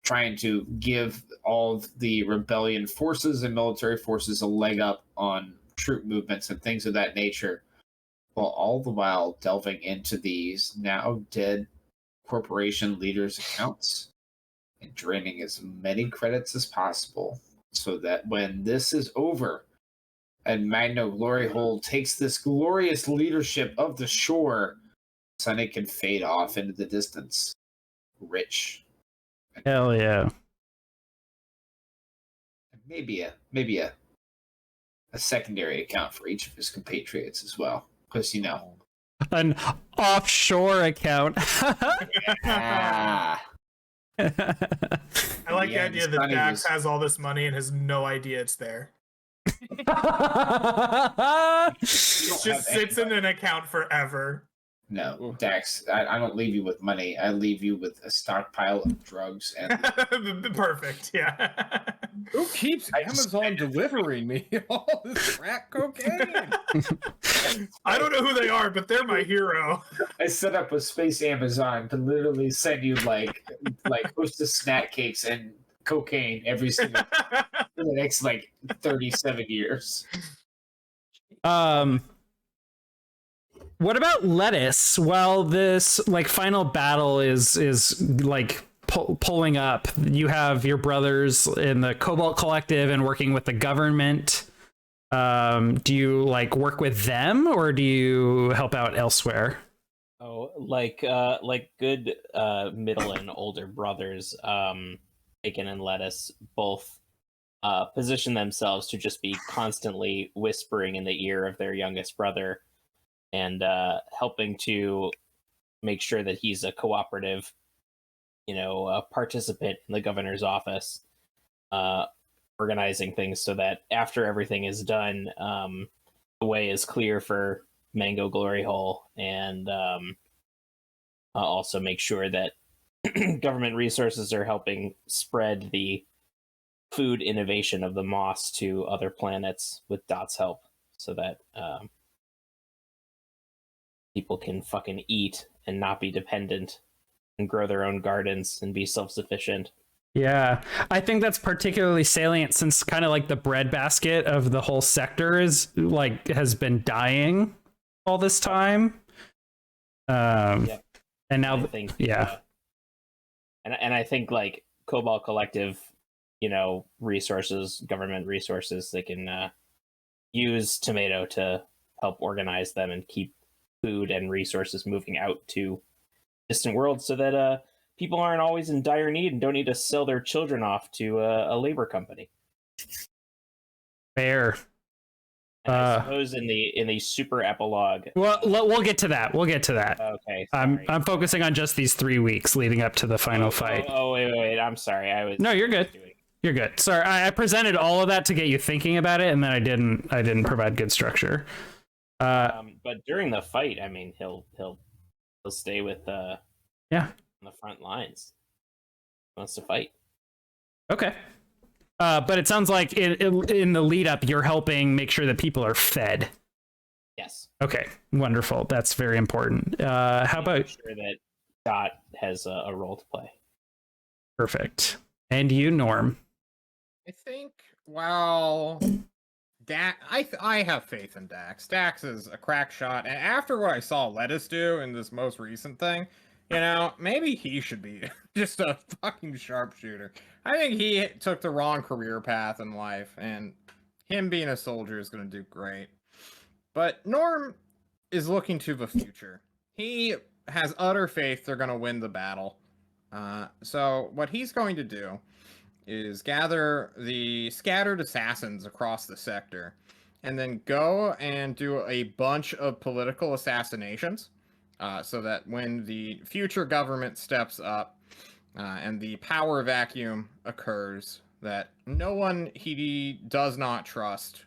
trying to give all of the rebellion forces and military forces a leg up on troop movements and things of that nature, while all the while delving into these now dead corporation leaders' accounts and draining as many credits as possible, so that when this is over and Magno Gloryhold takes this glorious leadership of the shore, Sunny can fade off into the distance, rich. Hell yeah! Maybe a secondary account for each of his compatriots as well, because an offshore account. Ah. I like the idea that Dax has all this money and has no idea it's there. It just sits in an account forever. No, Dax, I don't leave you with money. I leave you with a stockpile of drugs and perfect. Yeah. Who keeps Amazon delivering me all this crack cocaine? I don't know who they are, but they're my hero. I set up a space Amazon to literally send you like hostess snack cakes and cocaine every single for the next like 37 years. What about lettuce? Well, this like final battle is like pulling up. You have your brothers in the Cobalt Collective and working with the government. Do you like work with them or do you help out elsewhere? Oh, like good middle and older brothers, Bacon and Lettuce both position themselves to just be constantly whispering in the ear of their youngest brother and helping to make sure that he's a cooperative, participant in the governor's office, organizing things so that after everything is done, the way is clear for Mango Glory Hole, and also make sure that government resources are helping spread the food innovation of the moss to other planets with Dot's help, so that people can fucking eat and not be dependent and grow their own gardens and be self-sufficient. Yeah, I think that's particularly salient since kind of like the breadbasket of the whole sector is like has been dying all this time. Yep. And now, I think, yeah. And I think like Cobalt Collective, resources, government resources, they can use Tomato to help organize them and keep food and resources moving out to distant worlds so that people aren't always in dire need and don't need to sell their children off to a labor company. Fair. And I suppose in the super epilogue. Well, we'll get to that. We'll get to that. Okay. Sorry. I'm focusing on just these 3 weeks leading up to the final fight. Oh, wait. I'm sorry. No, you're good. You're good. Sorry, I presented all of that to get you thinking about it, and then I didn't provide good structure. But during the fight, I mean, he'll stay with on the front lines. He wants to fight. Okay. But it sounds like in the lead up, you're helping make sure that people are fed. Yes. Okay. Wonderful. That's very important. How about make sure that Dot has a role to play? Perfect. And you, Norm? I think, well, I have faith in Dax. Dax is a crack shot, and after what I saw Lettuce do in this most recent thing, maybe he should be just a fucking sharpshooter. I think he took the wrong career path in life, and him being a soldier is going to do great. But Norm is looking to the future. He has utter faith they're going to win the battle. So what he's going to do is gather the scattered assassins across the sector and then go and do a bunch of political assassinations so that when the future government steps up and the power vacuum occurs, that no one he does not trust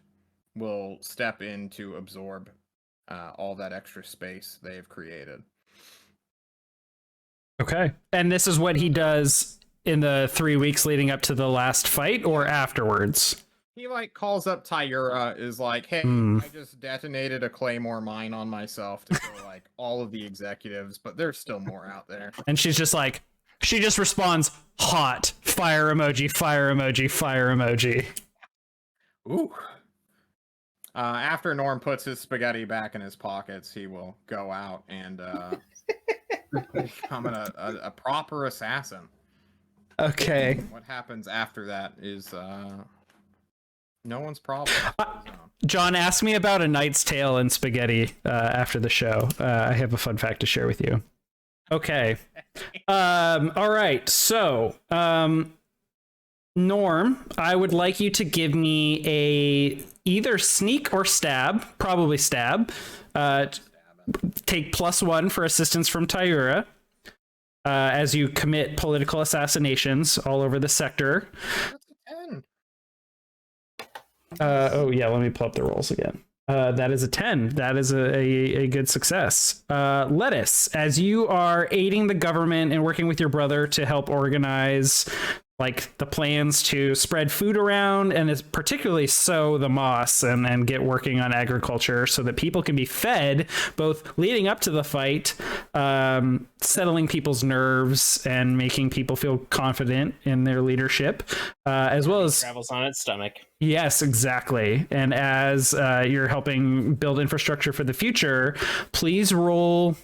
will step in to absorb all that extra space they've created. Okay. And this is what he does in the 3 weeks leading up to the last fight or afterwards? He calls up Tyura, is like, hey, I just detonated a Claymore mine on myself to kill all of the executives, but there's still more out there. And she's just like, she just responds, hot, fire emoji, fire emoji, fire emoji. Ooh. After Norm puts his spaghetti back in his pockets, he will go out and become a proper assassin. Okay. What happens after that is no one's problem. John, ask me about A Knight's Tale and spaghetti after the show. I have a fun fact to share with you. Okay. All right. So, Norm, I would like you to give me either sneak or stab, probably stab. Take +1 for assistance from Tyura. As you commit political assassinations all over the sector. That's a 10. Oh yeah, let me pull up the rolls again. That is a 10. That is a good success. Lettuce, as you are aiding the government and working with your brother to help organize like the plans to spread food around, and is particularly sow the moss and get working on agriculture so that people can be fed, both leading up to the fight, settling people's nerves and making people feel confident in their leadership, as well as travels on its stomach. Yes, exactly. And as you're helping build infrastructure for the future, please roll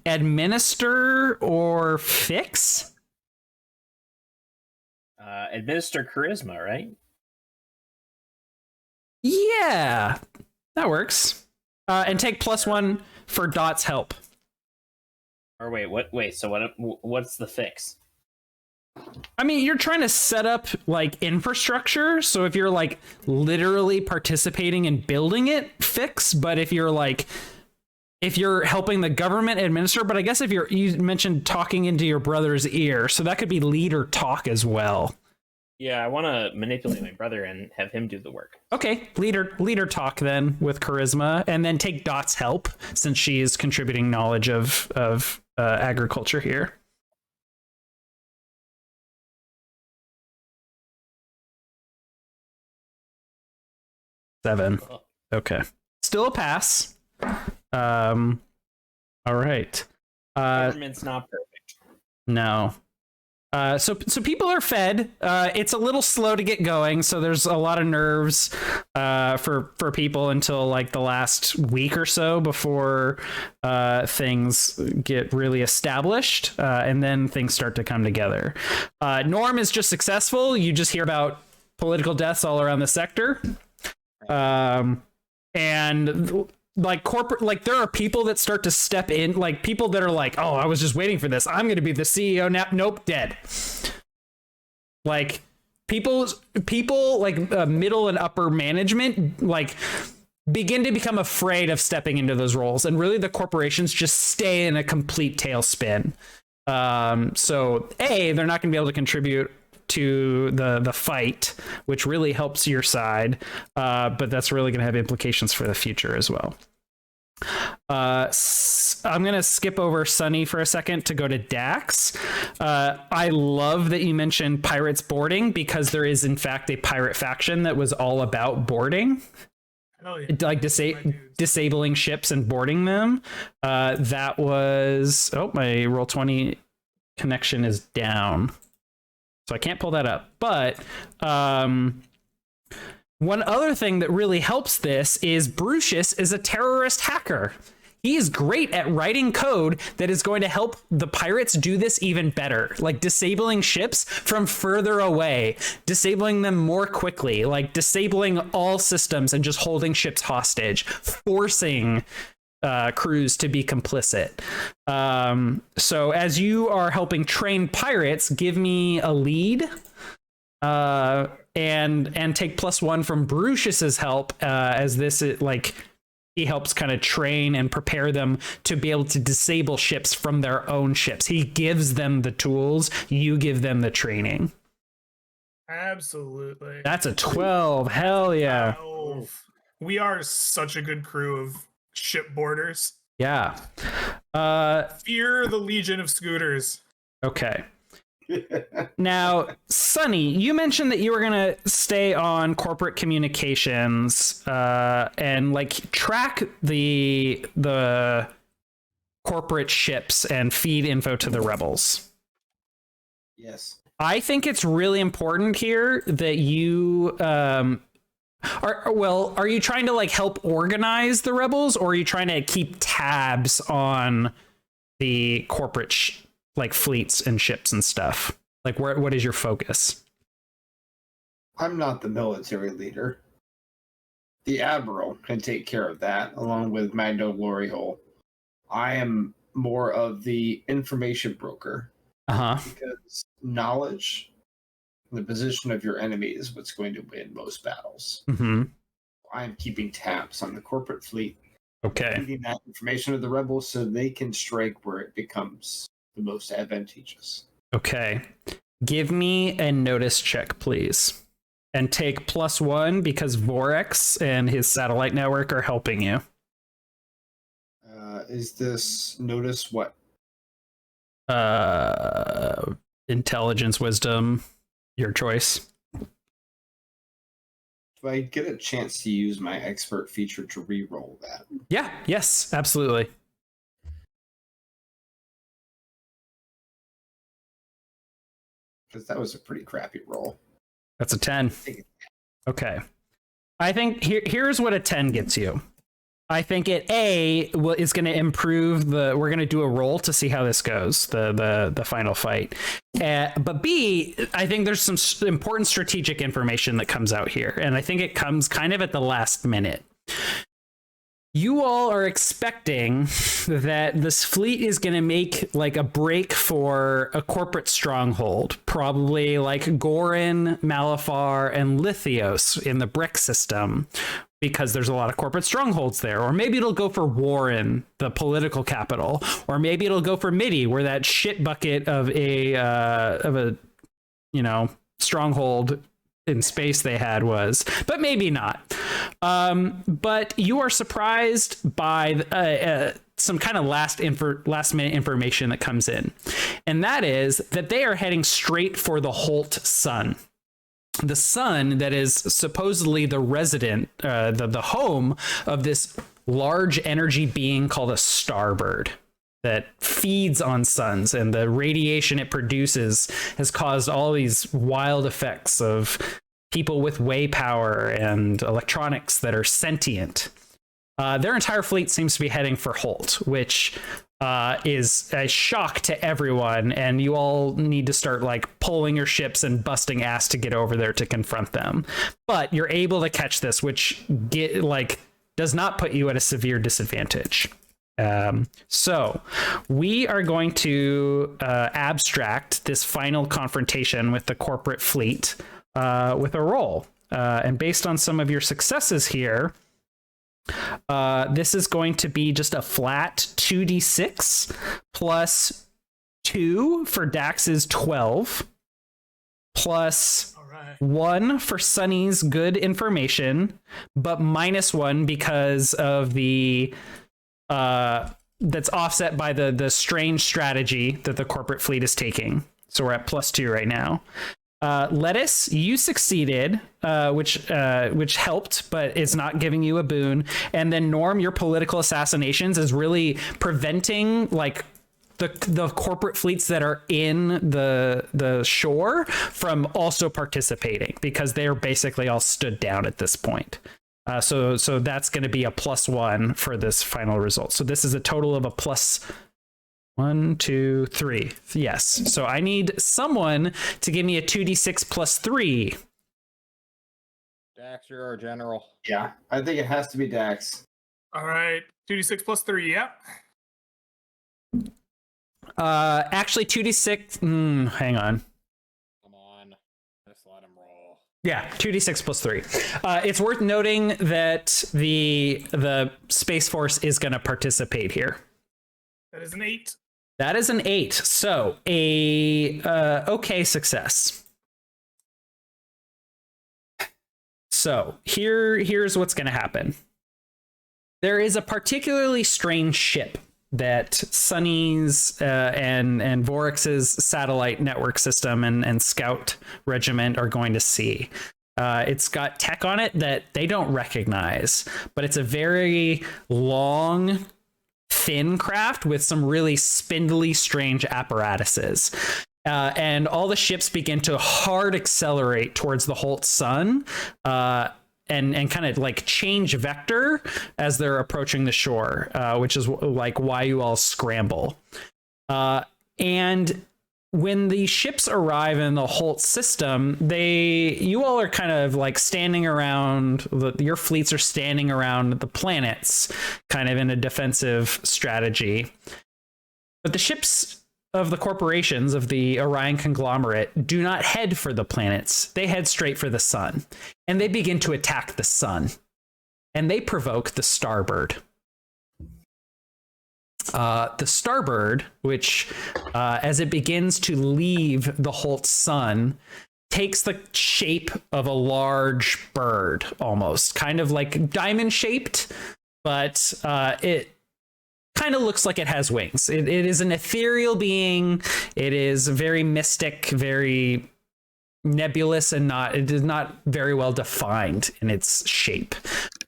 administer or fix. Administer charisma, right? Yeah, that works. And take +1 for Dot's help. Or wait, what? Wait, so what's the fix? I mean, you're trying to set up like infrastructure. So if you're like literally participating in building it, fix. But if you're helping the government administer, but I guess if you mentioned talking into your brother's ear, so that could be lead or talk as well. Yeah, I want to manipulate my brother and have him do the work. Okay, leader talk then with charisma, and then take Dot's help since she is contributing knowledge of agriculture here. Seven. Okay, still a pass. All right. Government's not perfect. No. So people are fed. It's a little slow to get going, so there's a lot of nerves for people until like the last week or so before things get really established, and then things start to come together. Norm is just successful. You just hear about political deaths all around the sector, and like corporate, like there are people that start to step in, like people that are like, oh, I was just waiting for this, I'm going to be the CEO now. Nope, dead. Like people like middle and upper management like begin to become afraid of stepping into those roles, and really the corporations just stay in a complete tailspin. So they're not going to be able to contribute to the fight, which really helps your side, but that's really going to have implications for the future as well. I'm going to skip over Sunny for a second to go to Dax. I love that you mentioned pirates boarding, because there is in fact a pirate faction that was all about boarding. Oh, yeah. Like disabling ships and boarding them. That was my Roll20 connection is down, so I can't pull that up. But one other thing that really helps this is Brucius is a terrorist hacker. He is great at writing code that is going to help the pirates do this even better, like disabling ships from further away, disabling them more quickly, like disabling all systems and just holding ships hostage, forcing crews to be complicit. So as you are helping train pirates, give me a lead, and take +1 from Brucius's help, as this is like he helps kind of train and prepare them to be able to disable ships from their own ships. He gives them the tools, you give them the training. Absolutely. That's a 12. Hell yeah. We are such a good crew of shipboarders. Yeah. Fear the Legion of Scooters. Okay. Now, Sunny, you mentioned that you were going to stay on corporate communications and like track the corporate ships and feed info to the rebels. Yes. I think it's really important here that you are you trying to like help organize the rebels, or are you trying to keep tabs on the corporate like fleets and ships and stuff? Like what is your focus? I'm not the military leader. The Admiral can take care of that, along with Magno Glory Hole. I am more of the information broker. Because knowledge, the position of your enemy, is what's going to win most battles. Mm-hmm. I'm keeping tabs on the corporate fleet. Okay. Feeding that information to the rebels so they can strike where it becomes the most advantageous. Okay. Give me a notice check, please. And take +1 because Vorex and his satellite network are helping you. Is this notice what? Intelligence, wisdom, your choice. Do I get a chance to use my expert feature to re-roll that? Yeah, yes, absolutely. Because that was a pretty crappy roll. That's a 10. Okay. I think here's what a 10 gets you. I think it is going to improve we're going to do a roll to see how this goes, the final fight. But B, I think there's some important strategic information that comes out here. And I think it comes kind of at the last minute. You all are expecting that this fleet is going to make like a break for a corporate stronghold, probably like Gorin, Malafar, and Lithios in the brick system, because there's a lot of corporate strongholds there. Or maybe it'll go for Warren, the political capital, or maybe it'll go for Midi, where that shit bucket of a stronghold in space they had was, but maybe not. But you are surprised by some kind of last minute information that comes in, and that is that they are heading straight for the Holt Sun. The sun that is supposedly the resident, the home of this large energy being called a starbird that feeds on suns, and the radiation it produces has caused all these wild effects of people with way power and electronics that are sentient. Their entire fleet seems to be heading for Holt, which is a shock to everyone, and you all need to start like pulling your ships and busting ass to get over there to confront them. But you're able to catch this, which does not put you at a severe disadvantage. So we are going to abstract this final confrontation with the corporate fleet with a roll. And based on some of your successes here, this is going to be just a flat 2d6 plus 2 for Dax's 12 plus 1 for Sunny's good information, but -1 because of the that's offset by the strange strategy that the corporate fleet is taking. So we're at +2 right now. Lettuce, you succeeded, which helped, but it's not giving you a boon. And then Norm, your political assassinations is really preventing like the corporate fleets that are in the shore from also participating, because they're basically all stood down at this point. So that's going to be a +1 for this final result. So this is a total of a +1, 2, 3. Yes. So I need someone to give me a 2d6 plus 3. Dax, you're our general. Yeah, I think it has to be Dax. All right, 2d6 plus 3. Yeah. Actually, 2d6. Hang on. Come on, just let him roll. Yeah, 2d6 plus 3. It's worth noting that the Space Force is going to participate here. That is an 8. That is an 8. So a okay success. So here's what's going to happen. There is a particularly strange ship that Sunny's and Vorix's satellite network system and scout regiment are going to see. It's got tech on it that they don't recognize, but it's a very long, thin craft with some really spindly, strange apparatuses. And all the ships begin to hard accelerate towards the Holt Sun, and kind of like change vector as they're approaching the shore, which is like why you all scramble. And when the ships arrive in the Holt system, you all are kind of like standing around, your fleets are standing around the planets, kind of in a defensive strategy. But the ships of the corporations of the Orion conglomerate do not head for the planets. They head straight for the sun, and they begin to attack the sun, and they provoke the Starbird. The Starbird, which as it begins to leave the Holt Sun, takes the shape of a large bird, almost kind of like diamond shaped, but it kind of looks like it has wings. It is an ethereal being. It is very mystic, very nebulous, and it is not very well defined in its shape.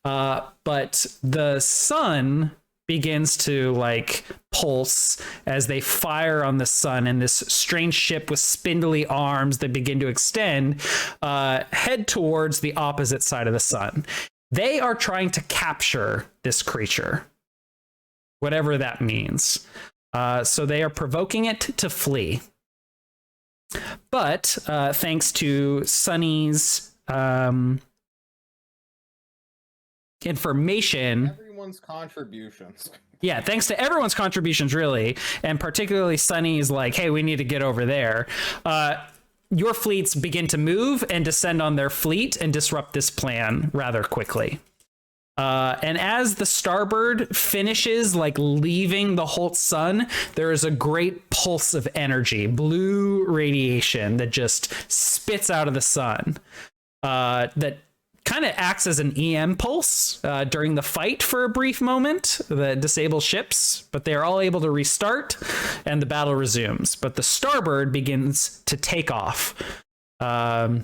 But the sun begins to like pulse as they fire on the sun, and this strange ship with spindly arms that begin to extend head towards the opposite side of the sun. They are trying to capture this creature, whatever that means. So they are provoking it to flee. But thanks to Sunny's information, Everyone's contributions. yeah, thanks to everyone's contributions, really, and particularly Sunny's like, hey, we need to get over there. Your fleets begin to move and descend on their fleet and disrupt this plan rather quickly. And as the starboard finishes, like leaving the Holt sun, there is a great pulse of energy, blue radiation that just spits out of the sun. That kind of acts as an EM pulse during the fight for a brief moment that disables ships, but they are all able to restart and the battle resumes. But the starboard begins to take off and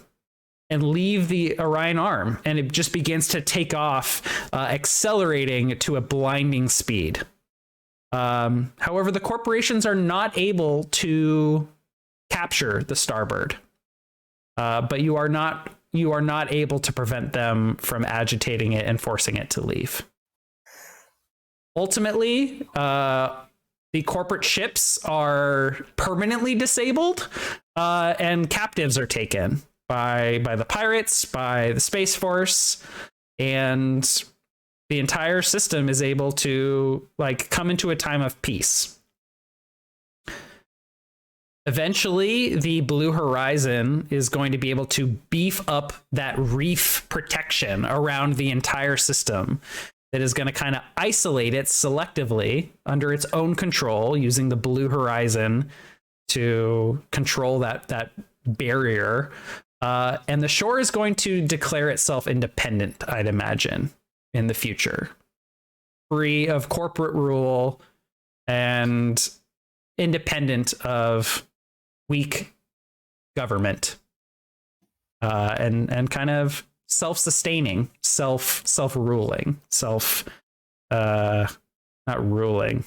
leave the Orion arm, and it just begins to take off, accelerating to a blinding speed. However, the corporations are not able to capture the starboard, but you are not able to prevent them from agitating it and forcing it to leave. Ultimately, the corporate ships are permanently disabled, and captives are taken by the pirates, by the Space Force, and the entire system is able to like come into a time of peace. Eventually, the Blue Horizon is going to be able to beef up that reef protection around the entire system that is going to kind of isolate it selectively under its own control, using the Blue Horizon to control that barrier. And the shore is going to declare itself independent, I'd imagine, in the future, free of corporate rule and independent of weak government, and kind of self-sustaining, self-ruling, not ruling.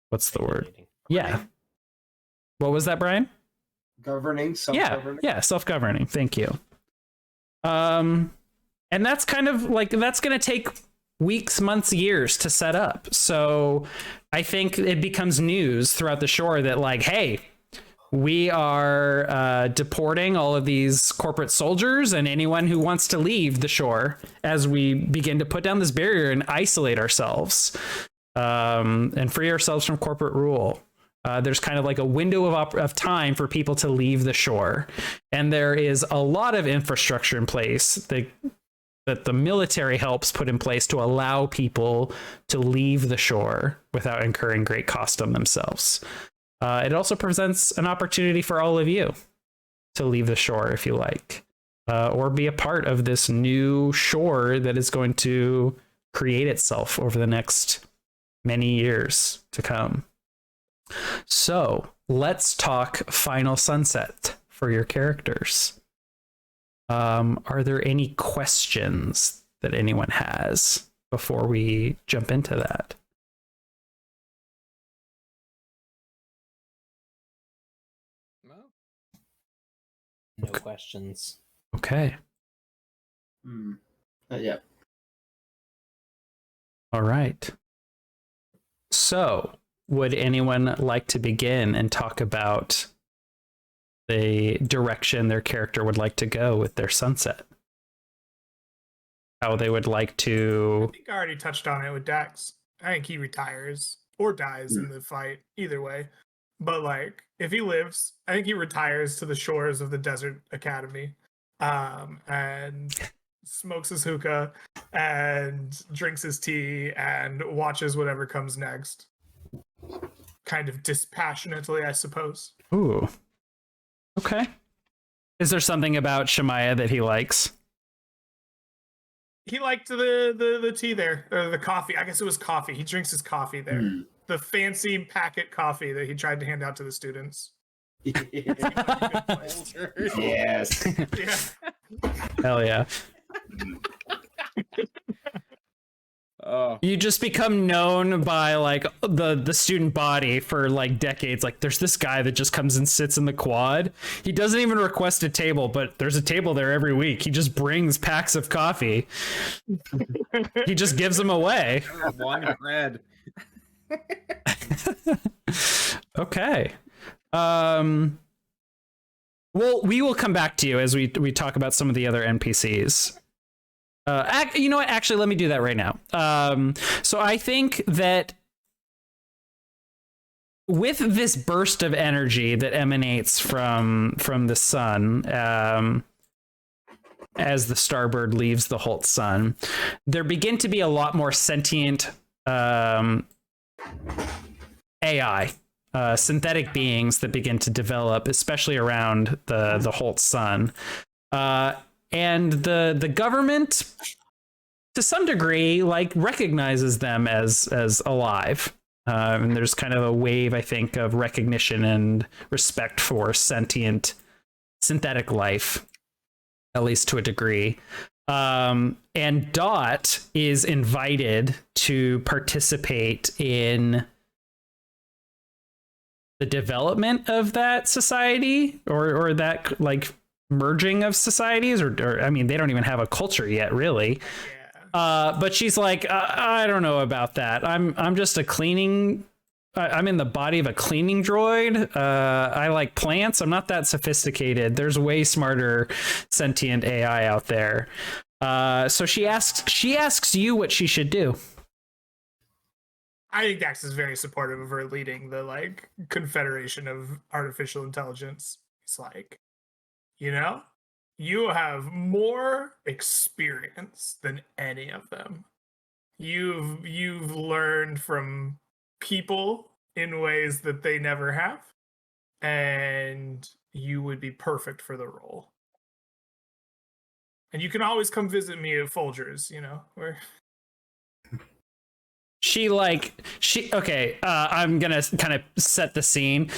What's the word? Yeah. What was that, Brian? Governing, self-governing. Yeah, self-governing. Thank you. And that's kind of like, that's going to take weeks, months, years to set up. So I think it becomes news throughout the shore that like, hey, we are deporting all of these corporate soldiers and anyone who wants to leave the shore as we begin to put down this barrier and isolate ourselves, and free ourselves from corporate rule. There's kind of like a window of time for people to leave the shore. And there is a lot of infrastructure in place that the military helps put in place to allow people to leave the shore without incurring great cost on themselves. It also presents an opportunity for all of you to leave the shore if you like, or be a part of this new shore that is going to create itself over the next many years to come. So let's talk Final Sunset for your characters. Are there any questions that anyone has before we jump into that? No questions. Okay. Yeah. All right. So, would anyone like to begin and talk about the direction their character would like to go with their sunset? How they would like I to... think I already touched on it with Dax. I think he retires or dies in the fight, either way. But like, if he lives, I think he retires to the shores of the Desert Academy, and smokes his hookah and drinks his tea and watches whatever comes next. Kind of dispassionately, I suppose. Ooh. Okay. Is there something about Shemaiah that he likes? He liked the tea there, or the coffee. I guess it was coffee. He drinks his coffee there. Mm. The fancy packet coffee that he tried to hand out to the students. Yes. Yeah. Hell yeah. Oh, You just become known by like the student body for like decades. Like there's this guy that just comes and sits in the quad. He doesn't even request a table, but there's a table there every week. He just brings packs of coffee. He just gives them away. one bread. Okay. Well, we will come back to you as we talk about some of the other NPCs. You know what? Actually, let me do that right now. So I think that with this burst of energy that emanates from the sun, as the starbird leaves the Holt sun, there begin to be a lot more sentient AI, synthetic beings that begin to develop, especially around the Holt sun. And the government, to some degree, like recognizes them as alive. And there's kind of a wave, I think, of recognition and respect for sentient synthetic life, at least to a degree. And Dot is invited to participate in the development of that society, or that like merging of societies, or I mean, they don't even have a culture yet, really. Yeah. But she's like, I don't know about that. I'm just a cleaning. I'm in the body of a cleaning droid. I like plants. I'm not that sophisticated. There's way smarter sentient AI out there. So she asks you what she should do. I think Dax is very supportive of her leading the like Confederation of Artificial Intelligence. He's like, you have more experience than any of them. You've learned from people in ways that they never have, and you would be perfect for the role. And you can always come visit me at Folgers, where okay, I'm gonna kind of set the scene.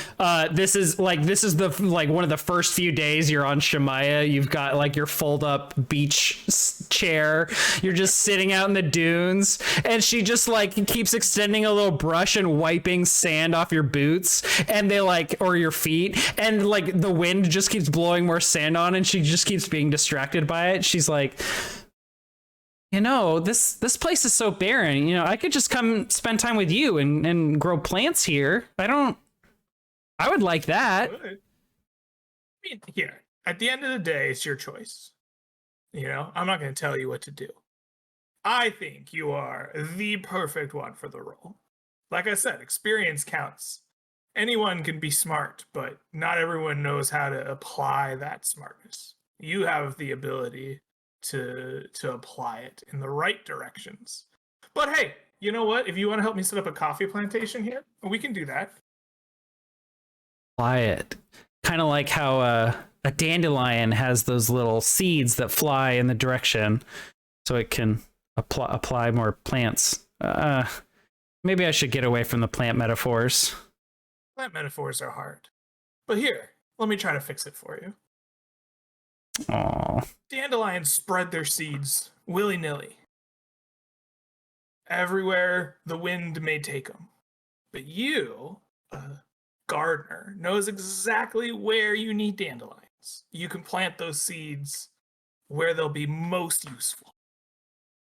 This is the like one of the first few days you're on Shemaya. You've got like your fold up beach chair. You're just sitting out in the dunes, and she just like keeps extending a little brush and wiping sand off your boots, and or your feet, and like the wind just keeps blowing more sand on, and she just keeps being distracted by it. She's like, this place is so barren. I could just come spend time with you and grow plants here. I would like that. I mean, here, at the end of the day, it's your choice. I'm not going to tell you what to do. I think you are the perfect one for the role. Like I said, experience counts. Anyone can be smart, but not everyone knows how to apply that smartness. You have the ability to apply it in the right directions. But hey, you know what? If you want to help me set up a coffee plantation here, we can do that. Apply it. Kind of like how a dandelion has those little seeds that fly in the direction, so it can apply more plants. Maybe I should get away from the plant metaphors. Plant metaphors are hard. But here, let me try to fix it for you. Aww. Dandelions spread their seeds willy-nilly. Everywhere the wind may take them. But you, a gardener, knows exactly where you need dandelions. You can plant those seeds where they'll be most useful.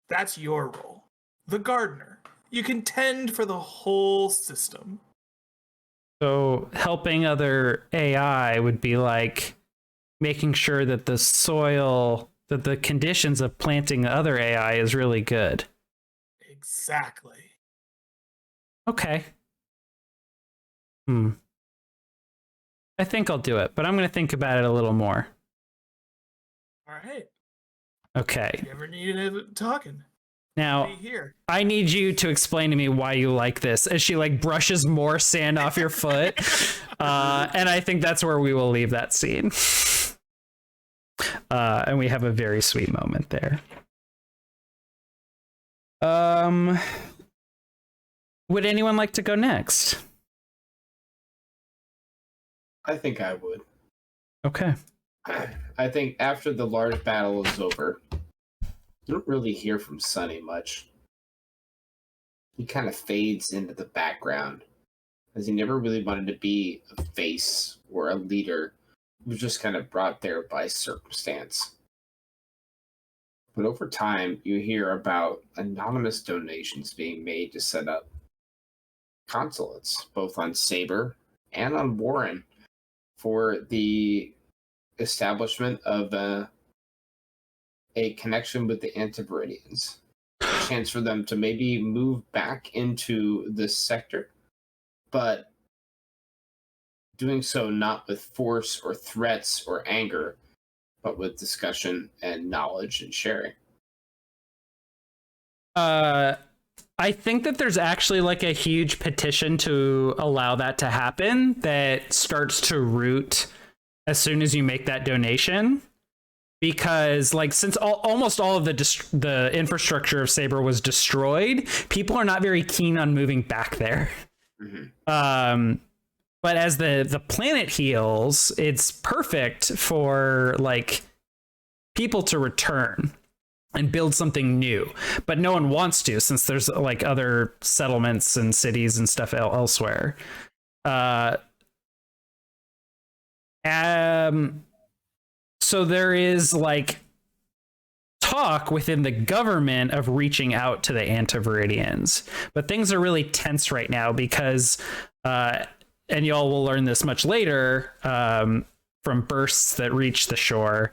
That's your role. The gardener. You can tend for the whole system. So helping other AI would be like making sure that the soil, that the conditions of planting other AI is really good. Exactly. Okay. I think I'll do it, but I'm going to think about it a little more. All right. Okay. If you ever need talking, Now, be here. I need you to explain to me why you like this, as she like brushes more sand off your foot. And I think that's where we will leave that scene. And we have a very sweet moment there. Would anyone like to go next? I think I would. Okay. I think after the large battle is over, you don't really hear from Sonny much. He kind of fades into the background, as he never really wanted to be a face or a leader. He was just kind of brought there by circumstance. But over time, you hear about anonymous donations being made to set up consulates, both on Saber and on Warren, for the establishment of a connection with the Antiviridians. A chance for them to maybe move back into this sector, but doing so not with force or threats or anger, but with discussion and knowledge and sharing. I think that there's actually like a huge petition to allow that to happen that starts to root as soon as you make that donation, because like since almost all of the infrastructure of Saber was destroyed, people are not very keen on moving back there. Mm-hmm. But as the planet heals, it's perfect for like people to return and build something new, but no one wants to, since there's like other settlements and cities and stuff elsewhere. So there is like talk within the government of reaching out to the Antiviridians, but things are really tense right now because, and y'all will learn this much later, from bursts that reach the shore,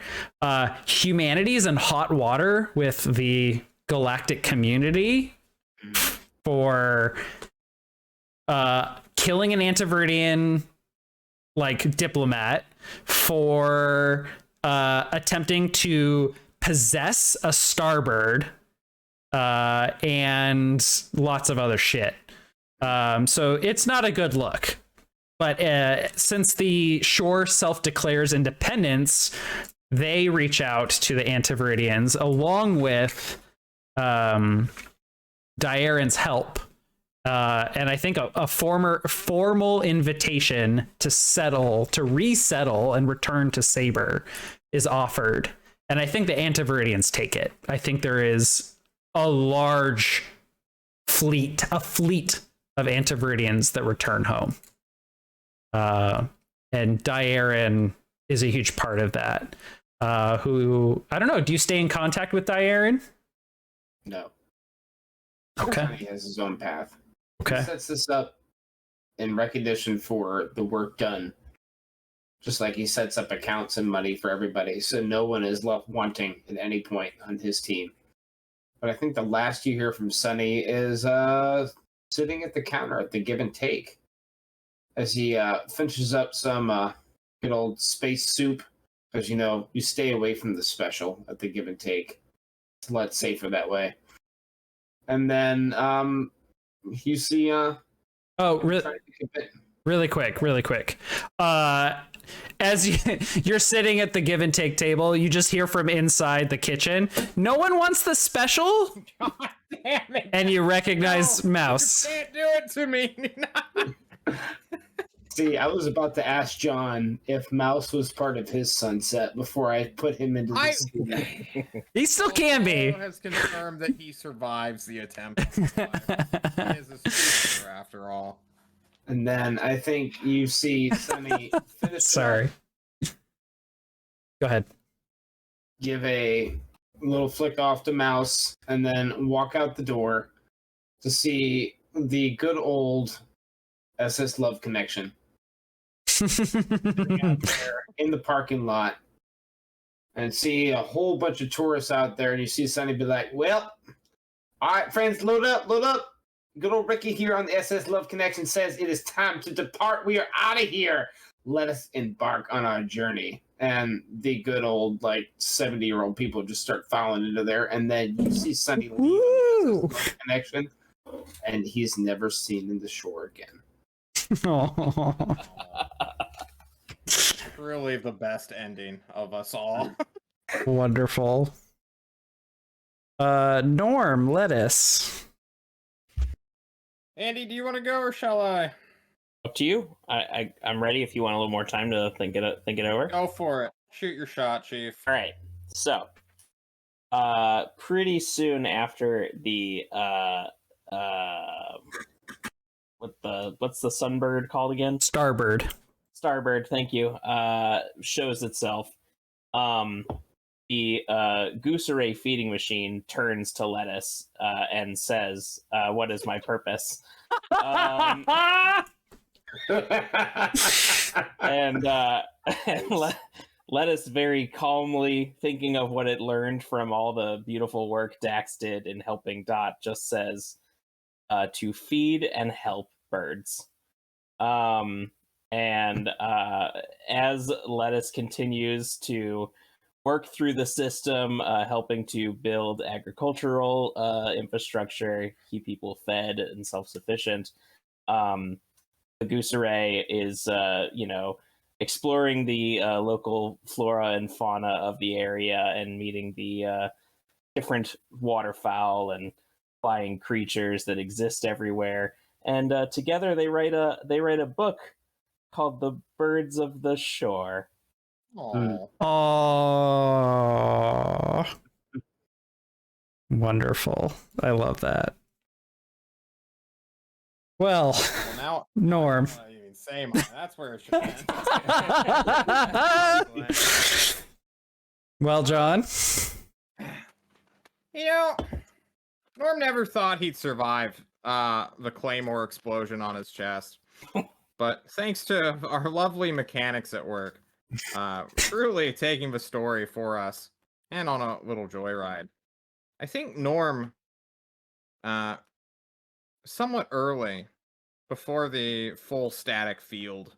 humanity's in hot water with the galactic community for killing an Antiviridian like diplomat, for attempting to possess a starbird, and lots of other shit. So it's not a good look. But since the shore self-declares independence, they reach out to the Antiviridians along with Diarin's help. And I think a formal invitation to resettle and return to Saber is offered. And I think the Antiviridians take it. I think there is a large fleet of Antiviridians that return home. And Diarin is a huge part of that. Who, I don't know, do you stay in contact with Diarin? No. Okay. He has his own path. Okay. He sets this up in recognition for the work done. Just like he sets up accounts and money for everybody, so no one is left wanting at any point on his team. But I think the last you hear from Sonny is sitting at the counter at the give and take, as he finishes up some good old space soup, because you stay away from the special at the give and take. It's a lot safer that way. And then you see really quick. As you're sitting at the give and take table, you just hear from inside the kitchen, "No one wants the special?" God damn it. And you recognize Mouse. You can't do it to me. See, I was about to ask John if Mouse was part of his sunset before I put him into this. He still can be. Apollo has confirmed that he survives the attempt. He is a superhero after all. And then I think you see Sonny finish. Sorry. Go ahead. Give a little flick off to Mouse, and then walk out the door to see the good old SS Love Connection sitting out there in the parking lot, and see a whole bunch of tourists out there, and you see Sonny be like, "Well, all right, friends, load up. Good old Ricky here on the SS Love Connection says it is time to depart. We are out of here. Let us embark on our journey." And the good old 70-year-old people just start filing into there, and then you see Sonny leave the SS Love Connection, and he's never seen in the shore again. Really the best ending of us all. Wonderful. Norm, lettuce. Andy, do you want to go or shall I? Up to you. I'm ready if you want a little more time to think it over. Go for it. Shoot your shot, Chief. All right. So, pretty soon after the what's the sunbird called again? Starbird. Starbird, thank you. Shows itself. The gooseray feeding machine turns to Lettuce and says, "What is my purpose?" and Lettuce, very calmly thinking of what it learned from all the beautiful work Dax did in helping Dot, just says, "To feed and help birds." And as Lettuce continues to work through the system, helping to build agricultural infrastructure, keep people fed and self-sufficient, the gooseray is, exploring the local flora and fauna of the area and meeting the different waterfowl and flying creatures that exist everywhere. And together they write a book called The Birds of the Shore. Aww. Oh, wonderful. I love that. Well, Now, Norm. I don't even say mine. That's where it should end. Well, John. You know, Norm never thought he'd survive the Claymore explosion on his chest. But thanks to our lovely mechanics at work, truly taking the story for us and on a little joyride, I think Norm, somewhat early, before the full static field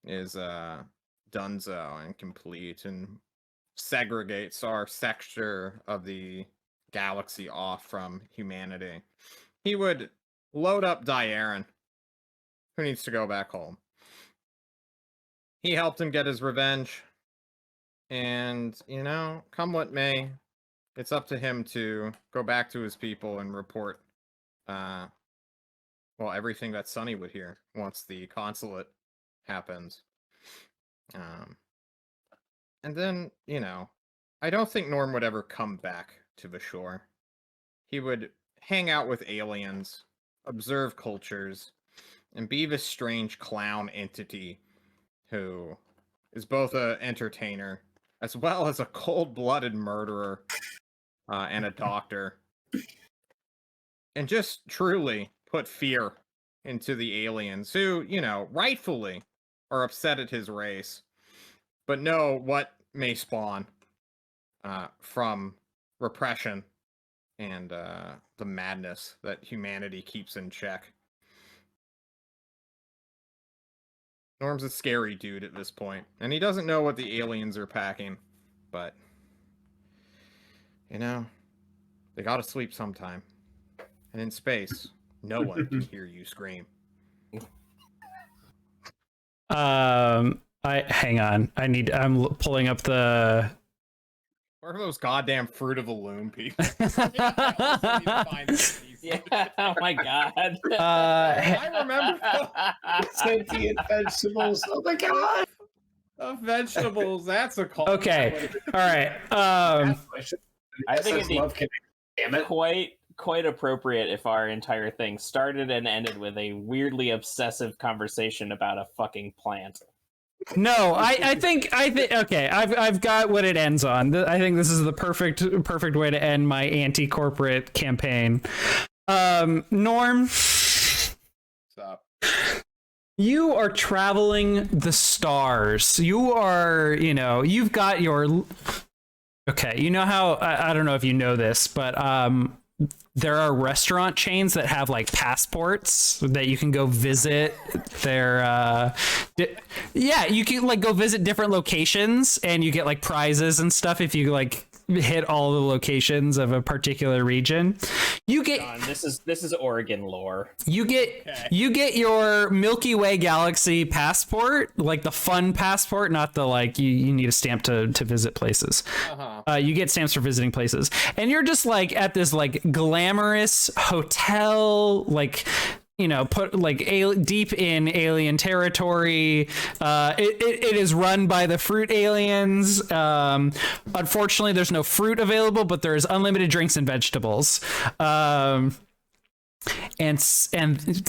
is donezo and complete and segregates our sector of the galaxy off from humanity, he would load up Diaren, who needs to go back home. He helped him get his revenge, and, come what may, it's up to him to go back to his people and report, everything that Sunny would hear once the consulate happens. And then, I don't think Norm would ever come back to the shore. He would hang out with aliens, observe cultures, and be this strange clown entity who is both an entertainer as well as a cold-blooded murderer and a doctor. And just truly put fear into the aliens who, rightfully are upset at his race, but know what may spawn from repression and the madness that humanity keeps in check. Norm's a scary dude at this point, and he doesn't know what the aliens are packing, but, they gotta sleep sometime. And in space, no one can hear you scream. Hang on. I'm pulling up the. Where are those goddamn Fruit of the Loom people? Yeah, oh my god. I remember Sentient vegetables. Oh my god. Vegetables. That's a call. Okay. All right. I think it'd be damn it. quite appropriate if our entire thing started and ended with a weirdly obsessive conversation about a fucking plant. No, I think okay, I've got what it ends on. I think this is the perfect way to end my anti-corporate campaign. Norm, Stop. you are traveling the stars. You are, you've got your. Okay, you know how I don't know if you know this, but there are restaurant chains that have like passports that you can go visit their you can like go visit different locations and you get like prizes and stuff if you like hit all the locations of a particular region. You get John, this is Oregon lore. you get your Milky Way galaxy passport, like the fun passport, not the like you need a stamp to visit places. You get stamps for visiting places, and you're just like at this like glamorous hotel, like put like deep in alien territory. It is run by the fruit aliens. Unfortunately, there's no fruit available, but there is unlimited drinks and vegetables. And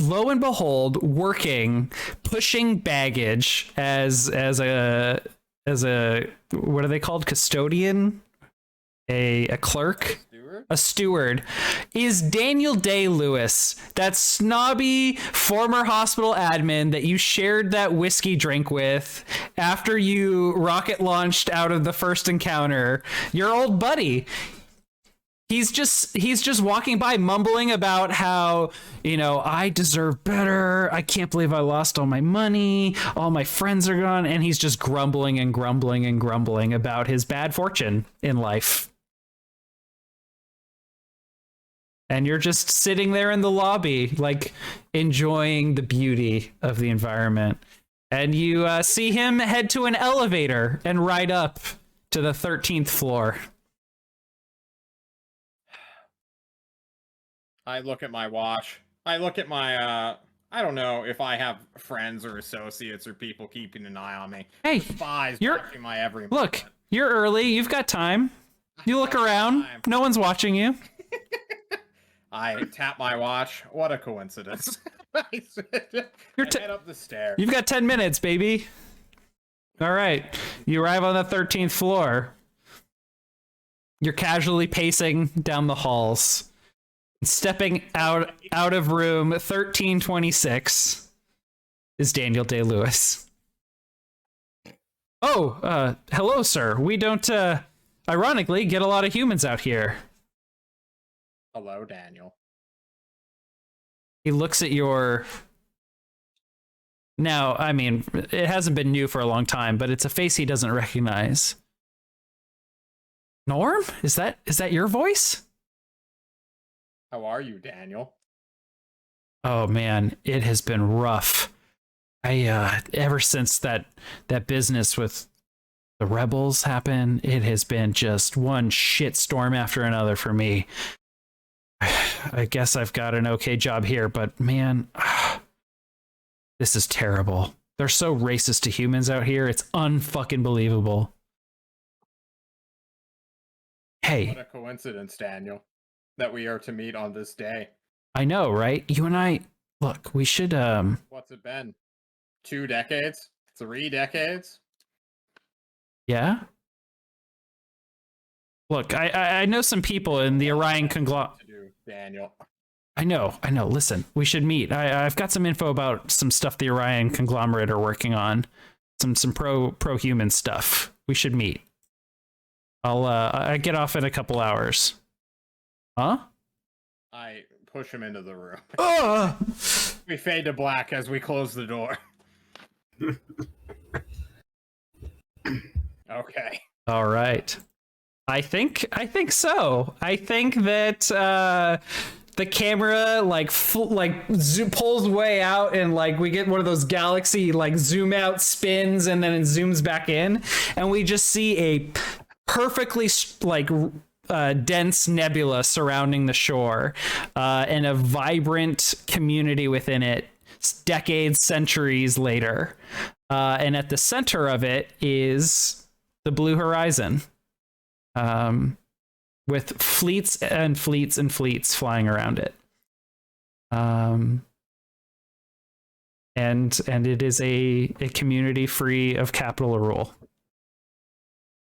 lo and behold, pushing baggage as a what are they called? Custodian, a clerk. A steward is Daniel Day-Lewis, that snobby former hospital admin that you shared that whiskey drink with after you rocket launched out of the first encounter. Your old buddy. He's just walking by mumbling about how, I deserve better. I can't believe I lost all my money. All my friends are gone. And he's just grumbling and grumbling and grumbling about his bad fortune in life. And you're just sitting there in the lobby, like enjoying the beauty of the environment. And you see him head to an elevator and ride up to the 13th floor. I look at my watch. I look at my, I don't know if I have friends or associates or people keeping an eye on me. Hey, Spies you're watching my every look. movement. You're early. You've got time. You look around. No one's watching you. I tap my watch. What a coincidence. I head up the stairs. You've got 10 minutes, baby. All right. You arrive on the 13th floor. You're casually pacing down the halls. Stepping out of room 1326 is Daniel Day-Lewis. Oh, hello, sir. We don't, ironically, get a lot of humans out here. Hello, Daniel. He looks at your... Now, I mean, it hasn't been new for a long time, but it's a face he doesn't recognize. Norm? Is that your voice? How are you, Daniel? Oh man, it has been rough. I ever since that business with the rebels happened, it has been just one shit storm after another for me. I guess I've got an okay job here, but man, this is terrible. They're so racist to humans out here. It's unfucking believable. Hey. What a coincidence, Daniel, that we are to meet on this day. I know, right? You and I, look, we should, What's it been? 2 decades? 3 decades? Yeah? Look, I know some people in the Orion conglomerate. Daniel. I know. Listen, we should meet. I've got some info about some stuff the Orion conglomerate are working on. Some pro-human stuff. We should meet. I get off in a couple hours. Huh? I push him into the room. Oh! We fade to black as we close the door. Okay. All right. I think so. I think that the camera pulls way out and like we get one of those galaxy like zoom out spins and then it zooms back in and we just see a perfectly dense nebula surrounding the shore and a vibrant community within it decades, centuries later. And at the center of it is the blue horizon. With fleets and fleets and fleets flying around it. And it is a community free of capital rule.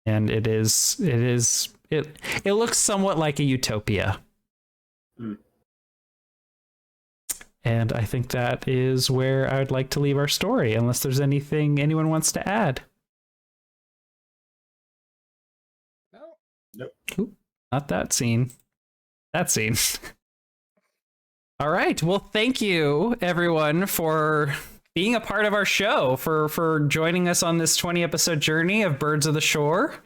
And it looks somewhat like a utopia. Mm. And I think that is where I would like to leave our story, unless there's anything anyone wants to add. Nope. Ooh, not that scene. That scene. All right. Well, thank you, everyone, for being a part of our show, for joining us on this 20-episode journey of Birds of the Shore.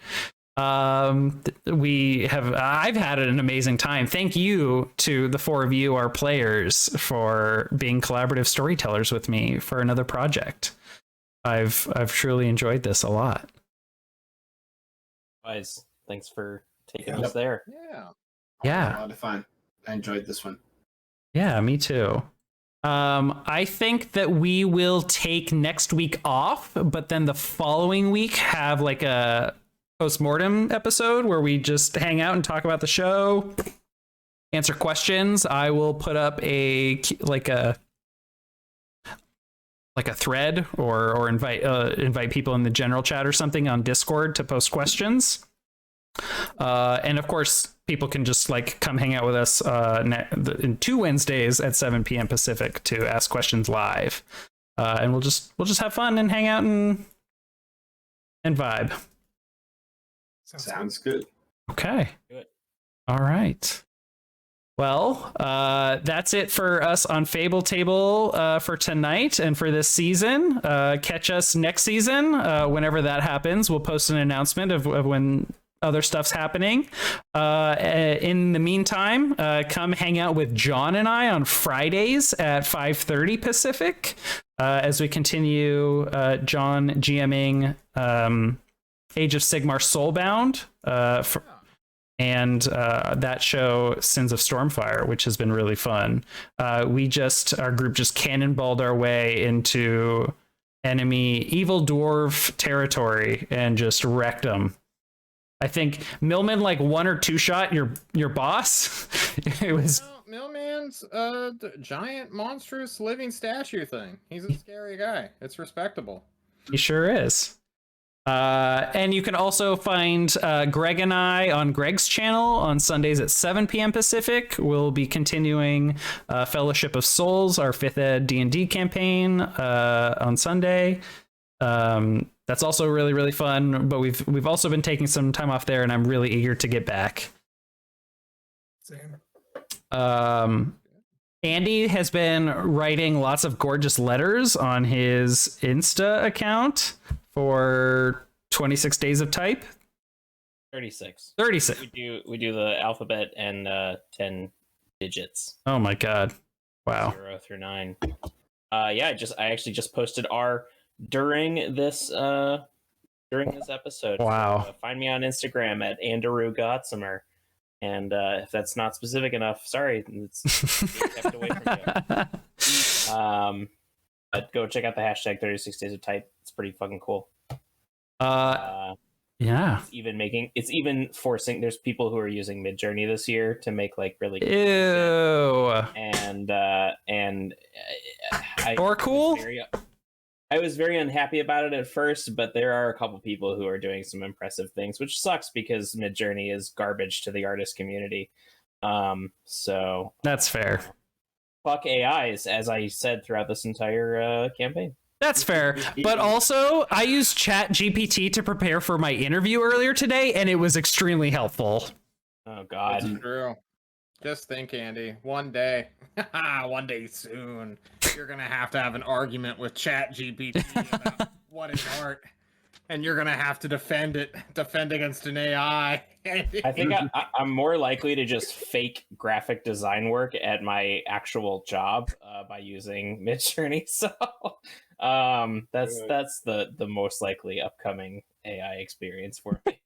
I've had an amazing time. Thank you to the 4 of you, our players, for being collaborative storytellers with me for another project. I've truly enjoyed this a lot. Guys, thanks for taking us there. Yeah. Yeah. A lot of fun. I enjoyed this one. Yeah, me too. I think that we will take next week off, but then the following week have like a post-mortem episode where we just hang out and talk about the show, answer questions. I will put up a thread or invite people in the general chat or something on Discord to post questions. And of course, people can just like come hang out with us in 2 Wednesdays at 7 p.m. Pacific to ask questions live. And we'll just have fun and hang out and vibe. Sounds good. Okay. Good. All right. Well, that's it for us on Fable Table for tonight and for this season. Catch us next season whenever that happens. We'll post an announcement of when other stuff's happening. In the meantime, come hang out with John and I on Fridays at 5:30 Pacific as we continue John GMing Age of Sigmar Soulbound and that show Sins of Stormfire, which has been really fun. Our group just cannonballed our way into enemy evil dwarf territory and just wrecked them. I think Millman like 1 or 2 shot your boss. It was Millman's the giant monstrous living statue thing. He's a scary guy. It's respectable. He sure is. And you can also find Greg and I on Greg's channel on Sundays at 7 p.m. Pacific. We'll be continuing Fellowship of Souls, our 5th ed D&D campaign on Sunday. That's also really, really fun, but we've also been taking some time off there, and I'm really eager to get back. Same. Andy has been writing lots of gorgeous letters on his Insta account for 26 Days of Type. 36. 36. We do the alphabet and 10 digits. Oh my god. Wow. 0 through 9. I actually just posted our during this episode. Wow. So, find me on Instagram at Andrew Gotsamer. And if that's not specific enough, sorry, it's being kept away from you. But go check out the hashtag 36 Days of Type. It's pretty fucking cool. Yeah. It's even forcing. There's people who are using Midjourney this year to make like really Ew. And Or cool. I was very unhappy about it at first, but there are a couple people who are doing some impressive things, which sucks because Midjourney is garbage to the artist community. So that's fair. Fuck AIs, as I said throughout this entire campaign. That's fair. But also, I used ChatGPT to prepare for my interview earlier today, and it was extremely helpful. Oh, God. It's true. Just think, Andy, one day soon, you're going to have an argument with ChatGPT about what is art, and you're going to have to defend against an AI. I think I'm more likely to just fake graphic design work at my actual job by using Midjourney. So that's the most likely upcoming AI experience for me.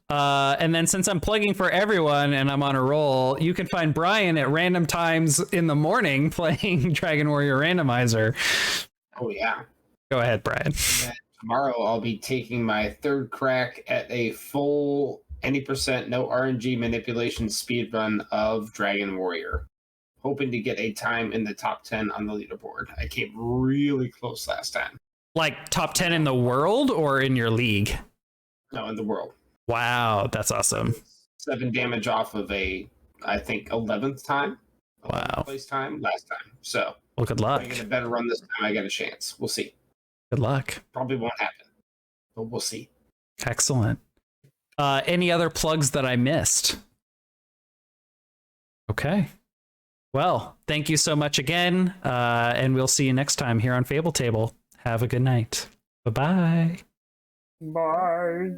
And then since I'm plugging for everyone and I'm on a roll, you can find Brian at random times in the morning playing Dragon Warrior Randomizer. Oh, yeah. Go ahead, Brian. Tomorrow I'll be taking my 3rd crack at a full any percent no RNG manipulation speedrun of Dragon Warrior. Hoping to get a time in the top 10 on the leaderboard. I came really close last time. Like top 10 in the world or in your league? No, in the world. Wow, that's awesome. 7 damage off of I think 11th time. 11th Wow. place time last time. So, well, good if luck. I get a better run this time, I get a chance. We'll see. Good luck. Probably won't happen, but we'll see. Excellent. Any other plugs that I missed? Okay. Well, thank you so much again, and we'll see you next time here on Fable Table. Have a good night. Bye-bye. Bye.